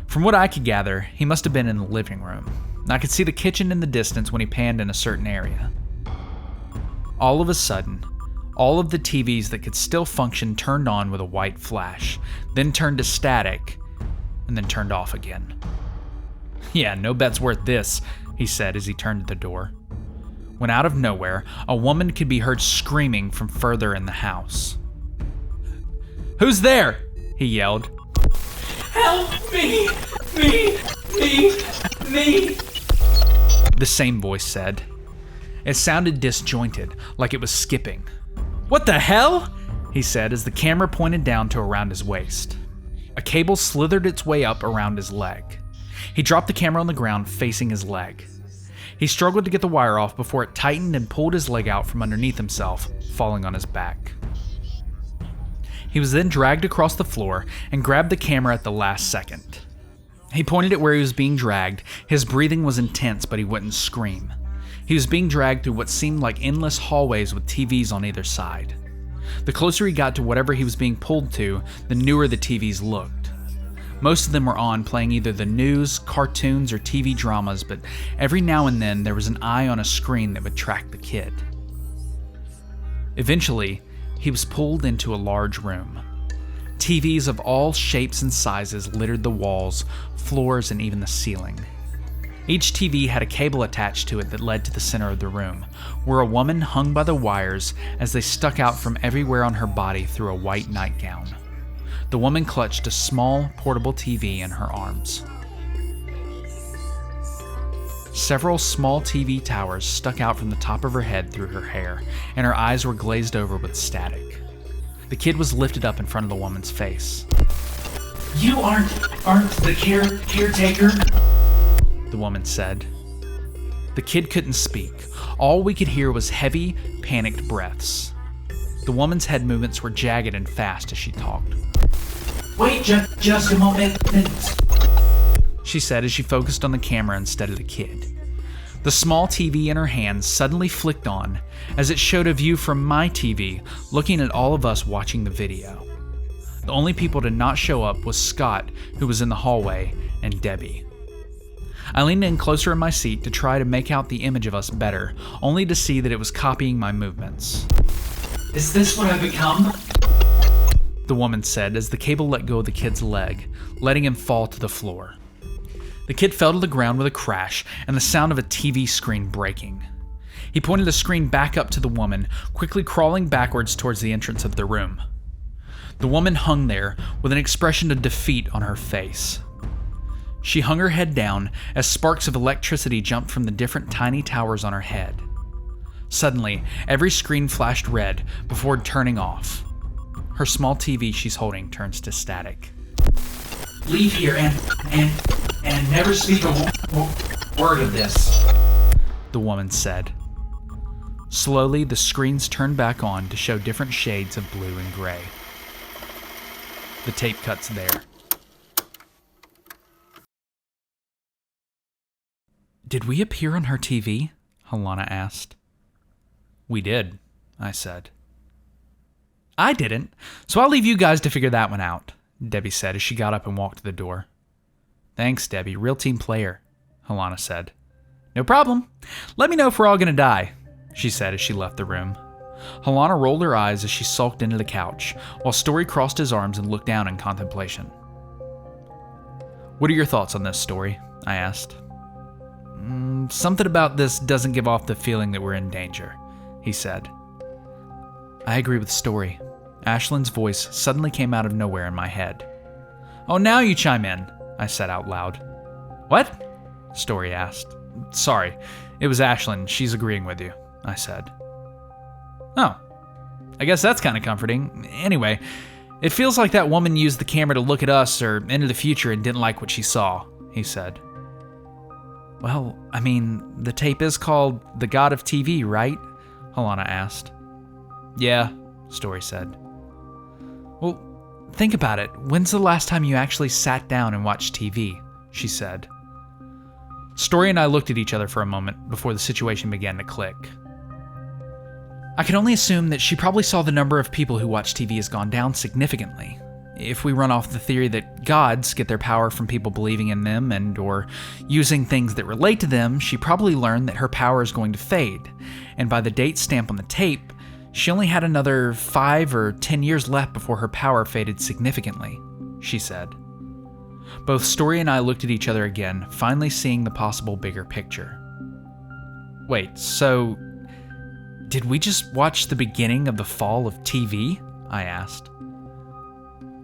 From what I could gather, he must have been in the living room. I could see the kitchen in the distance when he panned in a certain area. All of a sudden, all of the TVs that could still function turned on with a white flash, then turned to static, and then turned off again. "Yeah, no bet's worth this," he said as he turned to the door. When out of nowhere, a woman could be heard screaming from further in the house. "Who's there?" he yelled. Help me! Me! The same voice said. It sounded disjointed, like it was skipping. "What the hell?" he said as the camera pointed down to around his waist. A cable slithered its way up around his leg. He dropped the camera on the ground facing his leg. He struggled to get the wire off before it tightened and pulled his leg out from underneath himself, falling on his back. He was then dragged across the floor and grabbed the camera at the last second. He pointed at where he was being dragged. His breathing was intense, but he wouldn't scream. He was being dragged through what seemed like endless hallways with TVs on either side. The closer he got to whatever he was being pulled to, the newer the TVs looked. Most of them were on, playing either the news, cartoons, or TV dramas, but every now and then there was an eye on a screen that would track the kid. Eventually, he was pulled into a large room. TVs of all shapes and sizes littered the walls, floors, and even the ceiling. Each TV had a cable attached to it that led to the center of the room, where a woman hung by the wires as they stuck out from everywhere on her body through a white nightgown. The woman clutched a small, portable TV in her arms. Several small TV towers stuck out from the top of her head through her hair, and her eyes were glazed over with static. The kid was lifted up in front of the woman's face. You aren't the caretaker? The woman said. The kid couldn't speak. All we could hear was heavy, panicked breaths. The woman's head movements were jagged and fast as she talked. Wait just a moment. She said as she focused on the camera instead of the kid. The small TV in her hand suddenly flicked on as it showed a view from my TV looking at all of us watching the video. The only people to not show up was Scott, who was in the hallway, and Debbie. I leaned in closer in my seat to try to make out the image of us better, only to see that it was copying my movements. Is this what I've become? The woman said as the cable let go of the kid's leg, letting him fall to the floor. The kid fell to the ground with a crash and the sound of a TV screen breaking. He pointed the screen back up to the woman, quickly crawling backwards towards the entrance of the room. The woman hung there with an expression of defeat on her face. She hung her head down as sparks of electricity jumped from the different tiny towers on her head. Suddenly, every screen flashed red before turning off. Her small TV she's holding turns to static. Leave here and never speak a word of this, the woman said. Slowly, the screens turned back on to show different shades of blue and gray. The tape cuts there. Did we appear on her TV? Alana asked. We did, I said. I didn't, so I'll leave you guys to figure that one out, Debbie said as she got up and walked to the door. Thanks, Debbie. Real team player, Alana said. No problem. Let me know if we're all going to die, she said as she left the room. Alana rolled her eyes as she sulked into the couch, while Story crossed his arms and looked down in contemplation. What are your thoughts on this, Story? I asked. Something about this doesn't give off the feeling that we're in danger, he said. I agree with Story. Ashlyn's voice suddenly came out of nowhere in my head. Oh, now you chime in, I said out loud. What? Story asked. Sorry, it was Ashlyn. She's agreeing with you, I said. Oh, I guess that's kind of comforting. Anyway, it feels like that woman used the camera to look at us or into the future and didn't like what she saw, he said. Well, I mean, the tape is called The God of TV, right? Alana asked. Yeah, Story said. Well, think about it. When's the last time you actually sat down and watched TV? She said. Story and I looked at each other for a moment before the situation began to click. I can only assume that she probably saw the number of people who watch TV has gone down significantly. If we run off the theory that gods get their power from people believing in them and or using things that relate to them, she probably learned that her power is going to fade, and by the date stamp on the tape, she only had another 5 or 10 years left before her power faded significantly, she said. Both Story and I looked at each other again, finally seeing the possible bigger picture. Wait, so did we just watch the beginning of the fall of TV? I asked.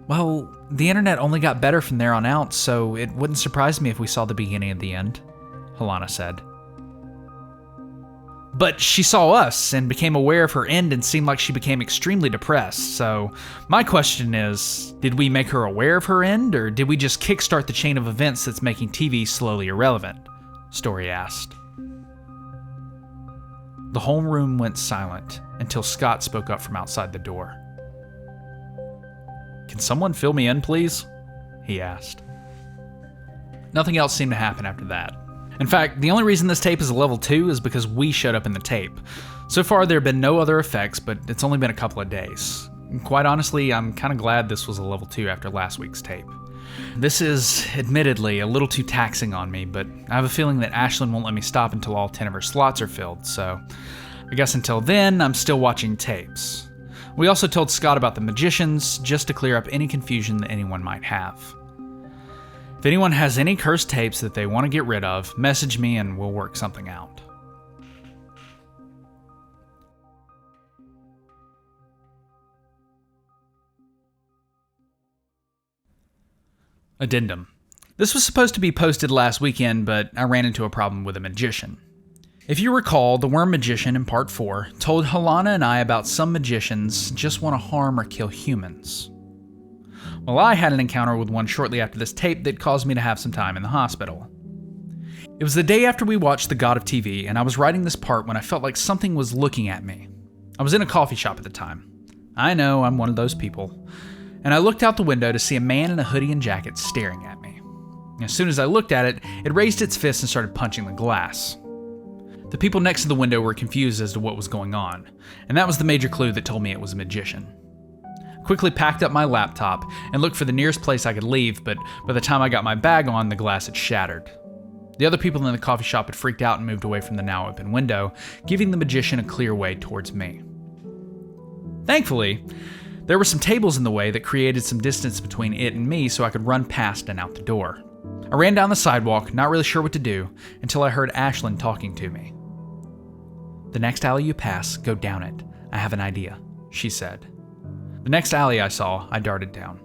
Well, the internet only got better from there on out, so it wouldn't surprise me if we saw the beginning of the end, Alana said. But she saw us and became aware of her end and seemed like she became extremely depressed, so my question is, did we make her aware of her end, or did we just kickstart the chain of events that's making TV slowly irrelevant? Story asked. The whole room went silent until Scott spoke up from outside the door. Can someone fill me in, please? He asked. Nothing else seemed to happen after that. In fact, the only reason this tape is a level 2 is because we showed up in the tape. So far, there have been no other effects, but it's only been a couple of days. And quite honestly, I'm kind of glad this was a level 2 after last week's tape. This is, admittedly, a little too taxing on me, but I have a feeling that Ashlyn won't let me stop until all 10 of her slots are filled, so I guess until then, I'm still watching tapes. We also told Scott about the magicians, just to clear up any confusion that anyone might have. If anyone has any cursed tapes that they want to get rid of, message me and we'll work something out. Addendum. This was supposed to be posted last weekend, but I ran into a problem with a magician. If you recall, the Worm Magician in Part 4 told Alana and I about some magicians just want to harm or kill humans. Well, I had an encounter with one shortly after this tape that caused me to have some time in the hospital. It was the day after we watched The God of TV, and I was writing this part when I felt like something was looking at me. I was in a coffee shop at the time. I know, I'm one of those people. And I looked out the window to see a man in a hoodie and jacket staring at me. As soon as I looked at it, it raised its fist and started punching the glass. The people next to the window were confused as to what was going on, and that was the major clue that told me it was a magician. I quickly packed up my laptop and looked for the nearest place I could leave, but by the time I got my bag on, the glass had shattered. The other people in the coffee shop had freaked out and moved away from the now open window, giving the magician a clear way towards me. Thankfully, there were some tables in the way that created some distance between it and me so I could run past and out the door. I ran down the sidewalk, not really sure what to do, until I heard Ashlyn talking to me. The next alley you pass, go down it. I have an idea, she said. The next alley I saw, I darted down.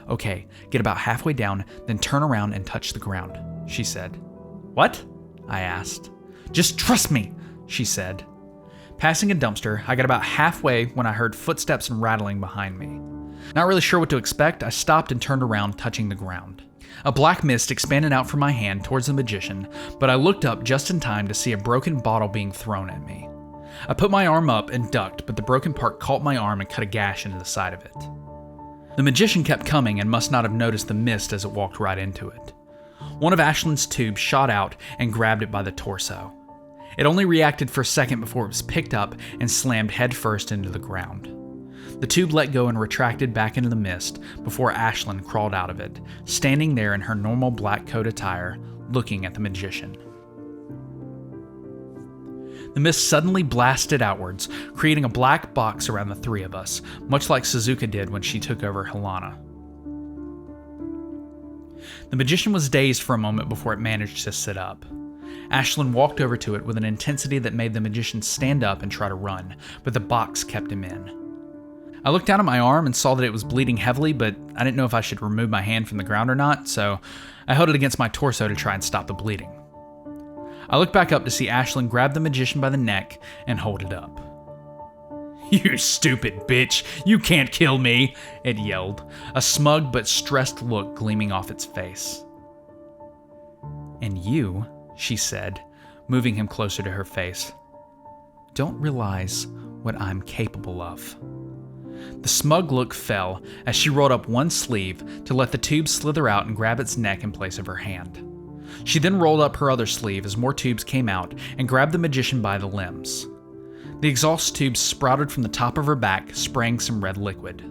Okay, get about halfway down, then turn around and touch the ground, she said. What? I asked. Just trust me, she said. Passing a dumpster, I got about halfway when I heard footsteps and rattling behind me. Not really sure what to expect, I stopped and turned around, touching the ground. A black mist expanded out from my hand towards the magician, but I looked up just in time to see a broken bottle being thrown at me. I put my arm up and ducked, but the broken part caught my arm and cut a gash into the side of it. The magician kept coming and must not have noticed the mist as it walked right into it. One of Ashlyn's tubes shot out and grabbed it by the torso. It only reacted for a second before it was picked up and slammed headfirst into the ground. The tube let go and retracted back into the mist before Ashlyn crawled out of it, standing there in her normal black coat attire, looking at the magician. The mist suddenly blasted outwards, creating a black box around the three of us, much like Suzuka did when she took over Helena. The magician was dazed for a moment before it managed to sit up. Ashlyn walked over to it with an intensity that made the magician stand up and try to run, but the box kept him in. I looked down at my arm and saw that it was bleeding heavily, but I didn't know if I should remove my hand from the ground or not, so I held it against my torso to try and stop the bleeding. I looked back up to see Ashlyn grab the magician by the neck and hold it up. "You stupid bitch, you can't kill me," it yelled, a smug but stressed look gleaming off its face. "And you," she said, moving him closer to her face, "don't realize what I'm capable of." The smug look fell as she rolled up one sleeve to let the tube slither out and grab its neck in place of her hand. She then rolled up her other sleeve as more tubes came out and grabbed the magician by the limbs. The exhaust tubes sprouted from the top of her back, spraying some red liquid.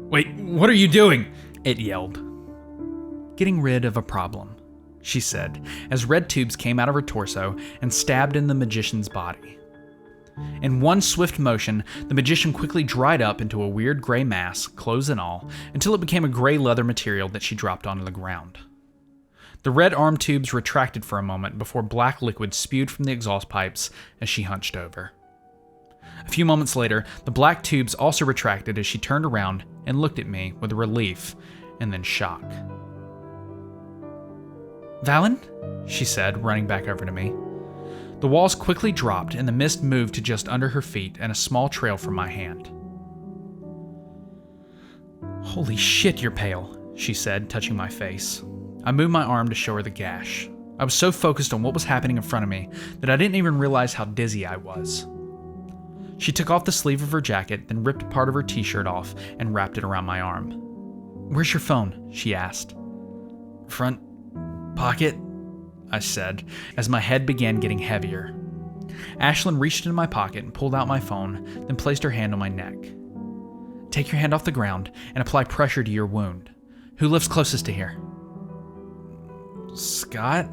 "Wait, what are you doing?" it yelled. "Getting rid of a problem," she said, as red tubes came out of her torso and stabbed in the magician's body. In one swift motion, the magician quickly dried up into a weird gray mass, clothes and all, until it became a gray leather material that she dropped onto the ground. The red arm tubes retracted for a moment before black liquid spewed from the exhaust pipes as she hunched over. A few moments later, the black tubes also retracted as she turned around and looked at me with relief and then shock. "Valen?" she said, running back over to me. The walls quickly dropped and the mist moved to just under her feet and a small trail from my hand. "Holy shit, you're pale," she said, touching my face. I moved my arm to show her the gash. I was so focused on what was happening in front of me that I didn't even realize how dizzy I was. She took off the sleeve of her jacket, then ripped part of her t-shirt off and wrapped it around my arm. "Where's your phone?" she asked. "Front pocket," I said, as my head began getting heavier. Ashlyn reached into my pocket and pulled out my phone, then placed her hand on my neck. "Take your hand off the ground and apply pressure to your wound. Who lives closest to here?" "Scott,"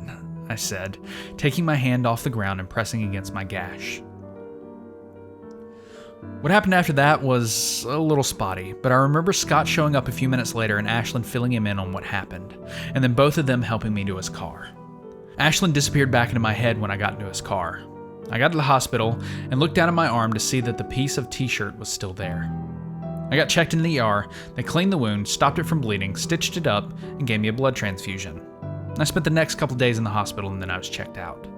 I said, taking my hand off the ground and pressing against my gash. What happened after that was a little spotty, but I remember Scott showing up a few minutes later and Ashlyn filling him in on what happened, and then both of them helping me to his car. Ashlyn disappeared back into my head when I got into his car. I got to the hospital and looked down at my arm to see that the piece of t-shirt was still there. I got checked in the ER, they cleaned the wound, stopped it from bleeding, stitched it up, and gave me a blood transfusion. I spent the next couple days in the hospital and then I was checked out.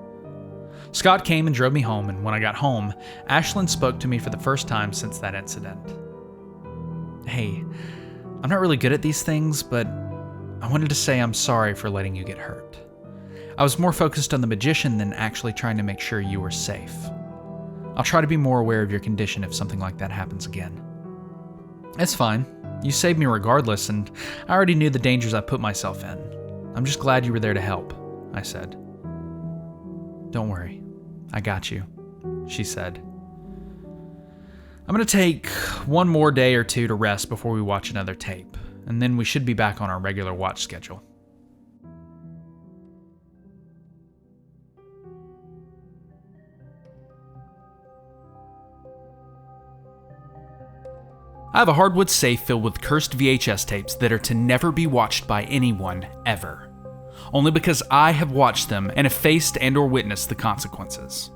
Scott came and drove me home, and when I got home, Ashlyn spoke to me for the first time since that incident. "Hey, I'm not really good at these things, but I wanted to say I'm sorry for letting you get hurt. I was more focused on the magician than actually trying to make sure you were safe. I'll try to be more aware of your condition if something like that happens again." "It's fine. You saved me regardless, and I already knew the dangers I put myself in. I'm just glad you were there to help," I said. "Don't worry. I got you," she said. "I'm going to take one more day or two to rest before we watch another tape, and then we should be back on our regular watch schedule." I have a hardwood safe filled with cursed VHS tapes that are to never be watched by anyone ever. Only because I have watched them and have faced and/or witnessed the consequences.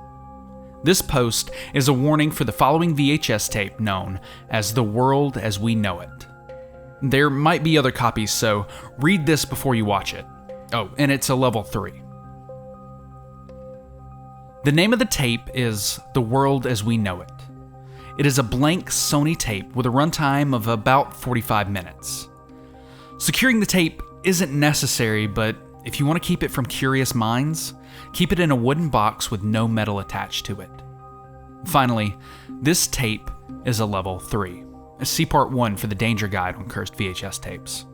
This post is a warning for the following VHS tape known as The World as We Know It. There might be other copies, so read this before you watch it. Oh, and it's a level 3. The name of the tape is The World as We Know It. It is a blank Sony tape with a runtime of about 45 minutes. Securing the tape isn't necessary, but if you want to keep it from curious minds, keep it in a wooden box with no metal attached to it. Finally, this tape is a level 3. See part 1 for the danger guide on cursed VHS tapes.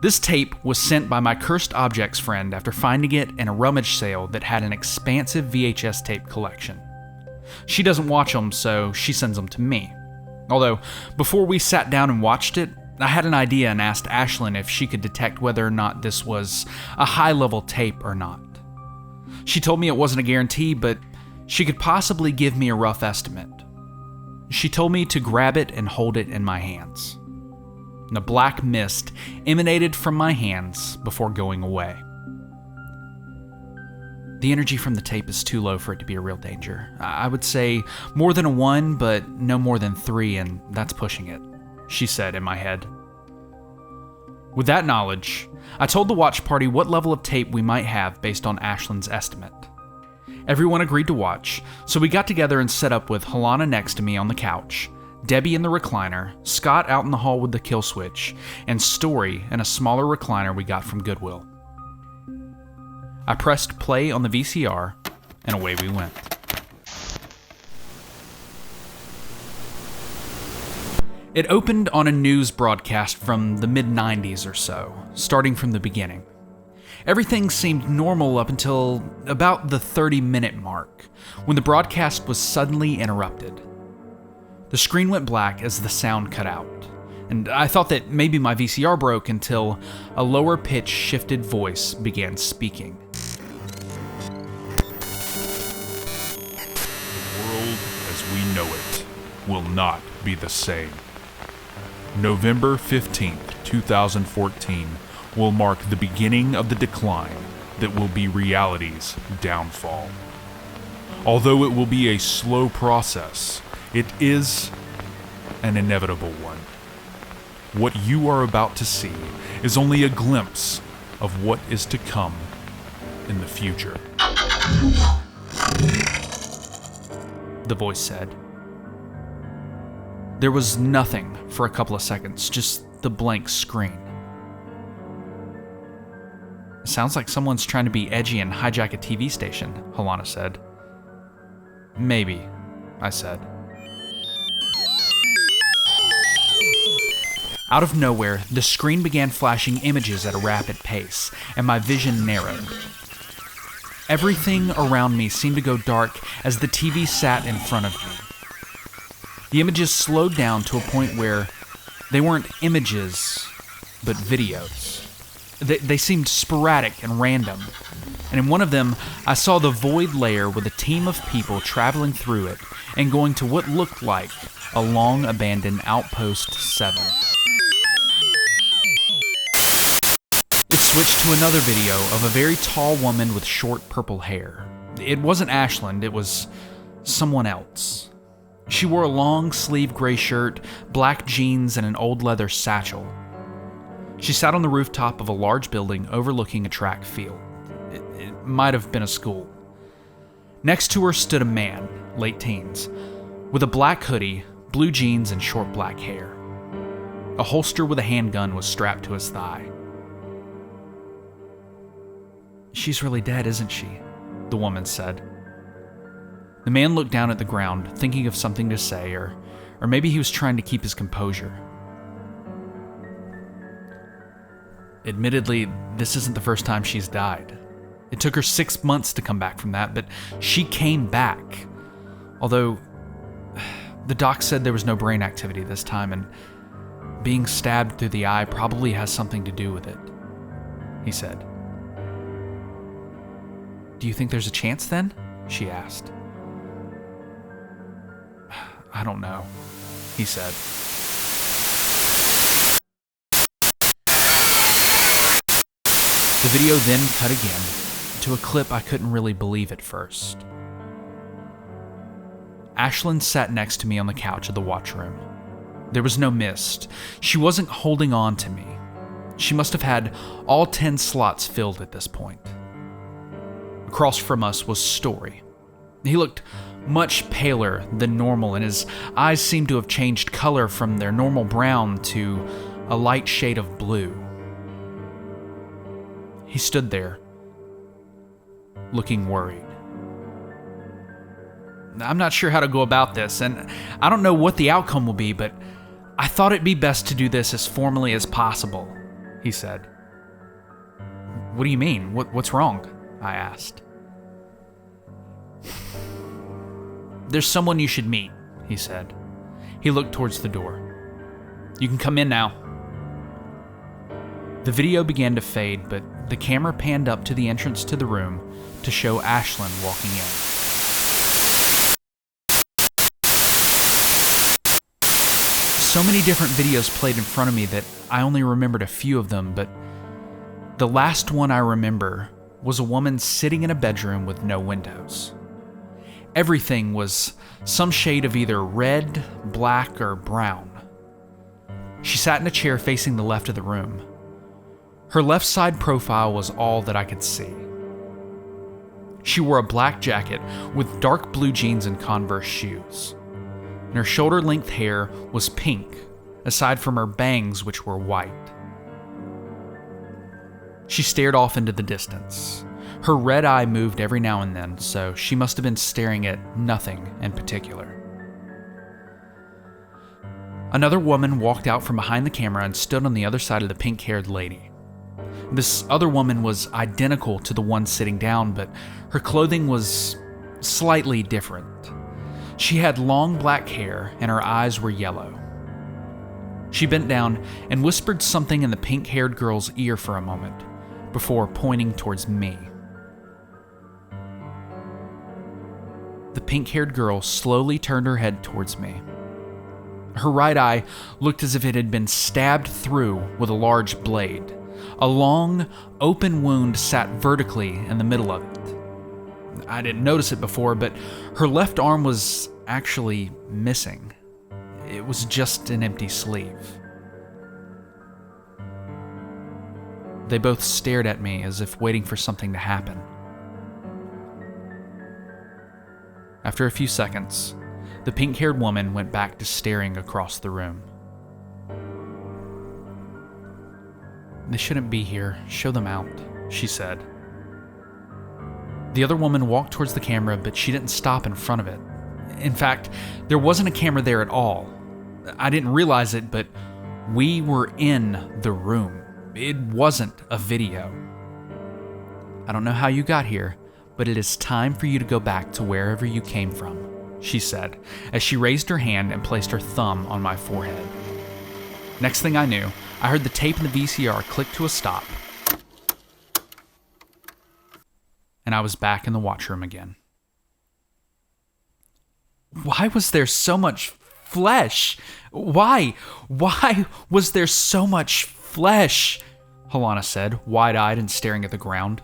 This tape was sent by my Cursed Objects friend after finding it in a rummage sale that had an expansive VHS tape collection. She doesn't watch them, so she sends them to me. Although, before we sat down and watched it, I had an idea and asked Ashlyn if she could detect whether or not this was a high-level tape or not. She told me it wasn't a guarantee, but she could possibly give me a rough estimate. She told me to grab it and hold it in my hands. And a black mist emanated from my hands before going away. The energy from the tape is too low for it to be a real danger. I would say more than a 1, but no more than 3, and that's pushing it, she said in my head. With that knowledge, I told the watch party what level of tape we might have based on Ashlyn's estimate. Everyone agreed to watch, so we got together and set up with Helena next to me on the couch, Debbie in the recliner, Scott out in the hall with the kill switch, and Story in a smaller recliner we got from Goodwill. I pressed play on the VCR, and away we went. It opened on a news broadcast from the mid-90s or so, starting from the beginning. Everything seemed normal up until about the 30-minute mark, when the broadcast was suddenly interrupted. The screen went black as the sound cut out, and I thought that maybe my VCR broke until a lower-pitched shifted voice began speaking. The world as we know it will not be the same. November 15th, 2014 will mark the beginning of the decline that will be reality's downfall. Although it will be a slow process, it is an inevitable one. What you are about to see is only a glimpse of what is to come in the future. The voice said. There was nothing for a couple of seconds, just the blank screen. Sounds like someone's trying to be edgy and hijack a TV station, Helena said. Maybe, I said. Out of nowhere, the screen began flashing images at a rapid pace, and my vision narrowed. Everything around me seemed to go dark as the TV sat in front of me. The images slowed down to a point where they weren't images, but videos. They seemed sporadic and random, and in one of them, I saw the void layer with a team of people traveling through it and going to what looked like a long-abandoned Outpost 7. It switched to another video of a very tall woman with short purple hair. It wasn't Ashlyn, it was someone else. She wore a long-sleeved gray shirt, black jeans, and an old leather satchel. She sat on the rooftop of a large building overlooking a track field. It might have been a school. Next to her stood a man, late teens, with a black hoodie, blue jeans, and short black hair. A holster with a handgun was strapped to his thigh. "She's really dead, isn't she?" the woman said. The man looked down at the ground, thinking of something to say, or maybe he was trying to keep his composure. Admittedly, this isn't the first time she's died. It took her 6 months to come back from that, but she came back. Although, the doc said there was no brain activity this time, and being stabbed through the eye probably has something to do with it, he said. "Do you think there's a chance then?" she asked. "I don't know," he said. The video then cut again to a clip I couldn't really believe at first. Ashlyn sat next to me on the couch of the watch room. There was no mist. She wasn't holding on to me. She must have had all 10 slots filled at this point. Across from us was Story. He looked much paler than normal, and his eyes seemed to have changed color from their normal brown to a light shade of blue. He stood there, looking worried. "I'm not sure how to go about this, and I don't know what the outcome will be, but I thought it'd be best to do this as formally as possible," he said. What do you mean? What's wrong? I asked. There's someone you should meet, he said. He looked towards the door. You can come in now. The video began to fade, but the camera panned up to the entrance to the room to show Ashlyn walking in. So many different videos played in front of me that I only remembered a few of them, but the last one I remember was a woman sitting in a bedroom with no windows. Everything was some shade of either red, black, or brown. She sat in a chair facing the left of the room. Her left side profile was all that I could see. She wore a black jacket with dark blue jeans and Converse shoes. And her shoulder-length hair was pink, aside from her bangs, which were white. She stared off into the distance. Her red eye moved every now and then, so she must have been staring at nothing in particular. Another woman walked out from behind the camera and stood on the other side of the pink-haired lady. This other woman was identical to the one sitting down, but her clothing was slightly different. She had long black hair and her eyes were yellow. She bent down and whispered something in the pink-haired girl's ear for a moment, before pointing towards me. The pink-haired girl slowly turned her head towards me. Her right eye looked as if it had been stabbed through with a large blade. A long, open wound sat vertically in the middle of it. I didn't notice it before, but her left arm was actually missing. It was just an empty sleeve. They both stared at me as if waiting for something to happen. After a few seconds, the pink-haired woman went back to staring across the room. They shouldn't be here. Show them out, she said. The other woman walked towards the camera, but she didn't stop in front of it. In fact, there wasn't a camera there at all. I didn't realize it, but we were in the room. It wasn't a video. I don't know how you got here, but it is time for you to go back to wherever you came from, she said, as she raised her hand and placed her thumb on my forehead. Next thing I knew, I heard the tape in the VCR click to a stop, and I was back in the watchroom again. Why was there so much flesh? Why was there so much flesh? Helena said, wide-eyed and staring at the ground.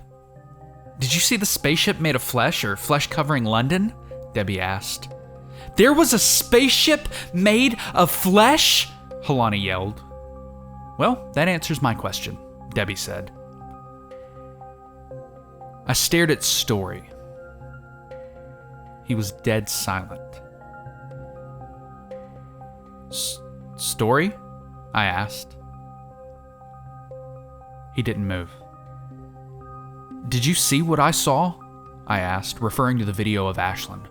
Did you see the spaceship made of flesh or flesh covering London? Debbie asked. There was a spaceship made of flesh? Helena yelled. Well, that answers my question, Debbie said. I stared at Story. He was dead silent. Story? I asked. He didn't move. Did you see what I saw? I asked, referring to the video of Ashlyn.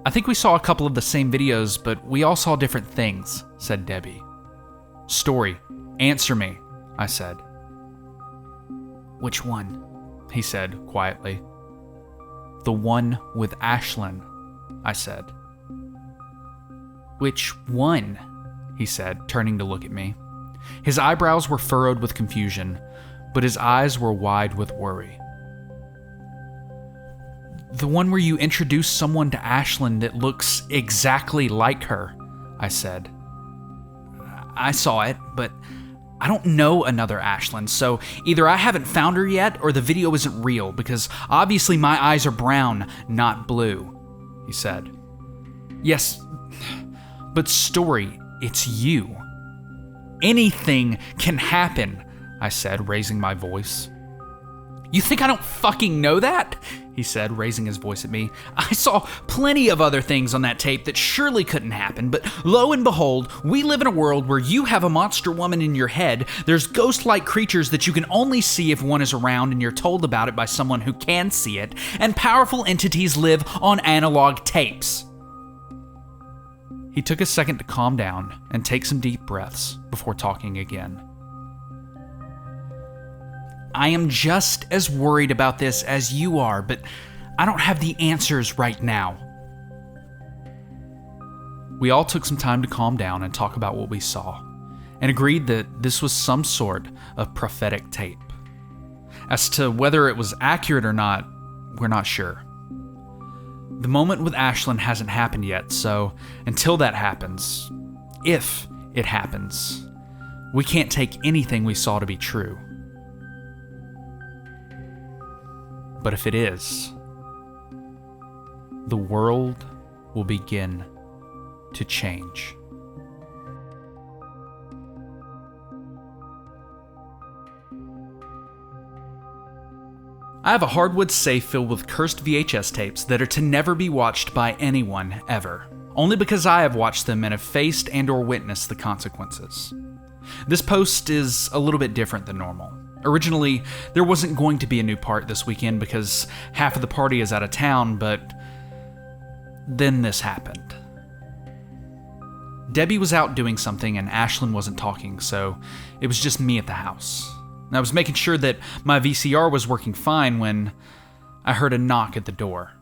I think we saw a couple of the same videos, but we all saw different things, said Debbie. Story, answer me, I said. Which one? He said quietly. The one with Ashlyn, I said. Which one? He said, turning to look at me. His eyebrows were furrowed with confusion, but his eyes were wide with worry. The one where you introduce someone to Ashlyn that looks exactly like her, I said. I saw it, but I don't know another Ashlyn, so either I haven't found her yet or the video isn't real, because obviously my eyes are brown, not blue, he said. Yes, but Story, it's you. Anything can happen, I said, raising my voice. You think I don't fucking know that? He said, raising his voice at me. I saw plenty of other things on that tape that surely couldn't happen, but lo and behold, we live in a world where you have a monster woman in your head, there's ghost-like creatures that you can only see if one is around and you're told about it by someone who can see it, and powerful entities live on analog tapes. He took a second to calm down and take some deep breaths before talking again. I am just as worried about this as you are, but I don't have the answers right now. We all took some time to calm down and talk about what we saw, and agreed that this was some sort of prophetic tape. As to whether it was accurate or not, we're not sure. The moment with Ashlyn hasn't happened yet, so until that happens, if it happens, we can't take anything we saw to be true. But if it is, the world will begin to change. I have a hardwood safe filled with cursed VHS tapes that are to never be watched by anyone ever, only because I have watched them and have faced and/or witnessed the consequences. This post is a little bit different than normal. Originally, there wasn't going to be a new part this weekend because half of the party is out of town, but then this happened. Debbie was out doing something and Ashlyn wasn't talking, so it was just me at the house. I was making sure that my VCR was working fine when I heard a knock at the door.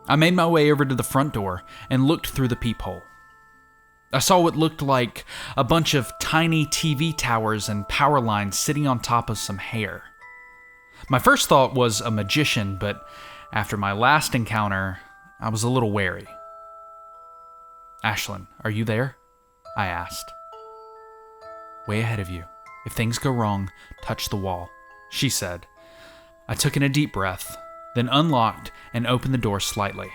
I made my way over to the front door and looked through the peephole. I saw what looked like a bunch of tiny TV towers and power lines sitting on top of some hair. My first thought was a magician, but after my last encounter, I was a little wary. "Ashlyn, are you there?" I asked. "Way ahead of you. If things go wrong, touch the wall," she said. I took in a deep breath, then unlocked and opened the door slightly.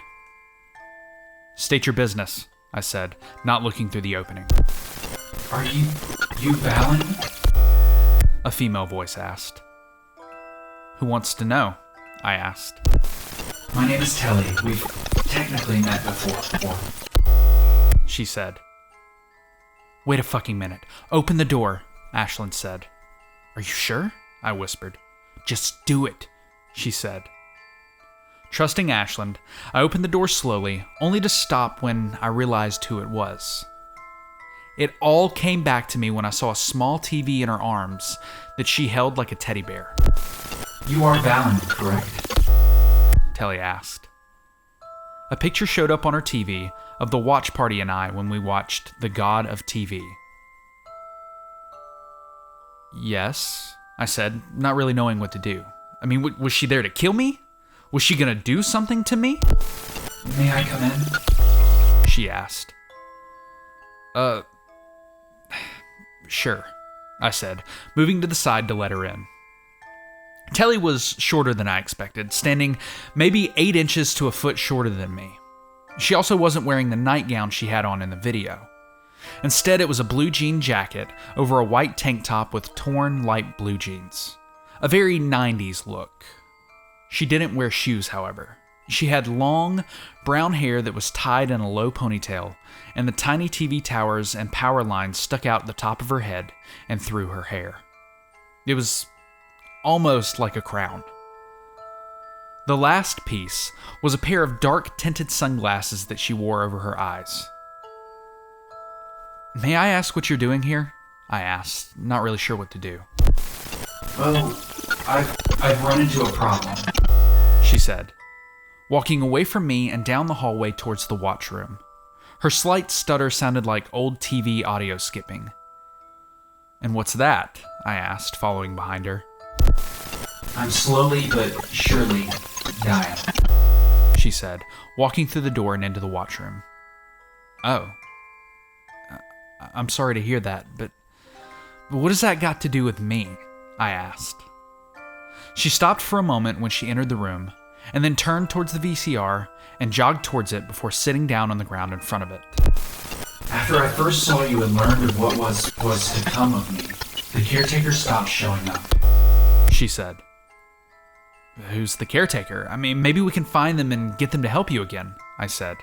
"State your business," I said, not looking through the opening. Are you Valen? A female voice asked. "Who wants to know?" I asked. My name is Telly. We've technically met before. She said. "Wait a fucking minute. Open the door," Ashlyn said. "Are you sure?" I whispered. "Just do it," she said. Trusting Ashlyn, I opened the door slowly, only to stop when I realized who it was. It all came back to me when I saw a small TV in her arms that she held like a teddy bear. You are Valen, correct? Telly asked. A picture showed up on her TV of the watch party and I when we watched The God of TV. "Yes," I said, not really knowing what to do. I mean, was she there to kill me? Was she gonna do something to me? May I come in? She asked. Sure, I said, moving to the side to let her in. Telly was shorter than I expected, standing maybe 8 inches to a foot shorter than me. She also wasn't wearing the nightgown she had on in the video. Instead, it was a blue jean jacket over a white tank top with torn light blue jeans. A very 90s look. She didn't wear shoes, however. She had long, brown hair that was tied in a low ponytail, and the tiny TV towers and power lines stuck out the top of her head and through her hair. It was almost like a crown. The last piece was a pair of dark-tinted sunglasses that she wore over her eyes. "May I ask what you're doing here?" I asked, not really sure what to do. Well, I've run into a problem, she said, walking away from me and down the hallway towards the watch room. Her slight stutter sounded like old TV audio skipping. "And what's that?" I asked, following behind her. I'm slowly but surely dying, she said, walking through the door and into the watch room. "Oh. I'm sorry to hear that, but what has that got to do with me?" I asked. She stopped for a moment when she entered the room, and then turned towards the VCR and jogged towards it before sitting down on the ground in front of it. After I first saw you and learned of what was to come of me, the caretaker stopped showing up, she said. "Who's the caretaker? I mean, maybe we can find them and get them to help you again," I said.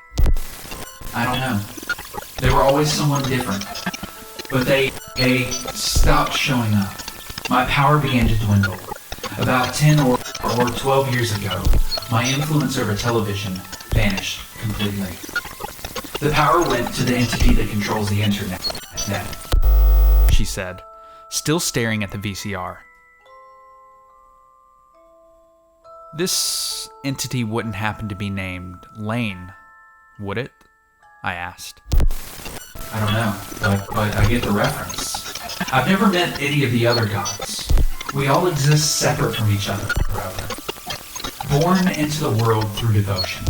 I don't know. They were always someone different, but they stopped showing up. My power began to dwindle. About 10 or 12 years ago, my influence over television vanished completely. The power went to the entity that controls the internet, she said, still staring at the VCR. This entity wouldn't happen to be named Lane, would it? I asked. I don't know, but I get the reference. I've never met any of the other gods. We all exist separate from each other, brother. Born into the world through devotion.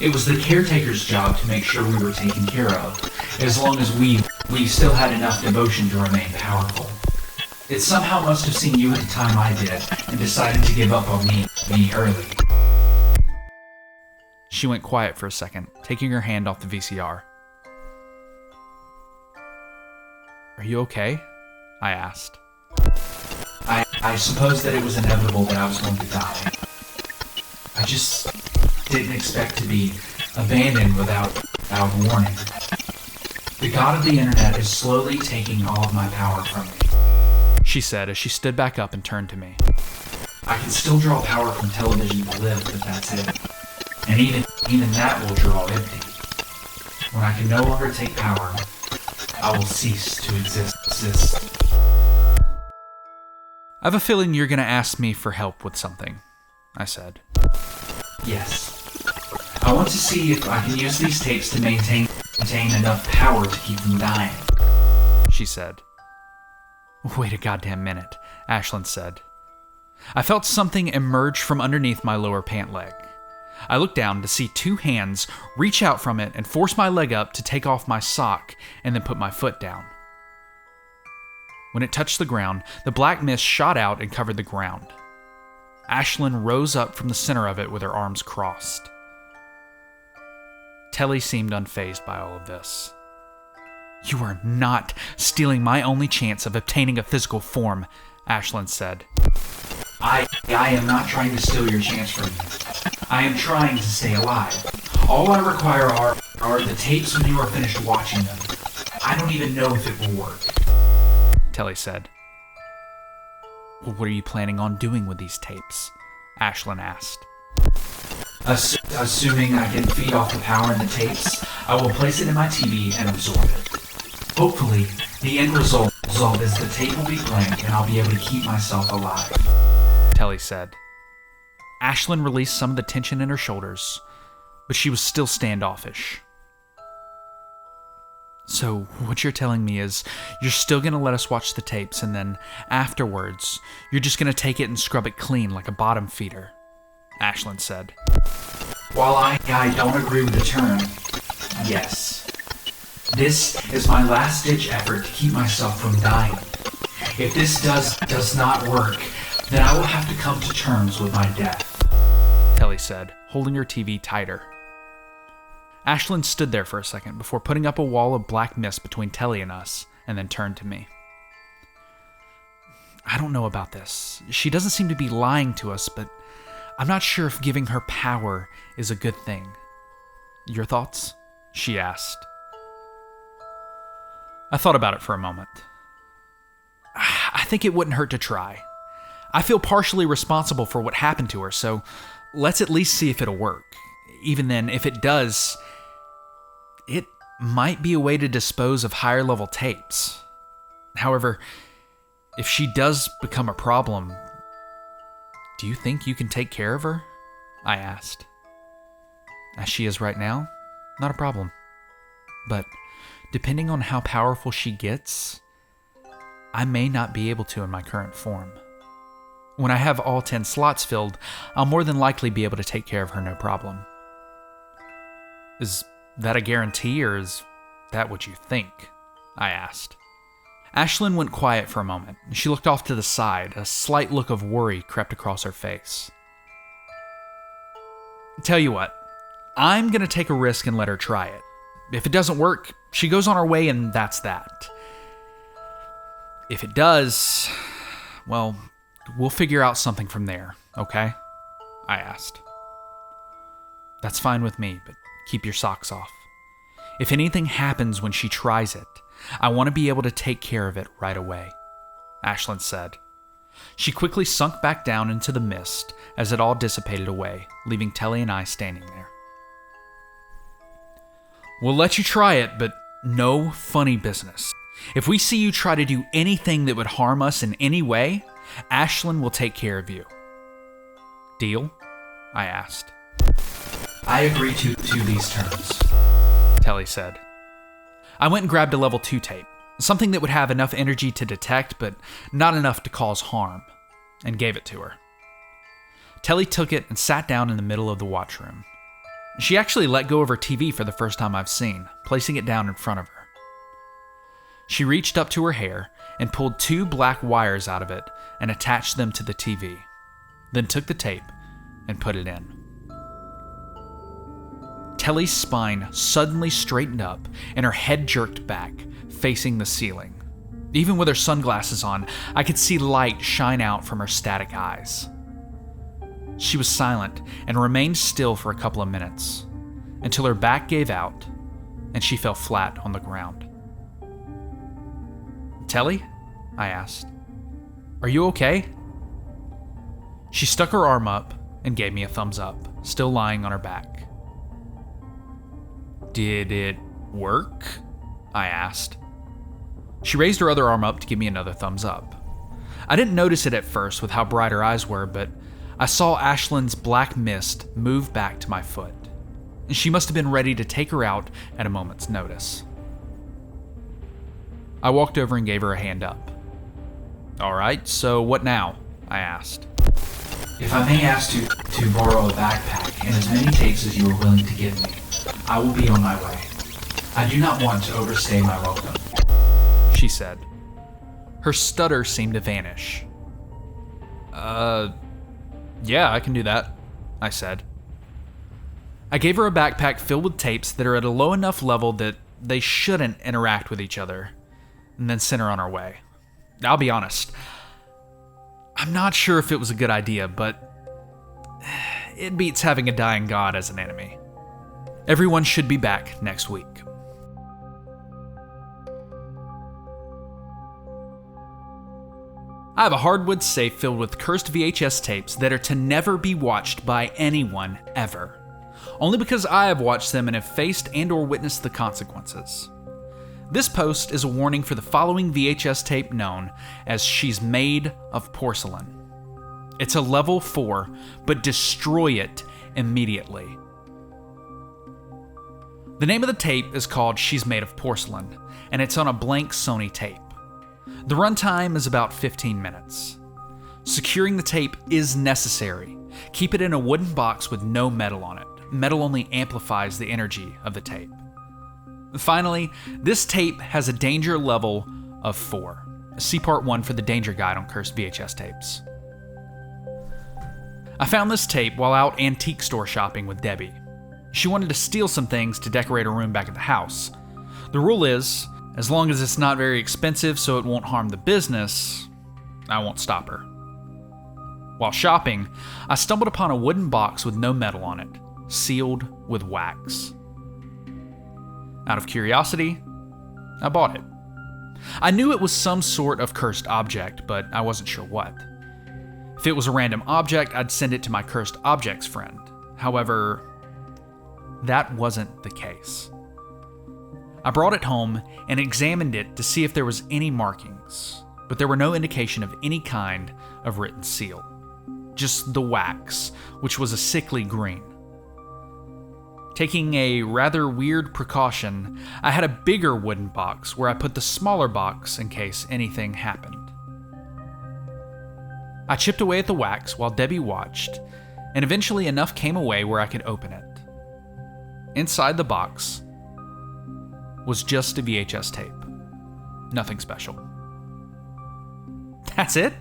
It was the caretaker's job to make sure we were taken care of, as long as we still had enough devotion to remain powerful. It somehow must have seen you at the time I did, and decided to give up on me early. She went quiet for a second, taking her hand off the VCR. Are you okay? I asked. I suppose that it was inevitable that I was going to die. I just didn't expect to be abandoned without warning. The god of the internet is slowly taking all of my power from me. She said as she stood back up and turned to me. I can still draw power from television to live, but that's it. And even that will draw empty. When I can no longer take power, I will cease to exist. I have a feeling you're going to ask me for help with something, I said. Yes. I want to see if I can use these tapes to maintain enough power to keep them dying, she said. Wait a goddamn minute, Ashlyn said. I felt something emerge from underneath my lower pant leg. I looked down to see two hands reach out from it and force my leg up to take off my sock and then put my foot down. When it touched the ground, the black mist shot out and covered the ground. Ashlyn rose up from the center of it with her arms crossed. Telly seemed unfazed by all of this. You are not stealing my only chance of obtaining a physical form, Ashlyn said. I am not trying to steal your chance from you. I am trying to stay alive. All I require are the tapes when you are finished watching them. I don't even know if it will work, Telly said. Well, what are you planning on doing with these tapes? Ashlyn asked. Assuming I can feed off the power in the tapes, I will place it in my TV and absorb it. Hopefully, the end result is the tape will be blank and I'll be able to keep myself alive, Telly said. Ashlyn released some of the tension in her shoulders, but she was still standoffish. So, what you're telling me is you're still going to let us watch the tapes, and then afterwards, you're just going to take it and scrub it clean like a bottom feeder, Ashlyn said. While I don't agree with the term, yes. This is my last-ditch effort to keep myself from dying. If this does not work, then I will have to come to terms with my death, Telly said, holding her TV tighter. Ashlyn stood there for a second before putting up a wall of black mist between Telly and us, and then turned to me. I don't know about this. She doesn't seem to be lying to us, but I'm not sure if giving her power is a good thing. Your thoughts? She asked. I thought about it for a moment. I think it wouldn't hurt to try. I feel partially responsible for what happened to her, so let's at least see if it'll work. Even then, if it does, it might be a way to dispose of higher level tapes. However, if she does become a problem, do you think you can take care of her? I asked. As she is right now, not a problem. But depending on how powerful she gets, I may not be able to in my current form. When I have all 10 slots filled, I'll more than likely be able to take care of her no problem. Is that a guarantee, or is that what you think? I asked. Ashlyn went quiet for a moment. She looked off to the side. A slight look of worry crept across her face. Tell you what, I'm going to take a risk and let her try it. If it doesn't work, she goes on her way and that's that. If it does, well, we'll figure out something from there, okay? I asked. That's fine with me, but keep your socks off. If anything happens when she tries it, I want to be able to take care of it right away, Ashlyn said. She quickly sunk back down into the mist as it all dissipated away, leaving Telly and I standing there. We'll let you try it, but no funny business. If we see you try to do anything that would harm us in any way, Ashlyn will take care of you. Deal? I asked. I agree to these terms, Telly said. I went and grabbed a level 2 tape, something that would have enough energy to detect, but not enough to cause harm, and gave it to her. Telly took it and sat down in the middle of the watchroom. She actually let go of her TV for the first time I've seen, placing it down in front of her. She reached up to her hair and pulled 2 black wires out of it and attached them to the TV, then took the tape and put it in. Telly's spine suddenly straightened up and her head jerked back, facing the ceiling. Even with her sunglasses on, I could see light shine out from her static eyes. She was silent and remained still for a couple of minutes, until her back gave out and she fell flat on the ground. Telly? I asked. Are you okay? She stuck her arm up and gave me a thumbs up, still lying on her back. Did it work? I asked. She raised her other arm up to give me another thumbs up. I didn't notice it at first with how bright her eyes were, but I saw Ashlyn's black mist move back to my foot. She must have been ready to take her out at a moment's notice. I walked over and gave her a hand up. All right, so what now? I asked. If I may ask to borrow a backpack and as many tapes as you are willing to give me, I will be on my way. I do not want to overstay my welcome, she said. Her stutter seemed to vanish. Yeah, I can do that, I said. I gave her a backpack filled with tapes that are at a low enough level that they shouldn't interact with each other, and then sent her on our way. I'll be honest, I'm not sure if it was a good idea, but it beats having a dying god as an enemy. Everyone should be back next week. I have a hardwood safe filled with cursed VHS tapes that are to never be watched by anyone ever. Only because I have watched them and have faced and/or witnessed the consequences. This post is a warning for the following VHS tape known as She's Made of Porcelain. It's a level 4, but destroy it immediately. The name of the tape is called She's Made of Porcelain, and it's on a blank Sony tape. The runtime is about 15 minutes. Securing the tape is necessary. Keep it in a wooden box with no metal on it. Metal only amplifies the energy of the tape. Finally, this tape has a danger level of 4. See Part 1 for the danger guide on cursed VHS tapes. I found this tape while out antique store shopping with Debbie. She wanted to steal some things to decorate her room back at the house. The rule is, as long as it's not very expensive so it won't harm the business, I won't stop her. While shopping, I stumbled upon a wooden box with no metal on it, sealed with wax. Out of curiosity, I bought it. I knew it was some sort of cursed object, but I wasn't sure what. If it was a random object, I'd send it to my cursed objects friend. However, that wasn't the case. I brought it home and examined it to see if there was any markings, but there were no indication of any kind of written seal. Just the wax, which was a sickly green. Taking a rather weird precaution, I had a bigger wooden box where I put the smaller box in case anything happened. I chipped away at the wax while Debbie watched, and eventually enough came away where I could open it. Inside the box was just a VHS tape. Nothing special. That's it?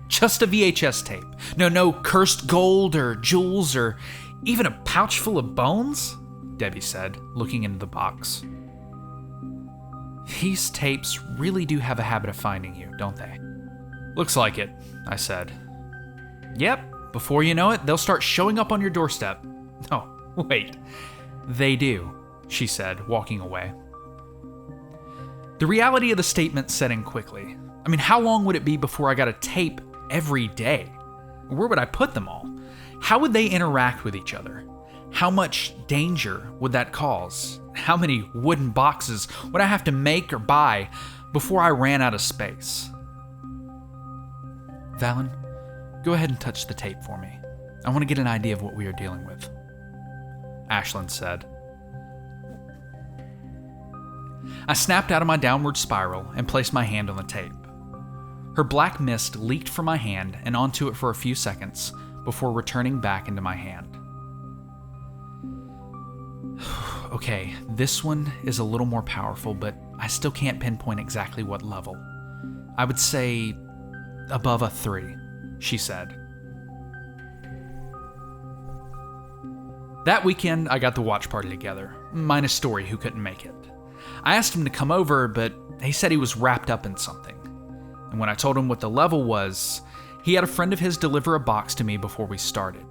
Just a VHS tape. No cursed gold or jewels or even a pouch full of bones? Debbie said, looking into the box. These tapes really do have a habit of finding you, don't they? Looks like it, I said. Yep, before you know it, they'll start showing up on your doorstep. Oh, wait. They do, she said, walking away. The reality of the statement set in quickly. I mean, how long would it be before I got a tape every day? Where would I put them all? How would they interact with each other? How much danger would that cause? How many wooden boxes would I have to make or buy before I ran out of space? Valen, go ahead and touch the tape for me, I want to get an idea of what we are dealing with, Ashlyn said. I snapped out of my downward spiral and placed my hand on the tape. Her black mist leaked from my hand and onto it for a few seconds before returning back into my hand. Okay, this one is a little more powerful, but I still can't pinpoint exactly what level. I would say above a 3, she said. That weekend, I got the watch party together, minus Story, who couldn't make it. I asked him to come over, but he said he was wrapped up in something. And when I told him what the level was, he had a friend of his deliver a box to me before we started.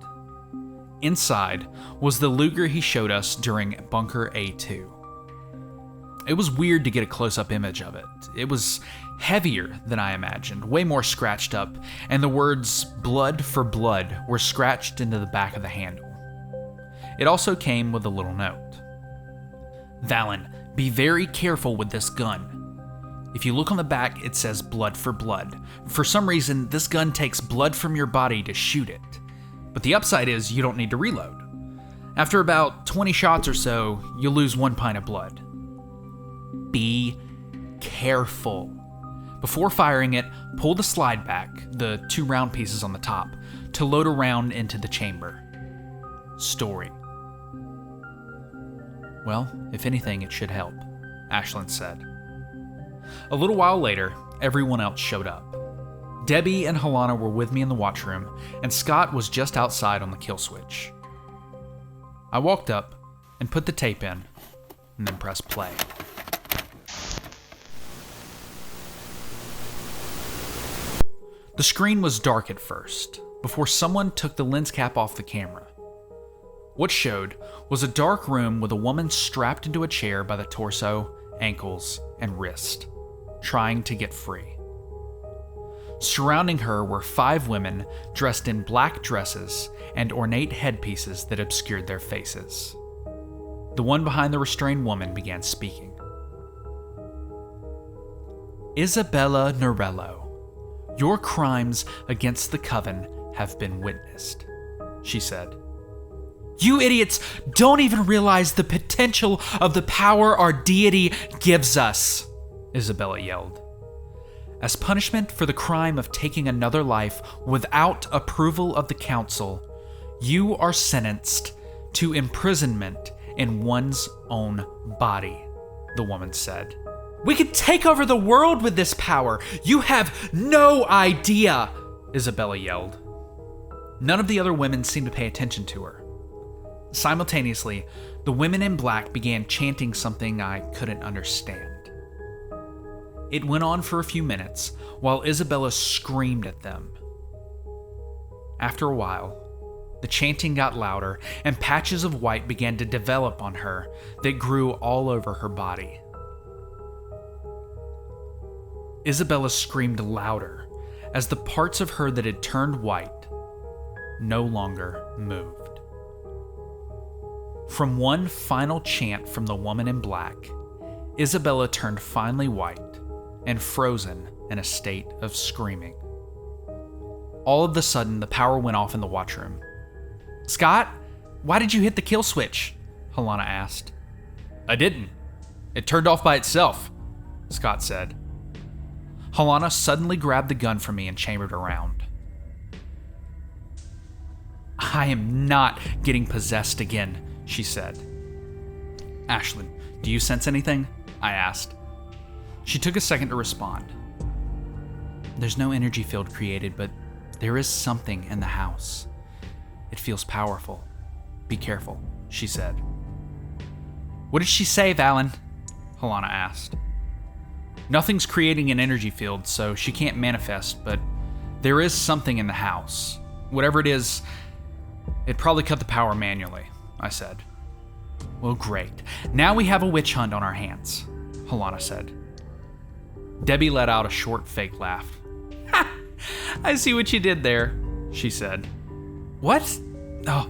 Inside was the Luger he showed us during Bunker A2. It was weird to get a close-up image of it. It was heavier than I imagined, way more scratched up, and the words "blood for blood" were scratched into the back of the handle. It also came with a little note. Valen, be very careful with this gun. If you look on the back, it says blood for blood. For some reason, this gun takes blood from your body to shoot it. But the upside is you don't need to reload. After about 20 shots or so, you'll lose 1 pint of blood. Be careful. Before firing it, pull the slide back, the 2 round pieces on the top, to load a round into the chamber. Story. Well, if anything, it should help, Ashlyn said. A little while later, everyone else showed up. Debbie and Helena were with me in the watchroom, and Scott was just outside on the kill switch. I walked up and put the tape in, and then pressed play. The screen was dark at first, before someone took the lens cap off the camera. What showed was a dark room with a woman strapped into a chair by the torso, ankles, and wrist, trying to get free. Surrounding her were 5 women dressed in black dresses and ornate headpieces that obscured their faces. The one behind the restrained woman began speaking. Isabella Norello, your crimes against the Coven have been witnessed, she said. You idiots don't even realize the potential of the power our deity gives us, Isabella yelled. As punishment for the crime of taking another life without approval of the council, you are sentenced to imprisonment in one's own body, the woman said. We could take over the world with this power. You have no idea, Isabella yelled. None of the other women seemed to pay attention to her. Simultaneously, the women in black began chanting something I couldn't understand. It went on for a few minutes while Isabella screamed at them. After a while, the chanting got louder and patches of white began to develop on her that grew all over her body. Isabella screamed louder as the parts of her that had turned white no longer moved. From one final chant from the woman in black, Isabella turned finally white and frozen in a state of screaming. All of a sudden, the power went off in the watchroom. Scott, why did you hit the kill switch? Helena asked. I didn't. It turned off by itself, Scott said. Helena suddenly grabbed the gun from me and chambered around. I am not getting possessed again, she said. Ashlyn, do you sense anything? I asked. She took a second to respond. There's no energy field created, but there is something in the house. It feels powerful. Be careful, she said. What did she say, Valen? Helena asked. Nothing's creating an energy field, so she can't manifest, but there is something in the house. Whatever it is, it probably cut the power manually, I said. Well, great. Now we have a witch hunt on our hands, Helena said. Debbie let out a short fake laugh. Ha! I see what you did there, she said. What? Oh,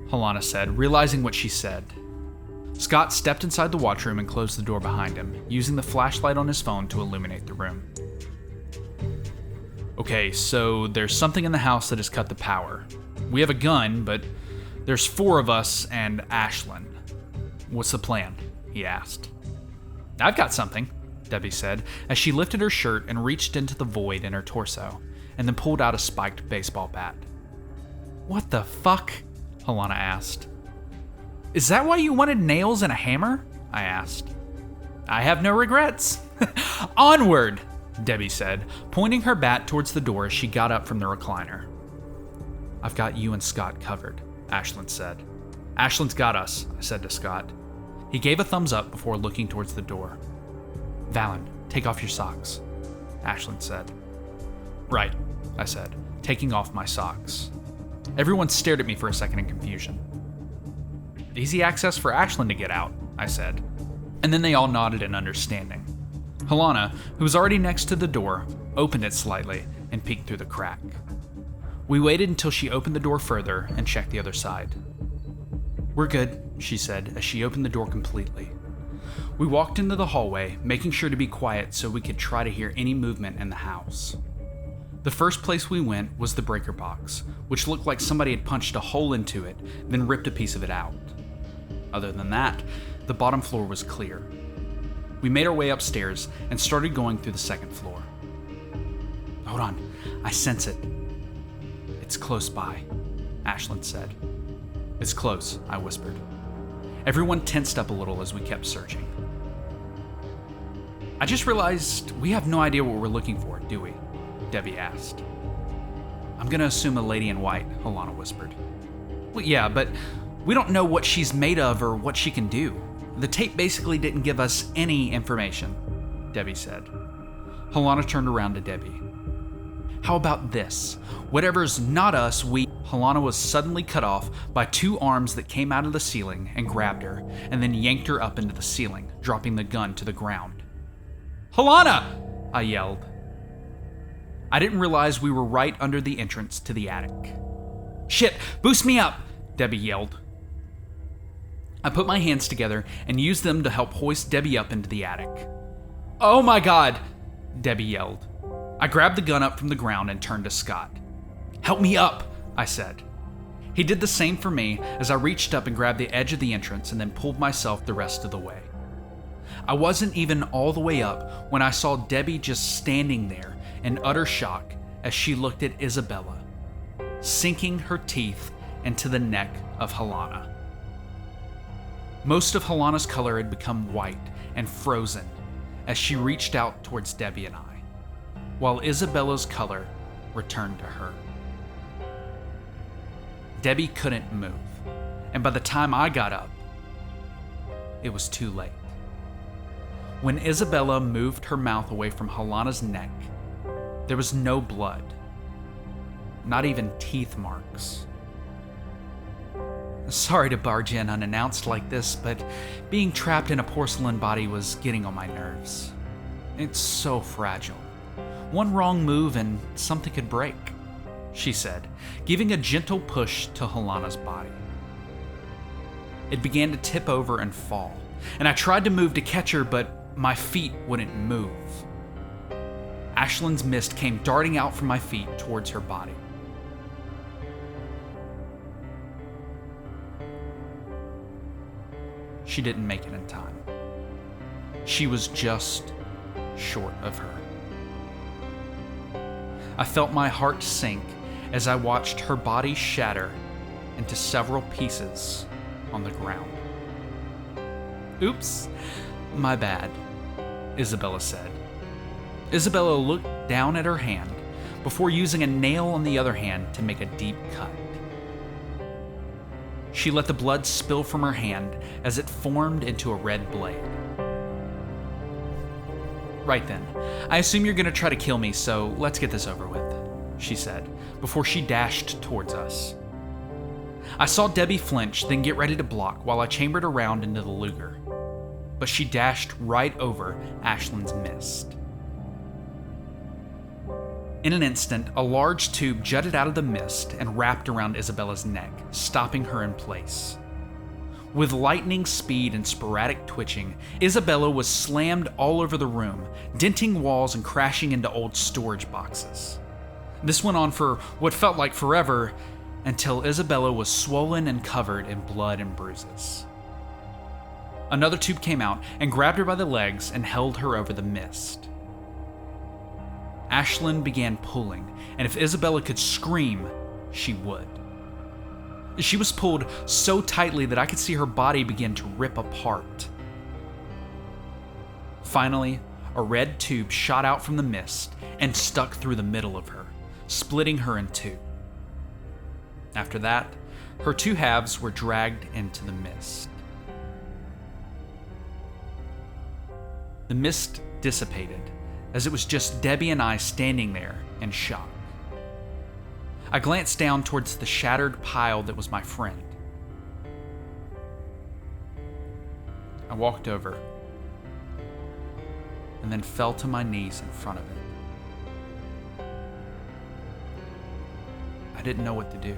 Helena said, realizing what she said. Scott stepped inside the watchroom and closed the door behind him, using the flashlight on his phone to illuminate the room. Okay, so there's something in the house that has cut the power. We have a gun, but there's 4 of us and Ashlyn. What's the plan? He asked. I've got something, Debbie said, as she lifted her shirt and reached into the void in her torso, and then pulled out a spiked baseball bat. What the fuck? Helena asked. Is that why you wanted nails and a hammer? I asked. I have no regrets. Onward, Debbie said, pointing her bat towards the door as she got up from the recliner. I've got you and Scott covered, Ashlyn said. Ashlyn's got us, I said to Scott. He gave a thumbs up before looking towards the door. Valen, take off your socks, Ashlyn said. Right, I said, taking off my socks. Everyone stared at me for a second in confusion. Easy access for Ashlyn to get out, I said. And then they all nodded in understanding. Helena, who was already next to the door, opened it slightly and peeked through the crack. We waited until she opened the door further and checked the other side. We're good, she said as she opened the door completely. We walked into the hallway, making sure to be quiet so we could try to hear any movement in the house. The first place we went was the breaker box, which looked like somebody had punched a hole into it, then ripped a piece of it out. Other than that, the bottom floor was clear. We made our way upstairs and started going through the second floor. Hold on, I sense it. It's close by, Ashlyn said. It's close, I whispered. Everyone tensed up a little as we kept searching. I just realized we have no idea what we're looking for, do we? Debbie asked. I'm gonna assume a lady in white, Helena whispered. Well, yeah, but we don't know what she's made of or what she can do. The tape basically didn't give us any information, Debbie said. Helena turned around to Debbie. How about this? Whatever's not us, Helena was suddenly cut off by 2 arms that came out of the ceiling and grabbed her, and then yanked her up into the ceiling, dropping the gun to the ground. Helena! I yelled. I didn't realize we were right under the entrance to the attic. Shit, boost me up, Debbie yelled. I put my hands together and used them to help hoist Debbie up into the attic. Oh my God, Debbie yelled. I grabbed the gun up from the ground and turned to Scott. Help me up, I said. He did the same for me as I reached up and grabbed the edge of the entrance and then pulled myself the rest of the way. I wasn't even all the way up when I saw Debbie just standing there in utter shock as she looked at Isabella, sinking her teeth into the neck of Helena. Most of Helena's color had become white and frozen as she reached out towards Debbie and I, while Isabella's color returned to her. Debbie couldn't move, and by the time I got up, it was too late. When Isabella moved her mouth away from Helena's neck, there was no blood, not even teeth marks. Sorry to barge in unannounced like this, but being trapped in a porcelain body was getting on my nerves. It's so fragile. One wrong move and something could break, she said, giving a gentle push to Helena's body. It began to tip over and fall, and I tried to move to catch her, but my feet wouldn't move. Ashlyn's mist came darting out from my feet towards her body. She didn't make it in time. She was just short of her. I felt my heart sink as I watched her body shatter into several pieces on the ground. Oops, my bad, Isabella said. Isabella looked down at her hand before using a nail on the other hand to make a deep cut. She let the blood spill from her hand as it formed into a red blade. Right then, I assume you're gonna try to kill me, so let's get this over with, she said, before she dashed towards us. I saw Debbie flinch, then get ready to block while I chambered around into the Luger. But she dashed right over Ashlyn's mist. In an instant, a large tube jutted out of the mist and wrapped around Isabella's neck, stopping her in place. With lightning speed and sporadic twitching, Isabella was slammed all over the room, denting walls and crashing into old storage boxes. This went on for what felt like forever, until Isabella was swollen and covered in blood and bruises. Another tube came out and grabbed her by the legs and held her over the mist. Ashlyn began pulling, and if Isabella could scream, she would. She was pulled so tightly that I could see her body begin to rip apart. Finally, a red tube shot out from the mist and stuck through the middle of her, splitting her in two. After that, her two halves were dragged into the mist. The mist dissipated, as it was just Debbie and I standing there in shock. I glanced down towards the shattered pile that was my friend. I walked over, and then fell to my knees in front of it. I didn't know what to do.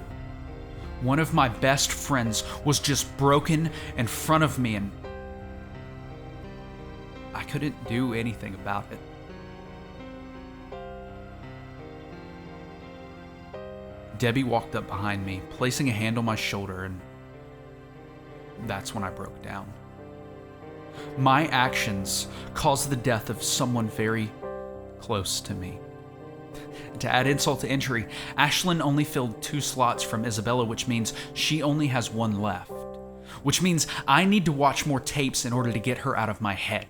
One of my best friends was just broken in front of me, and I couldn't do anything about it. Debbie walked up behind me, placing a hand on my shoulder, and that's when I broke down. My actions caused the death of someone very close to me. To add insult to injury, Ashlyn only filled 2 slots from Isabella, which means she only has 1 left. Which means I need to watch more tapes in order to get her out of my head.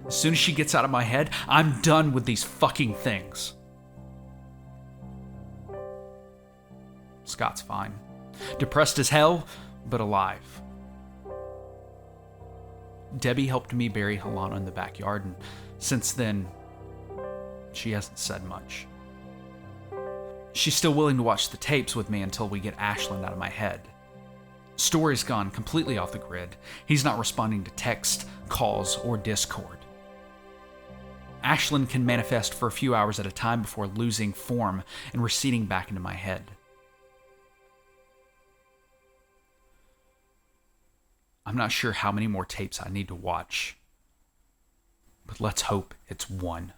As soon as she gets out of my head, I'm done with these fucking things. Scott's fine. Depressed as hell, but alive. Debbie helped me bury Helena in the backyard, and since then, she hasn't said much. She's still willing to watch the tapes with me until we get Ashlyn out of my head. Story's gone completely off the grid. He's not responding to text, calls, or Discord. Ashlyn can manifest for a few hours at a time before losing form and receding back into my head. I'm not sure how many more tapes I need to watch, but let's hope it's 1.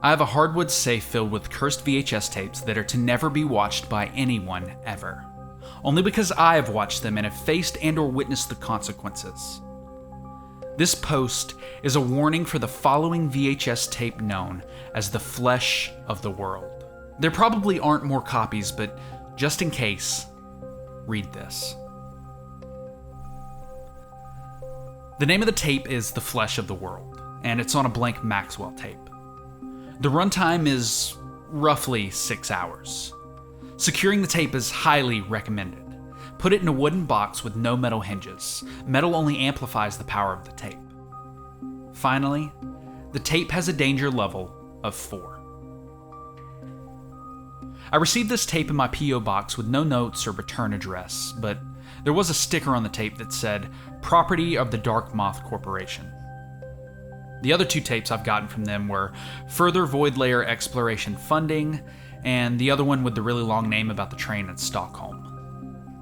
I have a hardwood safe filled with cursed VHS tapes that are to never be watched by anyone ever, only because I have watched them and have faced and or witnessed the consequences. This post is a warning for the following VHS tape known as the Flesh of the World. There probably aren't more copies, but just in case, read this. The name of the tape is The Flesh of the World, and it's on a blank Maxwell tape. The runtime is roughly 6 hours. Securing the tape is highly recommended. Put it in a wooden box with no metal hinges. Metal only amplifies the power of the tape. Finally, the tape has a danger level of 4. I received this tape in my P.O. box with no notes or return address, but there was a sticker on the tape that said, "Property of the Dark Moth Corporation." The other 2 tapes I've gotten from them were Further Void Layer Exploration Funding, and the other one with the really long name about the train in Stockholm.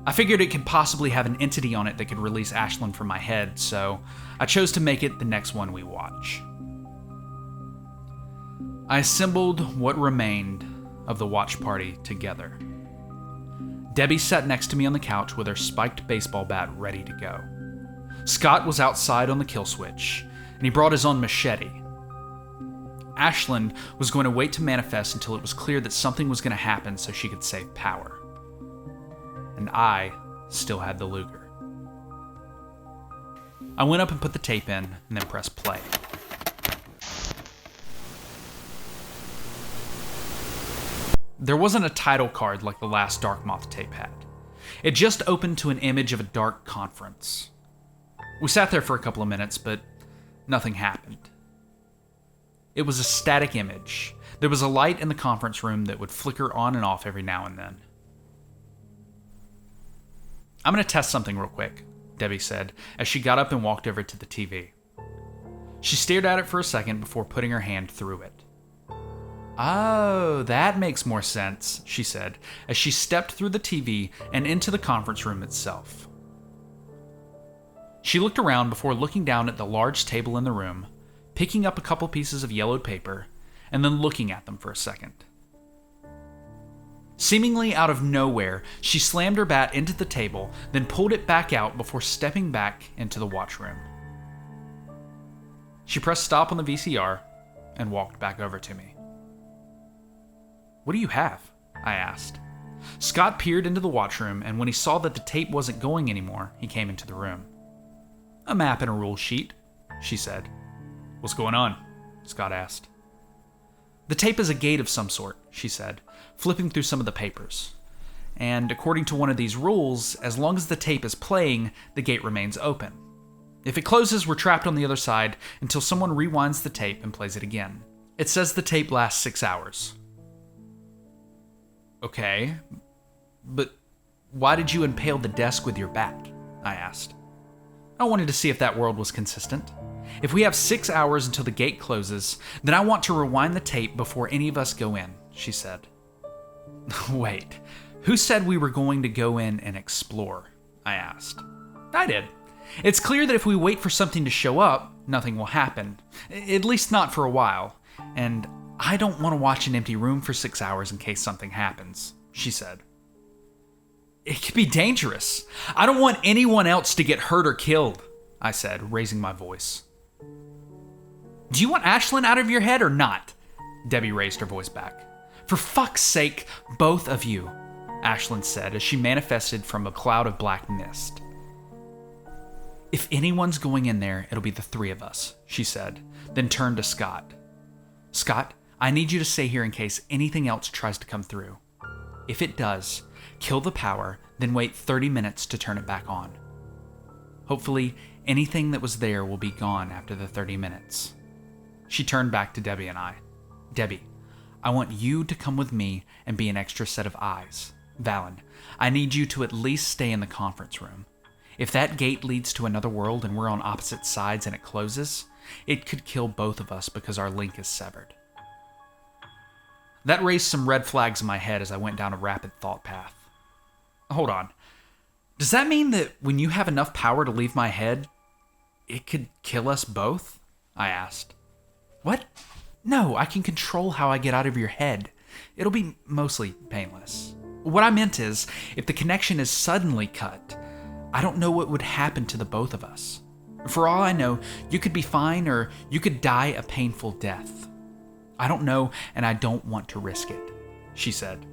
I figured it could possibly have an entity on it that could release Ashlyn from my head, so I chose to make it the next one we watch. I assembled what remained of the watch party together. Debbie sat next to me on the couch with her spiked baseball bat ready to go. Scott was outside on the kill switch, and he brought his own machete. Ashlyn was going to wait to manifest until it was clear that something was going to happen so she could save power. And I still had the Luger. I went up and put the tape in, and then pressed play. There wasn't a title card like the last Dark Moth tape had. It just opened to an image of a dark conference. We sat there for a couple of minutes, but nothing happened. It was a static image. There was a light in the conference room that would flicker on and off every now and then. "I'm going to test something real quick," Debbie said, as she got up and walked over to the TV. She stared at it for a second before putting her hand through it. Oh, that makes more sense, she said, as she stepped through the TV and into the conference room itself. She looked around before looking down at the large table in the room, picking up a couple pieces of yellowed paper, and then looking at them for a second. Seemingly out of nowhere, she slammed her bat into the table, then pulled it back out before stepping back into the watchroom. She pressed stop on the VCR and walked back over to me. "What do you have?" I asked. Scott peered into the watchroom, and when he saw that the tape wasn't going anymore, he came into the room. "A map and a rule sheet," she said. "What's going on?" Scott asked. "The tape is a gate of some sort," she said, flipping through some of the papers. "And according to one of these rules, as long as the tape is playing, the gate remains open. If it closes, we're trapped on the other side until someone rewinds the tape and plays it again. It says the tape lasts 6 hours." "Okay, but why did you impale the desk with your bat?" I asked. I wanted to see if that world was consistent. If we have 6 hours until the gate closes, then I want to rewind the tape before any of us go in, she said. "Wait, who said we were going to go in and explore?" I asked. "I did. It's clear that if we wait for something to show up, nothing will happen. At least not for a while. And I don't want to watch an empty room for 6 hours in case something happens," she said. "It could be dangerous. I don't want anyone else to get hurt or killed," I said, raising my voice. "Do you want Ashlyn out of your head or not?" Debbie raised her voice back. "For fuck's sake, both of you," Ashlyn said as she manifested from a cloud of black mist. "If anyone's going in there, it'll be the three of us," she said, then turned to Scott. "Scott, I need you to stay here in case anything else tries to come through. If it does, kill the power, then wait 30 minutes to turn it back on. Hopefully, anything that was there will be gone after the 30 minutes. She turned back to Debbie and I. "Debbie, I want you to come with me and be an extra set of eyes. Valen, I need you to at least stay in the conference room. If that gate leads to another world and we're on opposite sides and it closes, it could kill both of us because our link is severed." That raised some red flags in my head as I went down a rapid thought path. Hold on. Does that mean that when you have enough power to leave my head, it could kill us both? I asked. "What? No, I can control how I get out of your head. It'll be mostly painless. What I meant is, if the connection is suddenly cut, I don't know what would happen to the both of us. For all I know, you could be fine or you could die a painful death. I don't know, and I don't want to risk it," she said.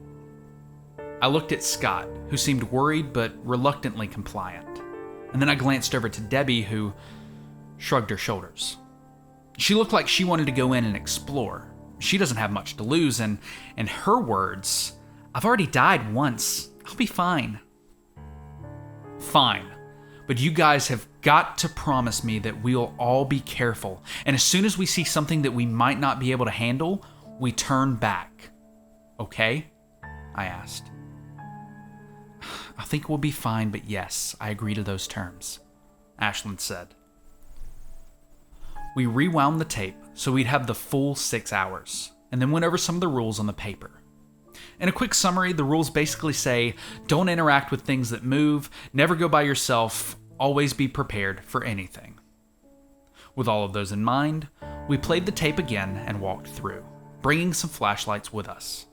I looked at Scott, who seemed worried but reluctantly compliant. And then I glanced over to Debbie, who shrugged her shoulders. She looked like she wanted to go in and explore. She doesn't have much to lose, and in her words, "I've already died once. I'll be fine." "Fine. But you guys have got to promise me that we'll all be careful, and as soon as we see something that we might not be able to handle, we turn back. Okay?" I asked. "I think we'll be fine, but yes, I agree to those terms," Ashlyn said. We rewound the tape so we'd have the full 6 hours, and then went over some of the rules on the paper. In a quick summary, the rules basically say, don't interact with things that move, never go by yourself, always be prepared for anything. With all of those in mind, we played the tape again and walked through, bringing some flashlights with us.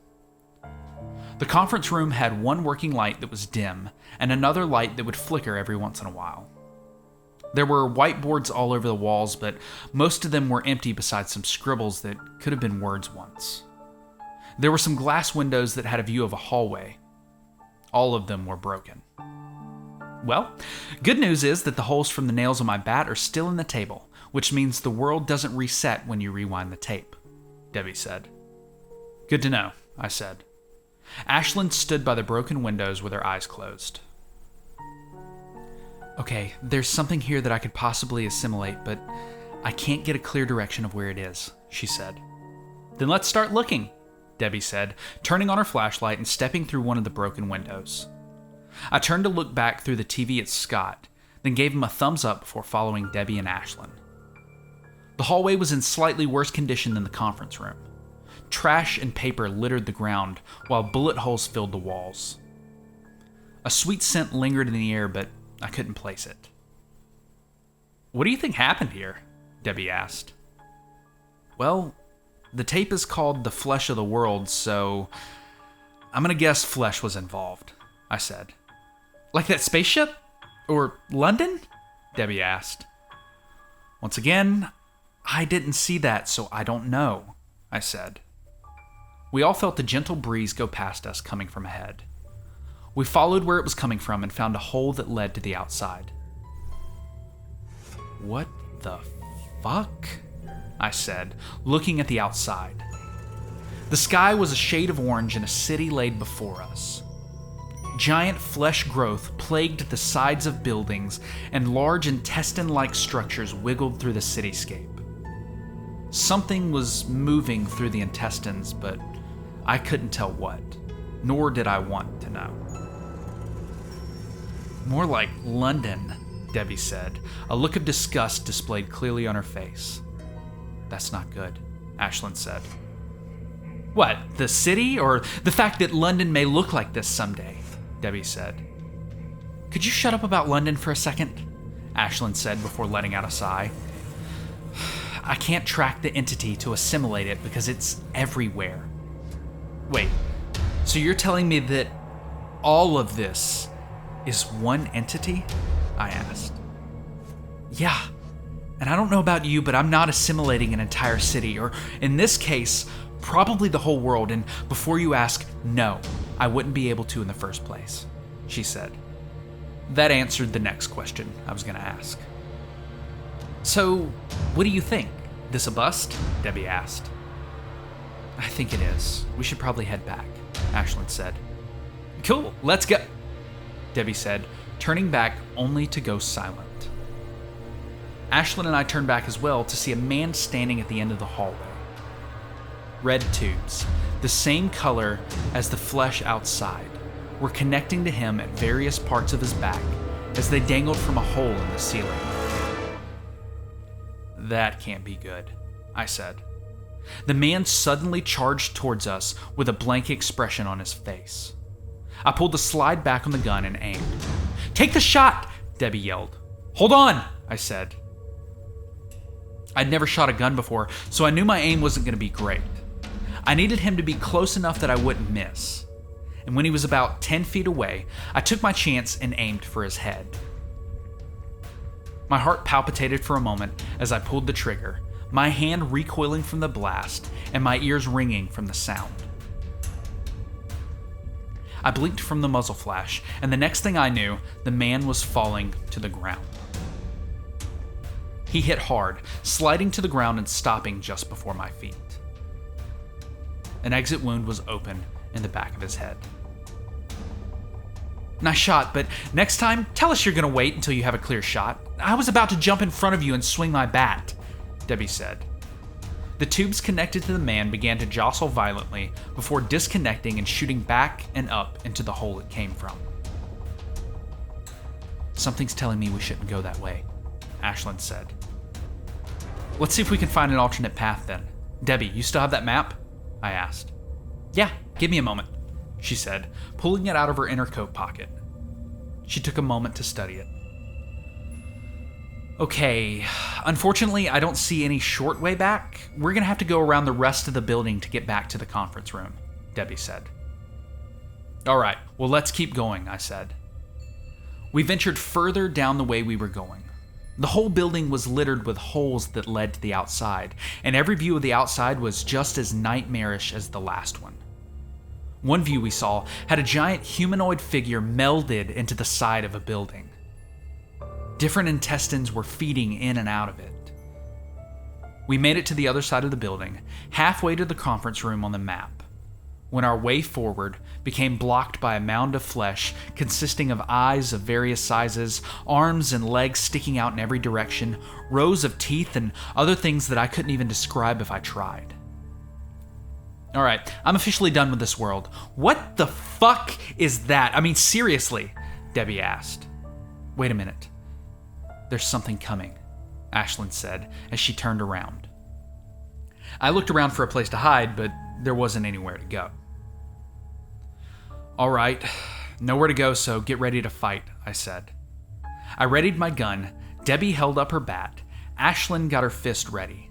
The conference room had one working light that was dim, and another light that would flicker every once in a while. There were whiteboards all over the walls, but most of them were empty besides some scribbles that could have been words once. There were some glass windows that had a view of a hallway. All of them were broken. Well, good news is that the holes from the nails on my bat are still in the table, which means the world doesn't reset when you rewind the tape, Debbie said. Good to know, I said. Ashlyn stood by the broken windows with her eyes closed. Okay, there's something here that I could possibly assimilate, but I can't get a clear direction of where it is, she said. Then let's start looking, Debbie said, turning on her flashlight and stepping through one of the broken windows. I turned to look back through the TV at Scott, then gave him a thumbs up before following Debbie and Ashlyn. The hallway was in slightly worse condition than the conference room. Trash and paper littered the ground, while bullet holes filled the walls. A sweet scent lingered in the air, but I couldn't place it. "What do you think happened here?" Debbie asked. "Well, the tape is called The Flesh of the World, so I'm gonna guess flesh was involved," I said. "Like that spaceship? Or London?" Debbie asked. "Once again, I didn't see that, so I don't know," I said. We all felt a gentle breeze go past us coming from ahead. We followed where it was coming from and found a hole that led to the outside. "What the fuck?" I said, looking at the outside. The sky was a shade of orange and a city laid before us. Giant flesh growth plagued the sides of buildings, and large intestine-like structures wiggled through the cityscape. Something was moving through the intestines, but I couldn't tell what, nor did I want to know. "More like London," Debbie said, a look of disgust displayed clearly on her face. "That's not good," Ashlyn said. "What, the city, or the fact that London may look like this someday?" Debbie said. "Could you shut up about London for a second?" Ashlyn said before letting out a sigh. "I can't track the entity to assimilate it because it's everywhere." "Wait, so you're telling me that all of this is one entity?" I asked. "Yeah, and I don't know about you, but I'm not assimilating an entire city, or in this case, probably the whole world, and before you ask, no, I wouldn't be able to in the first place," she said. That answered the next question I was going to ask. "So, what do you think? This a bust?" Debbie asked. "I think it is. We should probably head back," Ashlyn said. "Cool, let's go," Debbie said, turning back only to go silent. Ashlyn and I turned back as well to see a man standing at the end of the hallway. Red tubes, the same color as the flesh outside, were connecting to him at various parts of his back as they dangled from a hole in the ceiling. "That can't be good," I said. The man suddenly charged towards us with a blank expression on his face. I pulled the slide back on the gun and aimed. "Take the shot!" Debbie yelled. "Hold on!" I said. I'd never shot a gun before, so I knew my aim wasn't going to be great. I needed him to be close enough that I wouldn't miss. And when he was about 10 feet away, I took my chance and aimed for his head. My heart palpitated for a moment as I pulled the trigger, my hand recoiling from the blast and my ears ringing from the sound. I blinked from the muzzle flash, and the next thing I knew, the man was falling to the ground. He hit hard, sliding to the ground and stopping just before my feet. An exit wound was open in the back of his head. "Nice shot, but next time, tell us you're going to wait until you have a clear shot. I was about to jump in front of you and swing my bat," Debbie said. The tubes connected to the man began to jostle violently before disconnecting and shooting back and up into the hole it came from. "Something's telling me we shouldn't go that way," Ashlyn said. "Let's see if we can find an alternate path then. Debbie, you still have that map?" I asked. "Yeah, give me a moment," she said, pulling it out of her inner coat pocket. She took a moment to study it. "Okay, unfortunately, I don't see any short way back. We're going to have to go around the rest of the building to get back to the conference room," Debbie said. "All right, well, let's keep going," I said. We ventured further down the way we were going. The whole building was littered with holes that led to the outside, and every view of the outside was just as nightmarish as the last one. One view we saw had a giant humanoid figure melded into the side of a building. Different intestines were feeding in and out of it. We made it to the other side of the building, halfway to the conference room on the map, when our way forward became blocked by a mound of flesh consisting of eyes of various sizes, arms and legs sticking out in every direction, rows of teeth, and other things that I couldn't even describe if I tried. "All right, I'm officially done with this world. What the fuck is that? I mean, seriously," Debbie asked. "Wait a minute. There's something coming," Ashlyn said as she turned around. I looked around for a place to hide, but there wasn't anywhere to go. All right, nowhere to go, so get ready to fight, I said. I readied my gun, Debbie held up her bat, Ashlyn got her fist ready.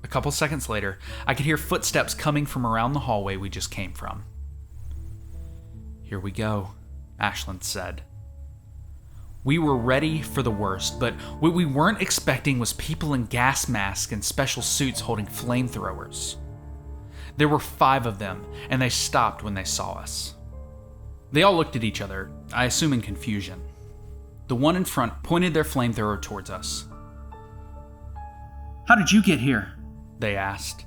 A couple seconds later, I could hear footsteps coming from around the hallway we just came from. Here we go, Ashlyn said. We were ready for the worst, but what we weren't expecting was people in gas masks and special suits holding flamethrowers. There were 5 of them, and they stopped when they saw us. They all looked at each other, I assume in confusion. The one in front pointed their flamethrower towards us. How did you get here? They asked.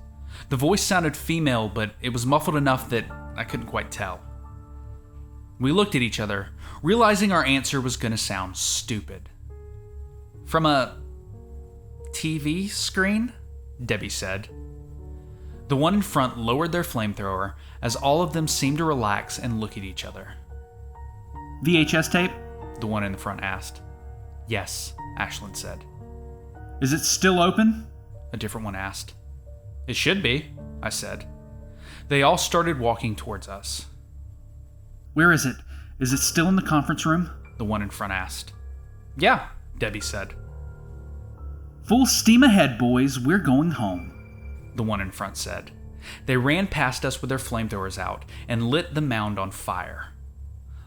The voice sounded female, but it was muffled enough that I couldn't quite tell. We looked at each other, realizing our answer was going to sound stupid. From a TV screen? Debbie said. The one in front lowered their flamethrower as all of them seemed to relax and look at each other. VHS tape? The one in the front asked. Yes, Ashlyn said. Is it still open? A different one asked. It should be, I said. They all started walking towards us. Where is it? Is it still in the conference room? The one in front asked. Yeah, Debbie said. Full steam ahead, boys. We're going home. The one in front said. They ran past us with their flamethrowers out and lit the mound on fire.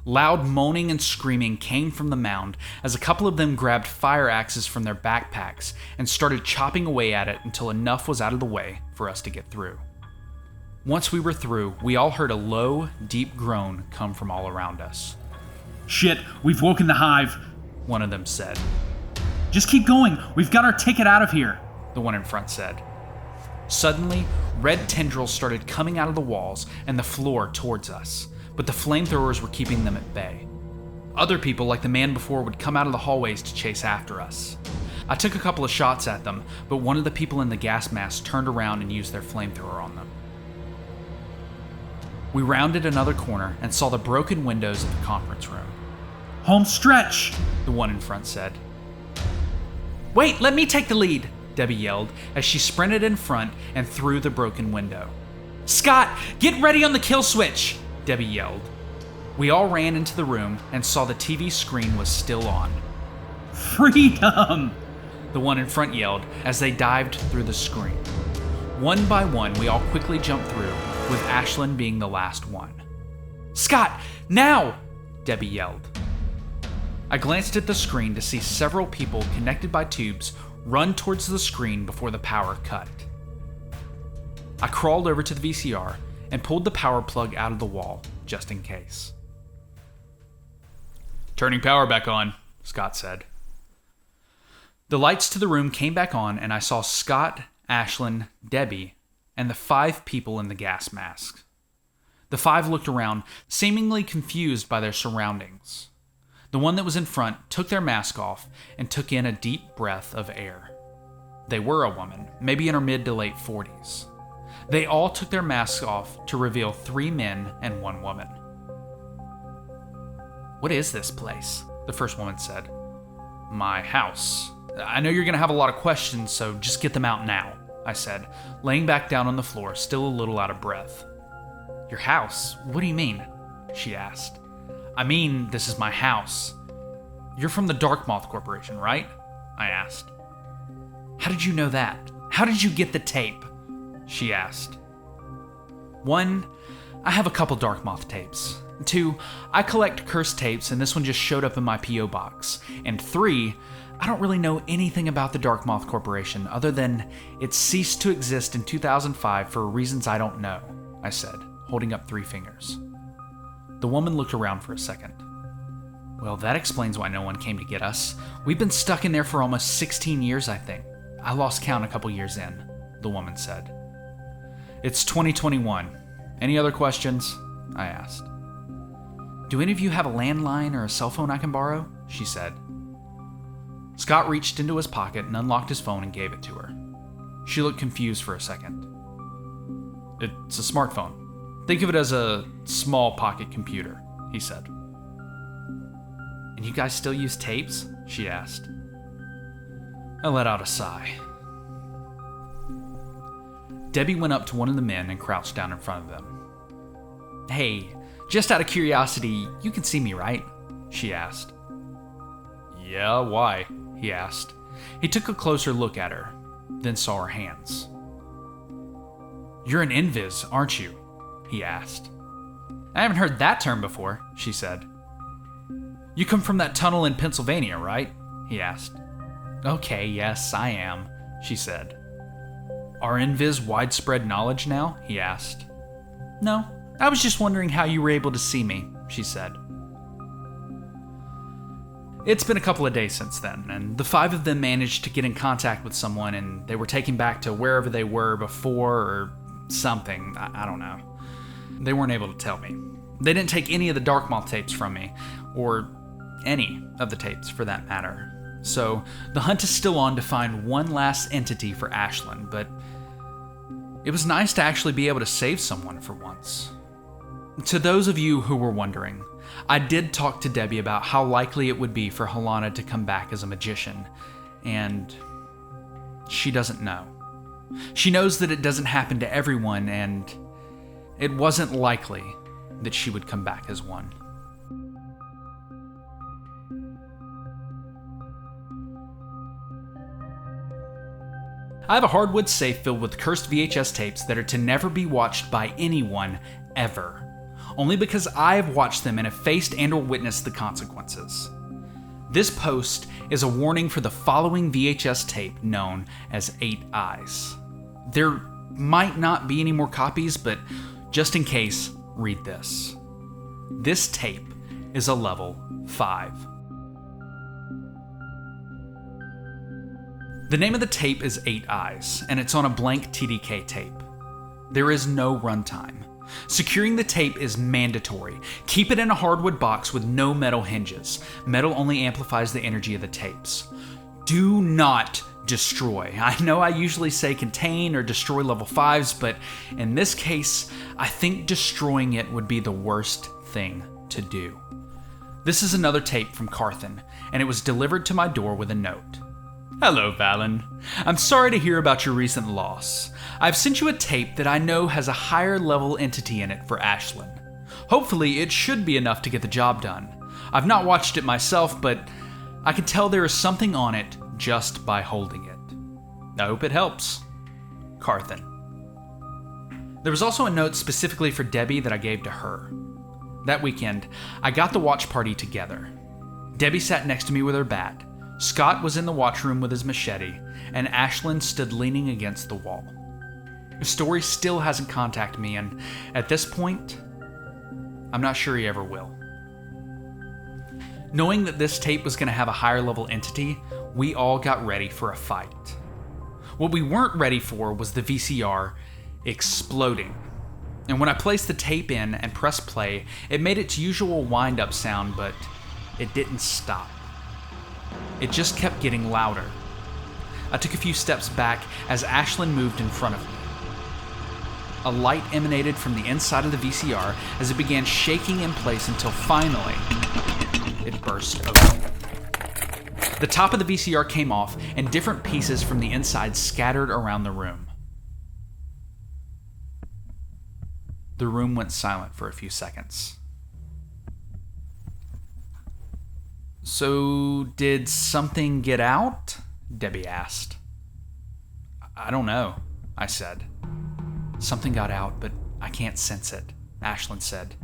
Loud moaning and screaming came from the mound as a couple of them grabbed fire axes from their backpacks and started chopping away at it until enough was out of the way for us to get through. Once we were through, we all heard a low, deep groan come from all around us. Shit, we've woken the hive, one of them said. Just keep going. We've got our ticket out of here, the one in front said. Suddenly, red tendrils started coming out of the walls and the floor towards us, but the flamethrowers were keeping them at bay. Other people, like the man before, would come out of the hallways to chase after us. I took a couple of shots at them, but one of the people in the gas mask turned around and used their flamethrower on them. We rounded another corner and saw the broken windows of the conference room. Home stretch, the one in front said. Wait, let me take the lead, Debbie yelled as she sprinted in front and through the broken window. Scott, get ready on the kill switch, Debbie yelled. We all ran into the room and saw the TV screen was still on. Freedom, the one in front yelled as they dived through the screen. One by one, we all quickly jumped through, with Ashlyn being the last one. Scott, now, Debbie yelled. I glanced at the screen to see several people connected by tubes run towards the screen before the power cut. I crawled over to the VCR and pulled the power plug out of the wall, just in case. Turning power back on, Scott said. The lights to the room came back on and I saw Scott, Ashlyn, Debbie, and the 5 people in the gas masks. The 5 looked around, seemingly confused by their surroundings. The one that was in front took their mask off and took in a deep breath of air. They were a woman, maybe in her mid to late 40s. They all took their masks off to reveal 3 men and 1 woman. What is this place? The first woman said. My house. I know you're going to have a lot of questions, so just get them out now, I said, laying back down on the floor, still a little out of breath. Your house? What do you mean? She asked. I mean, this is my house. You're from the Darkmoth Corporation, right? I asked. How did you know that? How did you get the tape? She asked. 1, I have a couple Darkmoth tapes. 2, I collect cursed tapes and this one just showed up in my P.O. box. And 3, I don't really know anything about the Darkmoth Corporation other than it ceased to exist in 2005 for reasons I don't know, I said, holding up 3 fingers. The woman looked around for a second. Well, that explains why no one came to get us. We've been stuck in there for almost 16 years, I think. I lost count a couple years in, the woman said. It's 2021. Any other questions? I asked. Do any of you have a landline or a cell phone I can borrow? She said. Scott reached into his pocket and unlocked his phone and gave it to her. She looked confused for a second. It's a smartphone. Think of it as a small pocket computer, he said. And you guys still use tapes? She asked. I let out a sigh. Debbie went up to one of the men and crouched down in front of them. "Hey, just out of curiosity, you can see me, right?" she asked. "Yeah, why?" he asked. He took a closer look at her, then saw her hands. "You're an invis, aren't you?" he asked. "I haven't heard that term before," she said. "You come from that tunnel in Pennsylvania, right?" he asked. "Okay, yes, I am," she said. "Are invis widespread knowledge now?" he asked. "No, I was just wondering how you were able to see me," she said. It's been a couple of days since then, and the 5 of them managed to get in contact with someone, and they were taken back to wherever they were before or something. I don't know. They weren't able to tell me. They didn't take any of the Darkmoth tapes from me, or any of the tapes for that matter. So the hunt is still on to find one last entity for Ashlyn, but it was nice to actually be able to save someone for once. To those of you who were wondering, I did talk to Debbie about how likely it would be for Helena to come back as a magician, and she doesn't know. She knows that it doesn't happen to everyone, and it wasn't likely that she would come back as one. I have a hardwood safe filled with cursed VHS tapes that are to never be watched by anyone ever, only because I have watched them and have faced and or witnessed the consequences. This post is a warning for the following VHS tape known as 8 Eyes. There might not be any more copies, but just in case, read this. This tape is a level 5. The name of the tape is 8 Eyes, and it's on a blank TDK tape. There is no runtime. Securing the tape is mandatory. Keep it in a hardwood box with no metal hinges. Metal only amplifies the energy of the tapes. Do not destroy. I know I usually say contain or destroy level 5s, but in this case, I think destroying it would be the worst thing to do. This is another tape from Carthen, and it was delivered to my door with a note. "Hello, Valen. I'm sorry to hear about your recent loss. I've sent you a tape that I know has a higher level entity in it for Ashlyn. Hopefully, it should be enough to get the job done. I've not watched it myself, but I can tell there is something on it just by holding it. I hope it helps. Carthen." There was also a note specifically for Debbie that I gave to her. That weekend, I got the watch party together. Debbie sat next to me with her bat. Scott was in the watch room with his machete, and Ashlyn stood leaning against the wall. Story still hasn't contacted me, and at this point, I'm not sure he ever will. Knowing that this tape was going to have a higher level entity, we all got ready for a fight. What we weren't ready for was the VCR exploding. And when I placed the tape in and pressed play, it made its usual wind-up sound, but it didn't stop. It just kept getting louder. I took a few steps back as Ashlyn moved in front of me. A light emanated from the inside of the VCR as it began shaking in place until finally, it burst open. The top of the VCR came off, and different pieces from the inside scattered around the room. The room went silent for a few seconds. "So, did something get out?" Debbie asked. "I don't know," I said. "Something got out, but I can't sense it," Ashlyn said.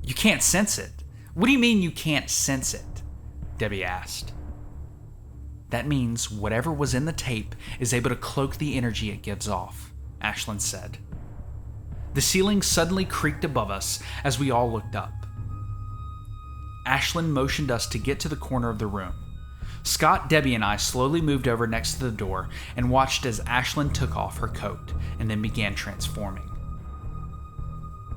"You can't sense it? What do you mean you can't sense it?" Debbie asked. "That means whatever was in the tape is able to cloak the energy it gives off," Ashlyn said. The ceiling suddenly creaked above us as we all looked up. Ashlyn motioned us to get to the corner of the room. Scott, Debbie, and I slowly moved over next to the door and watched as Ashlyn took off her coat and then began transforming.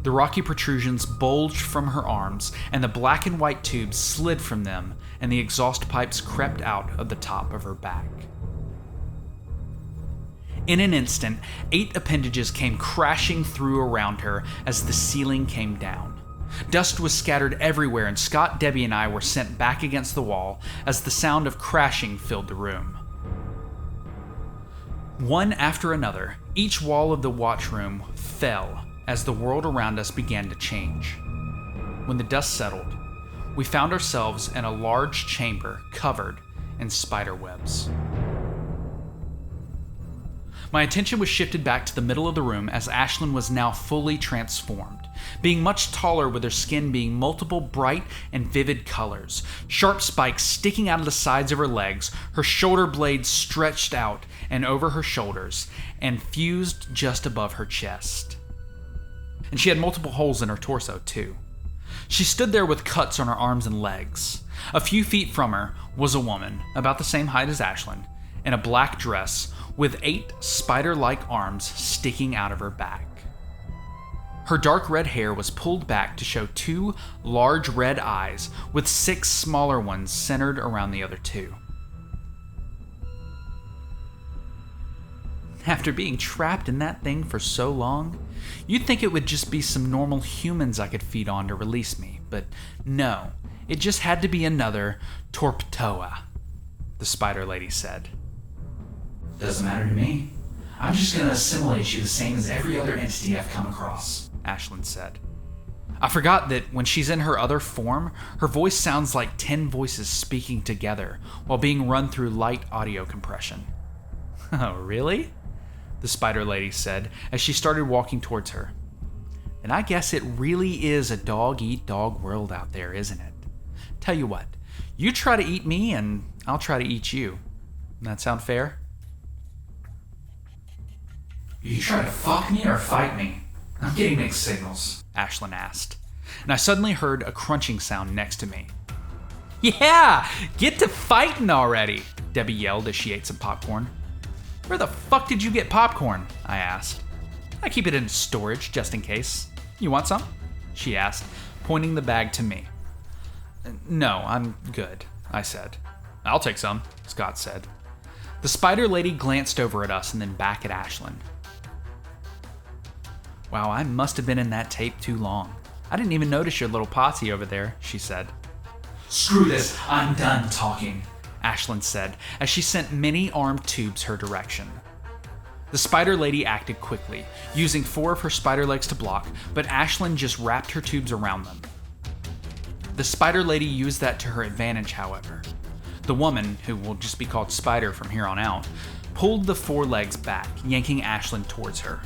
The rocky protrusions bulged from her arms, and the black and white tubes slid from them, and the exhaust pipes crept out of the top of her back. In an instant, 8 appendages came crashing through around her as the ceiling came down. Dust was scattered everywhere, and Scott, Debbie, and I were sent back against the wall as the sound of crashing filled the room. One after another, each wall of the watchroom fell as the world around us began to change. When the dust settled, we found ourselves in a large chamber covered in spider webs. My attention was shifted back to the middle of the room as Ashlyn was now fully transformed, being much taller with her skin being multiple bright and vivid colors, sharp spikes sticking out of the sides of her legs, her shoulder blades stretched out and over her shoulders and fused just above her chest. And she had multiple holes in her torso too. She stood there with cuts on her arms and legs. A few feet from her was a woman, about the same height as Ashlyn, in a black dress with 8 spider-like arms sticking out of her back. Her dark red hair was pulled back to show 2 large red eyes with 6 smaller ones centered around the other 2. After being trapped in that thing for so long, you'd think it would just be some normal humans I could feed on to release me, but no, it just had to be another Torptoa, the spider lady said. Doesn't matter to me. I'm just gonna assimilate you the same as every other entity I've come across, Ashlyn said. I forgot that when she's in her other form, her voice sounds like 10 voices speaking together while being run through light audio compression. Oh, really? The spider lady said as she started walking towards her. And I guess it really is a dog-eat-dog world out there, isn't it? Tell you what, you try to eat me and I'll try to eat you. That sound fair? You try to fuck me or fight me? I'm getting mixed signals, Ashlyn asked, and I suddenly heard a crunching sound next to me. Yeah, get to fighting already, Debbie yelled as she ate some popcorn. Where the fuck did you get popcorn? I asked. I keep it in storage just in case. You want some? She asked, pointing the bag to me. No, I'm good, I said. I'll take some, Scott said. The spider lady glanced over at us and then back at Ashlyn. Wow, I must have been in that tape too long. I didn't even notice your little potty over there, she said. Screw this, I'm done talking, Ashlyn said as she sent many armed tubes her direction. The spider lady acted quickly, using 4 of her spider legs to block, but Ashlyn just wrapped her tubes around them. The spider lady used that to her advantage, however. The woman, who will just be called Spider from here on out, pulled the 4 legs back, yanking Ashlyn towards her.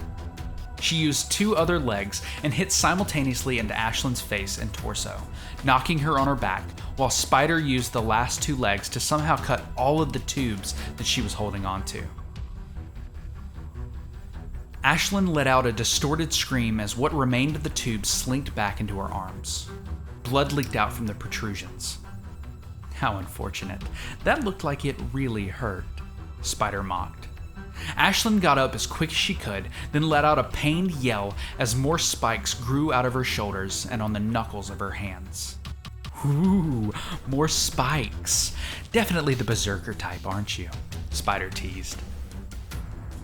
She used 2 other legs and hit simultaneously into Ashlyn's face and torso, knocking her on her back, while Spider used the last 2 legs to somehow cut all of the tubes that she was holding onto. Ashlyn let out a distorted scream as what remained of the tubes slinked back into her arms. Blood leaked out from the protrusions. How unfortunate. That looked like it really hurt, Spider mocked. Ashlyn got up as quick as she could, then let out a pained yell as more spikes grew out of her shoulders and on the knuckles of her hands. Ooh, more spikes. Definitely the berserker type, aren't you? Spider teased.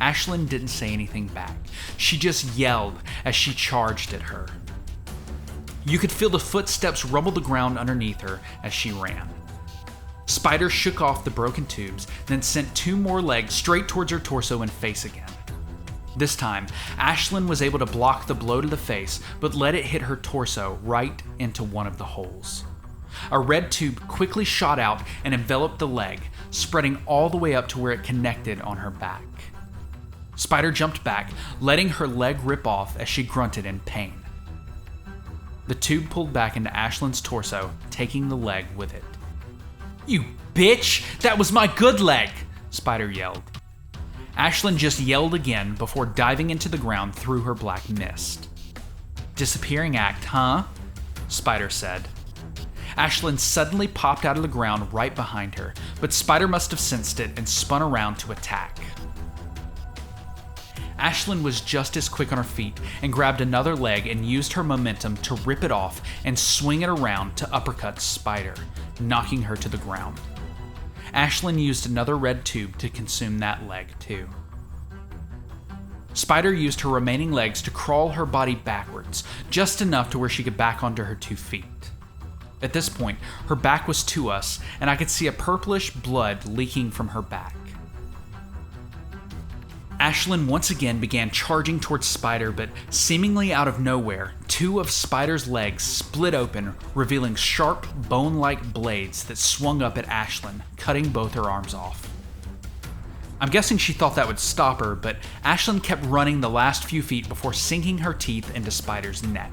Ashlyn didn't say anything back. She just yelled as she charged at her. You could feel the footsteps rumble the ground underneath her as she ran. Spider shook off the broken tubes, then sent 2 more legs straight towards her torso and face again. This time, Ashlyn was able to block the blow to the face, but let it hit her torso right into one of the holes. A red tube quickly shot out and enveloped the leg, spreading all the way up to where it connected on her back. Spider jumped back, letting her leg rip off as she grunted in pain. The tube pulled back into Ashlyn's torso, taking the leg with it. You bitch! That was my good leg! Spider yelled. Ashlyn just yelled again before diving into the ground through her black mist. Disappearing act, huh? Spider said. Ashlyn suddenly popped out of the ground right behind her, but Spider must have sensed it and spun around to attack. Ashlyn was just as quick on her feet and grabbed another leg and used her momentum to rip it off and swing it around to uppercut Spider, knocking her to the ground. Ashlyn used another red tube to consume that leg too. Spider used her remaining legs to crawl her body backwards, just enough to where she could back onto her 2 feet. At this point, her back was to us, and I could see a purplish blood leaking from her back. Ashlyn once again began charging towards Spider, but seemingly out of nowhere, two of Spider's legs split open, revealing sharp, bone-like blades that swung up at Ashlyn, cutting both her arms off. I'm guessing she thought that would stop her, but Ashlyn kept running the last few feet before sinking her teeth into Spider's neck.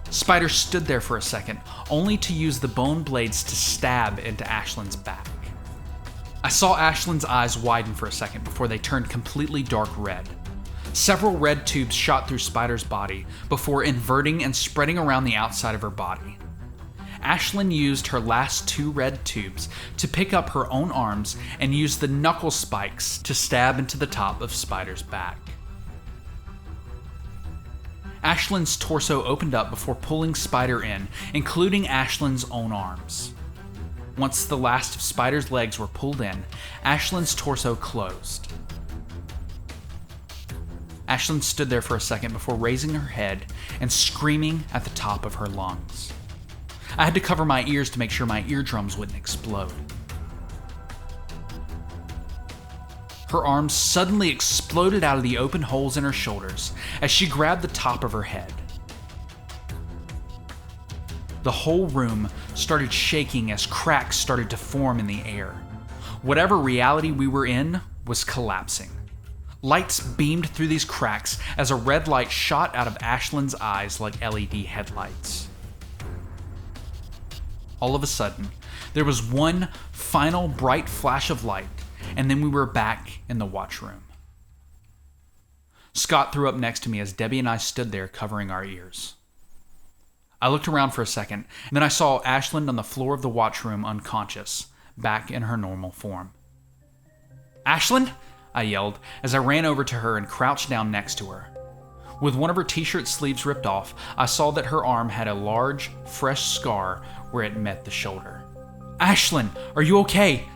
Spider stood there for a second, only to use the bone blades to stab into Ashlyn's back. I saw Ashlyn's eyes widen for a second before they turned completely dark red. Several red tubes shot through Spider's body before inverting and spreading around the outside of her body. Ashlyn used her last two red tubes to pick up her own arms and use the knuckle spikes to stab into the top of Spider's back. Ashlyn's torso opened up before pulling Spider in, including Ashlyn's own arms. Once the last of Spider's legs were pulled in, Ashlyn's torso closed. Ashlyn stood there for a second before raising her head and screaming at the top of her lungs. I had to cover my ears to make sure my eardrums wouldn't explode. Her arms suddenly exploded out of the open holes in her shoulders as she grabbed the top of her head. The whole room started shaking as cracks started to form in the air. Whatever reality we were in was collapsing. Lights beamed through these cracks as a red light shot out of Ashlyn's eyes like LED headlights. All of a sudden, there was one final bright flash of light, and then we were back in the watchroom. Scott threw up next to me as Debbie and I stood there covering our ears. I looked around for a second, and then I saw Ashlyn on the floor of the watchroom unconscious, back in her normal form. "Ashlyn!" I yelled as I ran over to her and crouched down next to her. With one of her t-shirt sleeves ripped off, I saw that her arm had a large, fresh scar where it met the shoulder. "Ashlyn, are you okay?"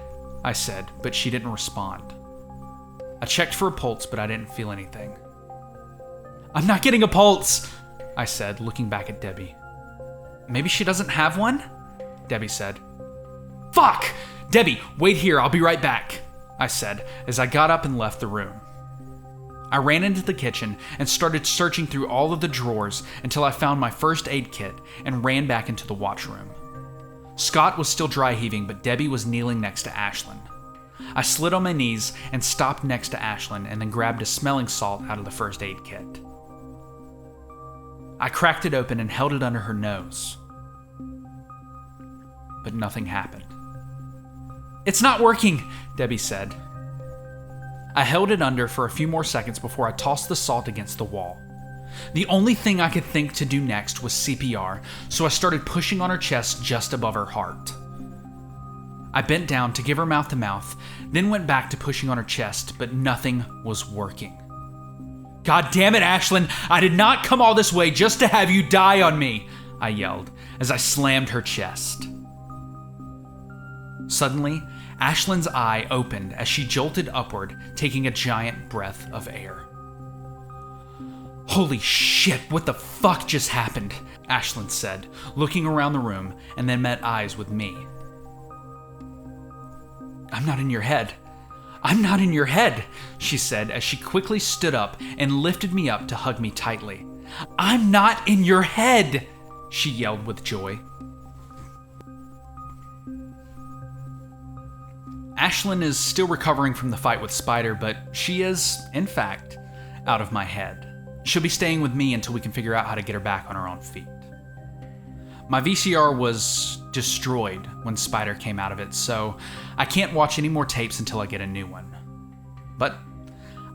I said, but she didn't respond. I checked for a pulse, but I didn't feel anything. "I'm not getting a pulse," I said, looking back at Debbie. "Maybe she doesn't have one?" Debbie said. "Fuck! Debbie, wait here, I'll be right back," I said as I got up and left the room. I ran into the kitchen and started searching through all of the drawers until I found my first aid kit and ran back into the watchroom. Scott was still dry heaving, but Debbie was kneeling next to Ashlyn. I slid on my knees and stopped next to Ashlyn and then grabbed a smelling salt out of the first aid kit. I cracked it open and held it under her nose. But nothing happened. "It's not working," Debbie said. I held it under for a few more seconds before I tossed the salt against the wall. The only thing I could think to do next was CPR, so I started pushing on her chest just above her heart. I bent down to give her mouth to mouth, then went back to pushing on her chest, but nothing was working. "God damn it, Ashlyn! I did not come all this way just to have you die on me!" I yelled as I slammed her chest. Suddenly, Ashlyn's eye opened as she jolted upward, taking a giant breath of air. "Holy shit, what the fuck just happened?" Ashlyn said, looking around the room and then met eyes with me. "I'm not in your head. I'm not in your head," she said as she quickly stood up and lifted me up to hug me tightly. "I'm not in your head," she yelled with joy. Ashlyn is still recovering from the fight with Spider, but she is, in fact, out of my head. She'll be staying with me until we can figure out how to get her back on her own feet. My VCR was destroyed when Spider came out of it, so I can't watch any more tapes until I get a new one. But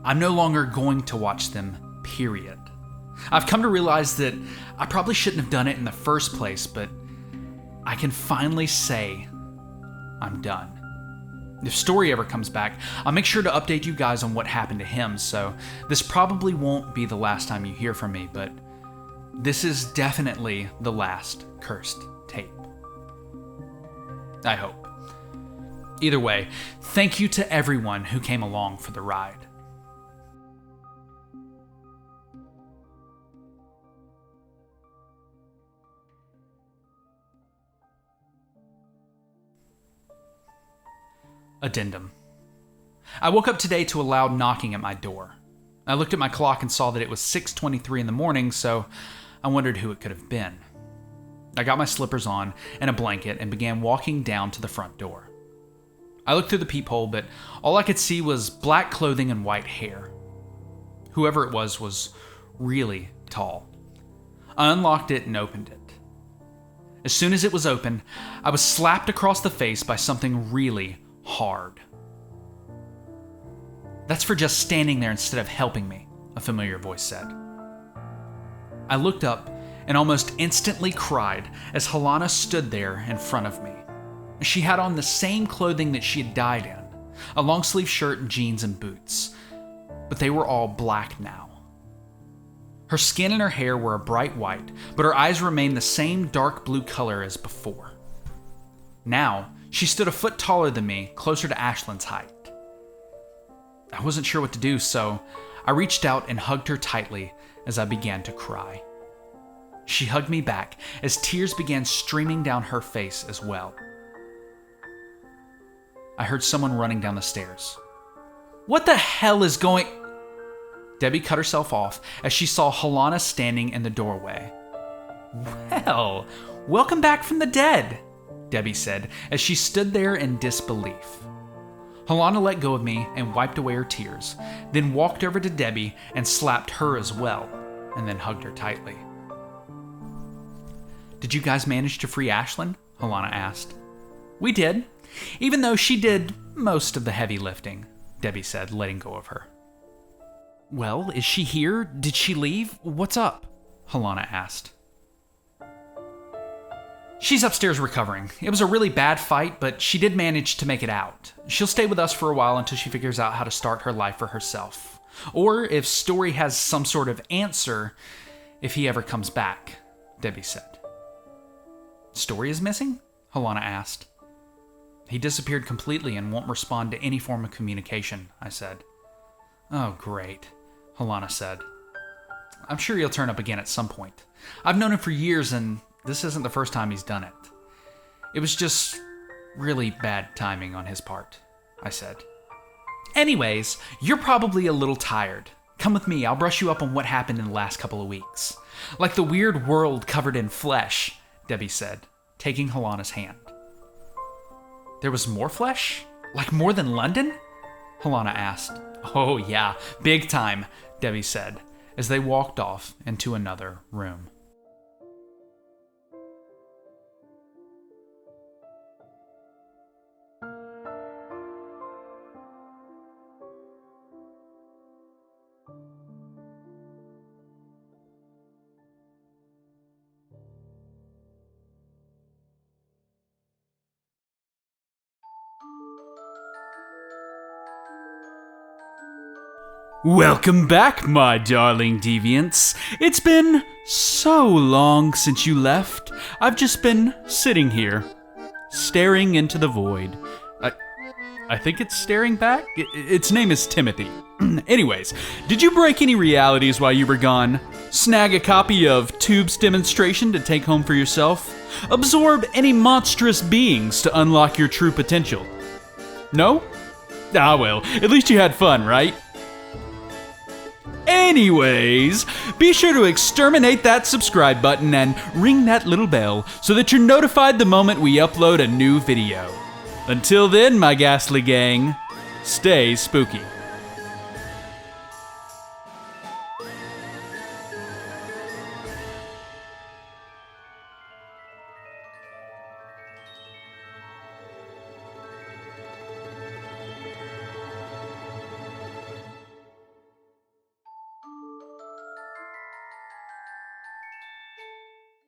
I'm no longer going to watch them, period. I've come to realize that I probably shouldn't have done it in the first place, but I can finally say I'm done. If Story ever comes back, I'll make sure to update you guys on what happened to him, so this probably won't be the last time you hear from me, but this is definitely the last cursed tape. I hope. Either way, thank you to everyone who came along for the ride. Addendum. I woke up today to a loud knocking at my door. I looked at my clock and saw that it was 6:23 in the morning, so I wondered who it could have been. I got my slippers on and a blanket and began walking down to the front door. I looked through the peephole, but all I could see was black clothing and white hair. Whoever it was really tall. I unlocked it and opened it. As soon as it was open, I was slapped across the face by something really hard. "That's for just standing there instead of helping me," a familiar voice said. I looked up and almost instantly cried as Helena stood there in front of me. She had on the same clothing that she had died in, a long-sleeve shirt, jeans, and boots, but they were all black now. Her skin and her hair were a bright white, but her eyes remained the same dark blue color as before. Now, she stood a foot taller than me, closer to Ashlyn's height. I wasn't sure what to do, so I reached out and hugged her tightly as I began to cry. She hugged me back as tears began streaming down her face as well. I heard someone running down the stairs. "What the hell is going..." Debbie cut herself off as she saw Helena standing in the doorway. "Well, welcome back from the dead," Debbie said as she stood there in disbelief. Helena let go of me and wiped away her tears, then walked over to Debbie and slapped her as well, and then hugged her tightly. "Did you guys manage to free Ashlyn?" Helena asked. "We did, even though she did most of the heavy lifting," Debbie said, letting go of her. "Well, is she here? Did she leave? What's up?" Helena asked. "She's upstairs recovering. It was a really bad fight, but she did manage to make it out. She'll stay with us for a while until she figures out how to start her life for herself. Or if Story has some sort of answer, if he ever comes back," Debbie said. "Story is missing?" Helena asked. "He disappeared completely and won't respond to any form of communication," I said. "Oh, great," Helena said. "I'm sure he'll turn up again at some point. I've known him for years, and this isn't the first time he's done it. It was just really bad timing on his part," I said. "Anyways, you're probably a little tired. Come with me, I'll brush you up on what happened in the last couple of weeks. Like the weird world covered in flesh," Debbie said, taking Helena's hand. "There was more flesh? Like more than London?" Helena asked. "Oh yeah, big time," Debbie said, as they walked off into another room. Welcome back, my darling deviants. It's been so long since you left. I've just been sitting here, staring into the void. I think it's staring back? Its name is Timothy. Anyways, did you break any realities while you were gone? Snag a copy of Tube's demonstration to take home for yourself? Absorb any monstrous beings to unlock your true potential? No? Ah well, at least you had fun, right? Anyways, be sure to exterminate that subscribe button and ring that little bell so that you're notified the moment we upload a new video. Until then, my ghastly gang, stay spooky.